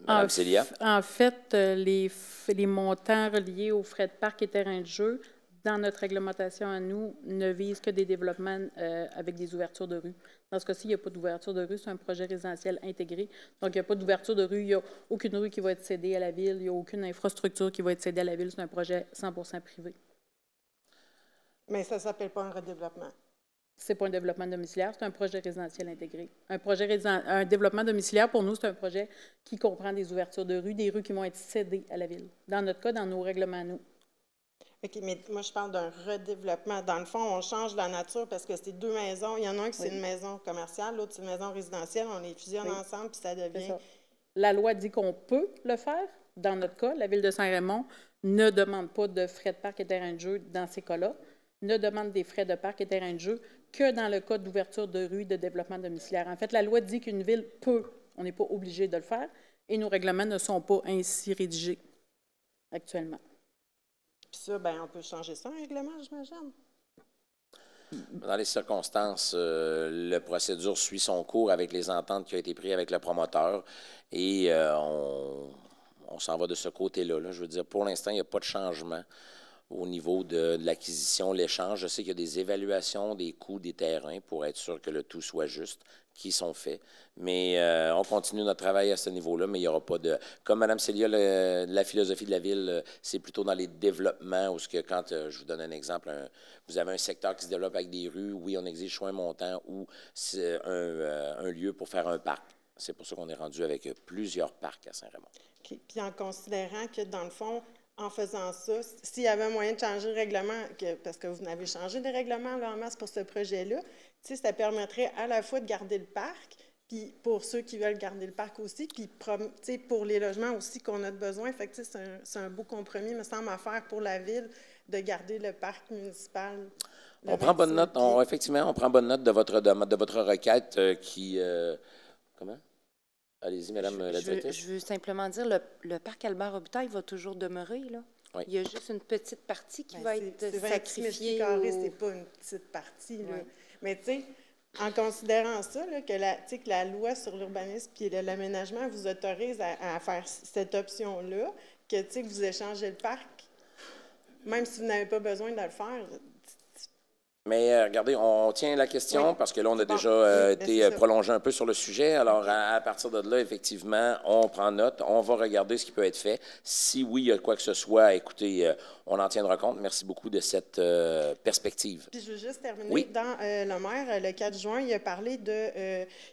Mme Célia. En fait, les montants reliés aux frais de parc et terrains de jeu, dans notre réglementation à nous, ne visent que des développements avec des ouvertures de rue. Dans ce cas-ci, il n'y a pas d'ouverture de rue, c'est un projet résidentiel intégré. Donc, il n'y a pas d'ouverture de rue, il n'y a aucune rue qui va être cédée à la Ville, il n'y a aucune infrastructure qui va être cédée à la Ville, c'est un projet 100% privé. Mais ça ne s'appelle pas un redéveloppement. Ce n'est pas un développement domiciliaire, c'est un projet résidentiel intégré. Un développement domiciliaire, pour nous, c'est un projet qui comprend des ouvertures de rue, des rues qui vont être cédées à la Ville. Dans notre cas, dans nos règlements, nous. OK, mais moi, je parle d'un redéveloppement. Dans le fond, on change la nature parce que c'est 2 maisons. Il y en a un qui c'est une maison commerciale, l'autre c'est une maison résidentielle. On les fusionne ensemble, puis ça devient... Ça. La loi dit qu'on peut le faire, Dans notre cas, la Ville de Saint-Raymond ne demande pas de frais de parc et terrain de jeu dans ces cas-là, ne demande des frais de parc et terrain de jeu que dans le cas d'ouverture de rue de développement domiciliaire. En fait, la loi dit qu'une ville peut, on n'est pas obligé de le faire, et nos règlements ne sont pas ainsi rédigés actuellement. Puis ça, bien, on peut changer ça, un règlement, j'imagine. Dans les circonstances, la procédure suit son cours avec les ententes qui ont été prises avec le promoteur et on s'en va de ce côté-là. Là. Je veux dire, pour l'instant, il n'y a pas de changement au niveau de l'acquisition, l'échange. Je sais qu'il y a des évaluations des coûts des terrains pour être sûr que le tout soit juste, qui sont faits. Mais on continue notre travail à ce niveau-là, mais il n'y aura pas de... Comme Mme Célia, la philosophie de la Ville, c'est plutôt dans les développements, où quand, je vous donne un exemple, vous avez un secteur qui se développe avec des rues, oui, on exige soit un montant ou c'est un lieu pour faire un parc. C'est pour ça qu'on est rendu avec plusieurs parcs à Saint-Raymond. Okay. Puis en considérant que, dans le fond, en faisant ça, s'il y avait un moyen de changer le règlement, parce que vous n'avez changé de règlement là, en masse pour ce projet-là, ça permettrait à la fois de garder le parc, puis pour ceux qui veulent garder le parc aussi, puis pour les logements aussi qu'on a besoin. Fait que c'est un beau compromis, me semble, à faire pour la Ville de garder le parc municipal. On prend bonne note, effectivement, on prend bonne note de votre requête qui... comment? Allez-y, Madame la directrice. Je veux simplement dire, le parc Albert Robitaille va toujours demeurer, là. Oui. Il y a juste une petite partie qui va être sacrifiée. C'est pas une petite partie, là. Mais tu sais, en considérant ça, là, que la loi sur l'urbanisme et l'aménagement vous autorise à faire cette option-là, que vous échangez le parc, même si vous n'avez pas besoin de le faire. Mais regardez, on tient la question parce que là, on a déjà été prolongé un peu sur le sujet. Alors, à partir de là, effectivement, on prend note, on va regarder ce qui peut être fait. Si oui, il y a quoi que ce soit, écoutez, on en tiendra compte. Merci beaucoup de cette perspective. Puis je veux juste terminer. Oui. Dans le maire, le 4 juin, il a parlé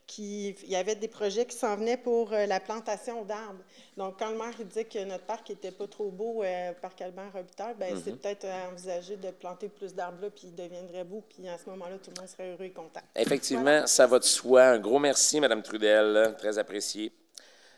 qu'il y avait des projets qui s'en venaient pour la plantation d'arbres. Donc, quand le maire dit que notre parc n'était pas trop beau, parc Albert Robitaille, bien, c'est peut-être envisager de planter plus d'arbres là, puis il deviendrait beau, puis à ce moment-là, tout le monde serait heureux et content. Effectivement, voilà. Ça va de soi. Un gros merci, Mme Trudel, très apprécié.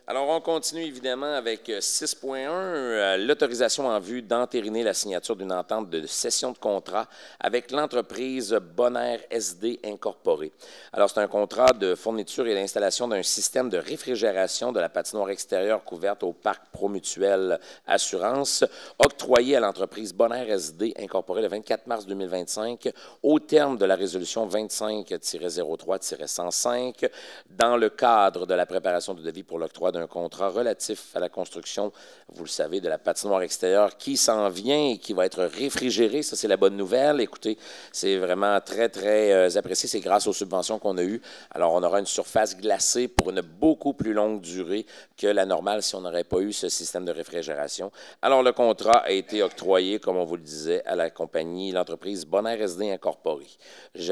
Alors, on continue évidemment avec 6.1, l'autorisation en vue d'entériner la signature d'une entente de cession de contrat avec l'entreprise Bonaire SD Incorporée. Alors, c'est un contrat de fourniture et d'installation d'un système de réfrigération de la patinoire extérieure couverte au parc Promutuel Assurance, octroyé à l'entreprise Bonaire SD Incorporée le 24 mars 2025, au terme de la résolution 25-03-105, dans le cadre de la préparation de devis pour l'octroi d'un contrat relatif à la construction, vous le savez, de la patinoire extérieure qui s'en vient et qui va être réfrigérée. Ça, c'est la bonne nouvelle. Écoutez, c'est vraiment très, très apprécié. C'est grâce aux subventions qu'on a eues. Alors, on aura une surface glacée pour une beaucoup plus longue durée que la normale si on n'aurait pas eu ce système de réfrigération. Alors, le contrat a été octroyé, comme on vous le disait, à la compagnie, l'entreprise Bonaire SD Incorporée,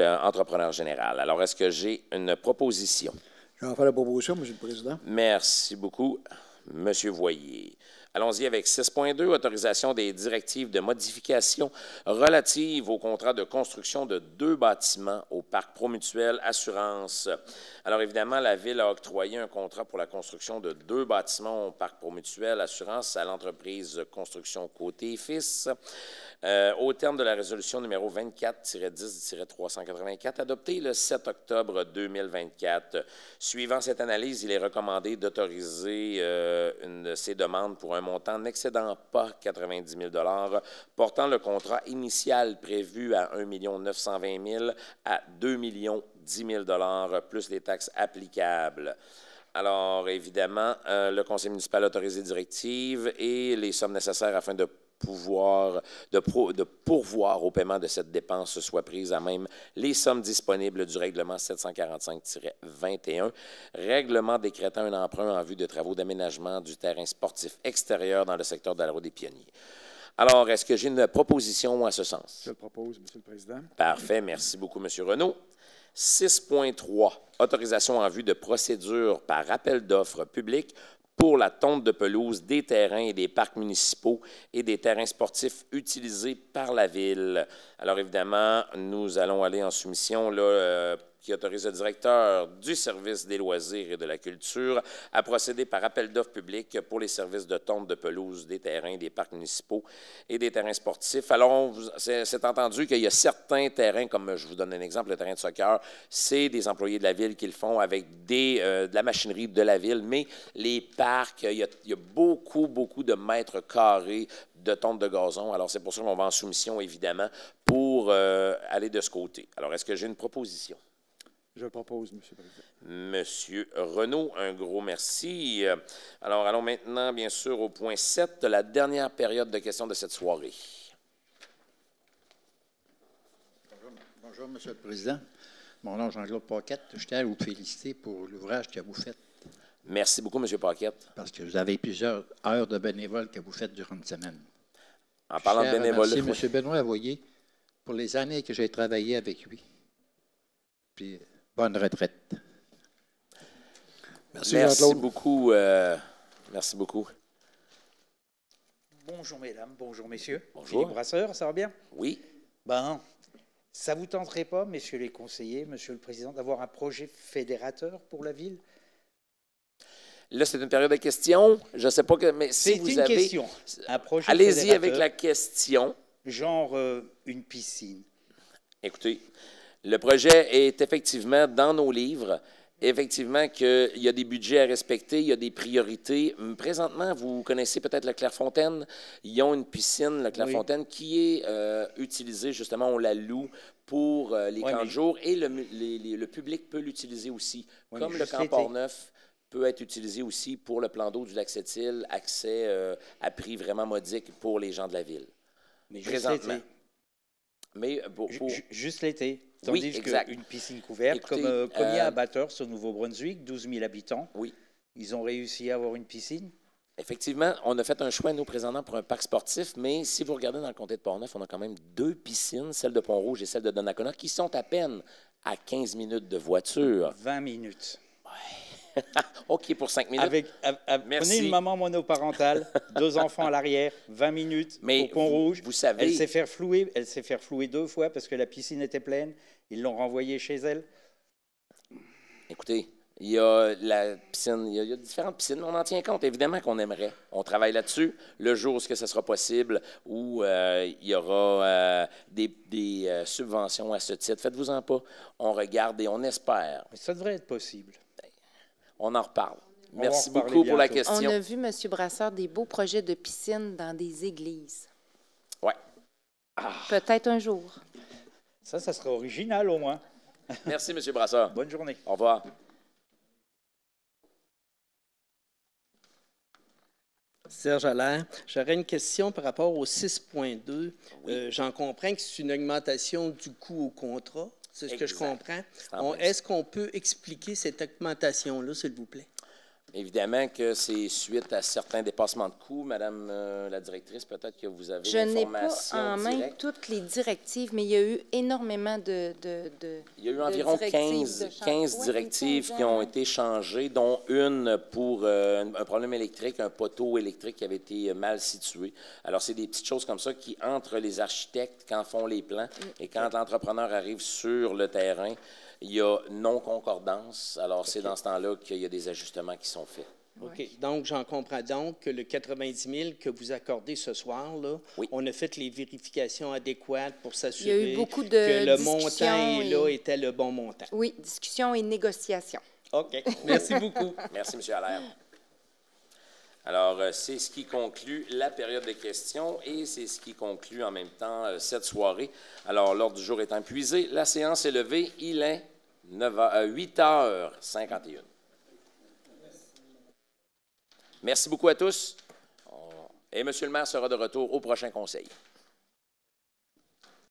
entrepreneur général. Alors, est-ce que j'ai une proposition? Je vais en faire la proposition, M. le Président. Merci beaucoup, M. Voyer. Allons-y avec 6.2, autorisation des directives de modification relatives au contrat de construction de 2 bâtiments au parc Promutuel Assurance. Alors, évidemment, la Ville a octroyé un contrat pour la construction de 2 bâtiments au parc Promutuel Assurance à l'entreprise Construction Côté-Fils. Au terme de la résolution numéro 24-10-384, adoptée le 7 octobre 2024. Suivant cette analyse, il est recommandé d'autoriser ces demandes pour un montant n'excédant pas 90 000 $ portant le contrat initial prévu à 1 920 000 à 2 10 000 $ plus les taxes applicables. Alors, évidemment, le conseil municipal a autorisé les directives et les sommes nécessaires afin de pourvoir au paiement de cette dépense soient prises à même les sommes disponibles du règlement 745-21, règlement décrétant un emprunt en vue de travaux d'aménagement du terrain sportif extérieur dans le secteur de la rue des Pionniers. Alors, est-ce que j'ai une proposition à ce sens? Je le propose, M. le Président. Parfait. Merci beaucoup, M. Renaud. 6.3, autorisation en vue de procédure par appel d'offres publiques pour la tonte de pelouse des terrains et des parcs municipaux et des terrains sportifs utilisés par la Ville. Alors, évidemment, nous allons aller en soumission là, qui autorise le directeur du service des loisirs et de la culture à procéder par appel d'offres public pour les services de tonte de pelouse des terrains, des parcs municipaux et des terrains sportifs. Alors, c'est entendu qu'il y a certains terrains, comme je vous donne un exemple, le terrain de soccer, c'est des employés de la ville qui le font avec de la machinerie de la ville, mais les parcs, il y a beaucoup, beaucoup de mètres carrés de tonte de gazon. Alors, c'est pour ça qu'on va en soumission, évidemment, pour aller de ce côté. Alors, est-ce que j'ai une proposition? Je propose, M. le Président. Monsieur Renaud, un gros merci. Alors, allons maintenant, bien sûr, au point 7, la dernière période de questions de cette soirée. Bonjour, M. le Président. Mon nom est Jean-Claude Paquette. Je tiens à vous féliciter pour l'ouvrage que vous faites. Merci beaucoup, M. Paquette. Parce que vous avez plusieurs heures de bénévoles que vous faites durant une semaine. En parlant de bénévoles. Merci M. Benoît Avoyer pour les années que j'ai travaillé avec lui. Puis, bonne retraite. Merci beaucoup. Merci beaucoup. Bonjour, mesdames. Bonjour, messieurs. Bonjour. Philippe Brasseur, ça va bien? Oui. Ben, ça ne vous tenterait pas, messieurs les conseillers, monsieur le président, d'avoir un projet fédérateur pour la ville? Là, c'est une période de questions. Je ne sais pas que, mais si vous avez... C'est une question. Un projet allez-y avec la question. Genre une piscine. Écoutez, le projet est effectivement dans nos livres. Effectivement qu'il y a des budgets à respecter, il y a des priorités. Présentement, vous connaissez peut-être le Clairefontaine. Ils ont une piscine, le Clairefontaine, qui est utilisée, justement, on la loue pour les camps de jour et le public peut l'utiliser aussi. Comme le camp Port-Neuf peut être utilisé aussi pour le plan d'eau du lac Sept-Îles, accès à prix vraiment modique pour les gens de la ville. Mais présentement. Mais juste l'été. Tandis qu'une piscine couverte, écoutez, comme il y a à Bathurst, au Nouveau-Brunswick, 12 000 habitants, ils ont réussi à avoir une piscine? Effectivement, on a fait un choix, nous, présentement, pour un parc sportif, mais si vous regardez dans le comté de Port-Neuf, on a quand même 2 piscines, celle de Pont-Rouge et celle de Donnacona, qui sont à peine à 15 minutes de voiture. 20 minutes. Ouais. OK, pour 5 minutes. Prenez une maman monoparentale, 2 enfants à l'arrière, 20 minutes au Pont-Rouge. Vous savez... Elle s'est fait flouer 2 fois parce que la piscine était pleine. Ils l'ont renvoyée chez elle. Écoutez, il y a la piscine, il y a différentes piscines. On en tient compte, évidemment qu'on aimerait. On travaille là-dessus. Le jour où ce sera possible, où il y aura des subventions à ce titre, faites-vous-en pas. On regarde et on espère. Mais ça devrait être possible. On en reparle. Merci beaucoup pour la question. On a vu, M. Brasseur, des beaux projets de piscine dans des églises. Oui. Peut-être un jour. Ça serait original au moins. Merci, M. Brasseur. Bonne journée. Au revoir. Serge Allaire, j'aurais une question par rapport au 6.2. J'en comprends que c'est une augmentation du coût au contrat. C'est ce que je comprends. Est-ce qu'on peut expliquer cette augmentation-là, s'il vous plaît? Évidemment que c'est suite à certains dépassements de coûts. Madame la directrice, peut-être que vous avez l'information. Je n'ai pas en main toutes les directives, mais il y a eu énormément de il y a eu environ 15 directives qui ont été changées, dont une pour un problème électrique, un poteau électrique qui avait été mal situé. Alors, c'est des petites choses comme ça qui, entre les architectes, quand font les plans, et quand l'entrepreneur arrive sur le terrain, il y a non-concordance. Alors, c'est dans ce temps-là qu'il y a des ajustements qui sont faits. OK. Donc, j'en comprends donc que le 90 000 que vous accordez ce soir, là, on a fait les vérifications adéquates pour s'assurer que le montant était le bon montant. Oui, discussion et négociation. OK. Merci beaucoup. Merci, M. Allaire. Alors, c'est ce qui conclut la période de questions et c'est ce qui conclut en même temps cette soirée. Alors, l'ordre du jour étant épuisé, la séance est levée. Il est 8h51. Merci beaucoup à tous. Et M. le maire sera de retour au prochain conseil.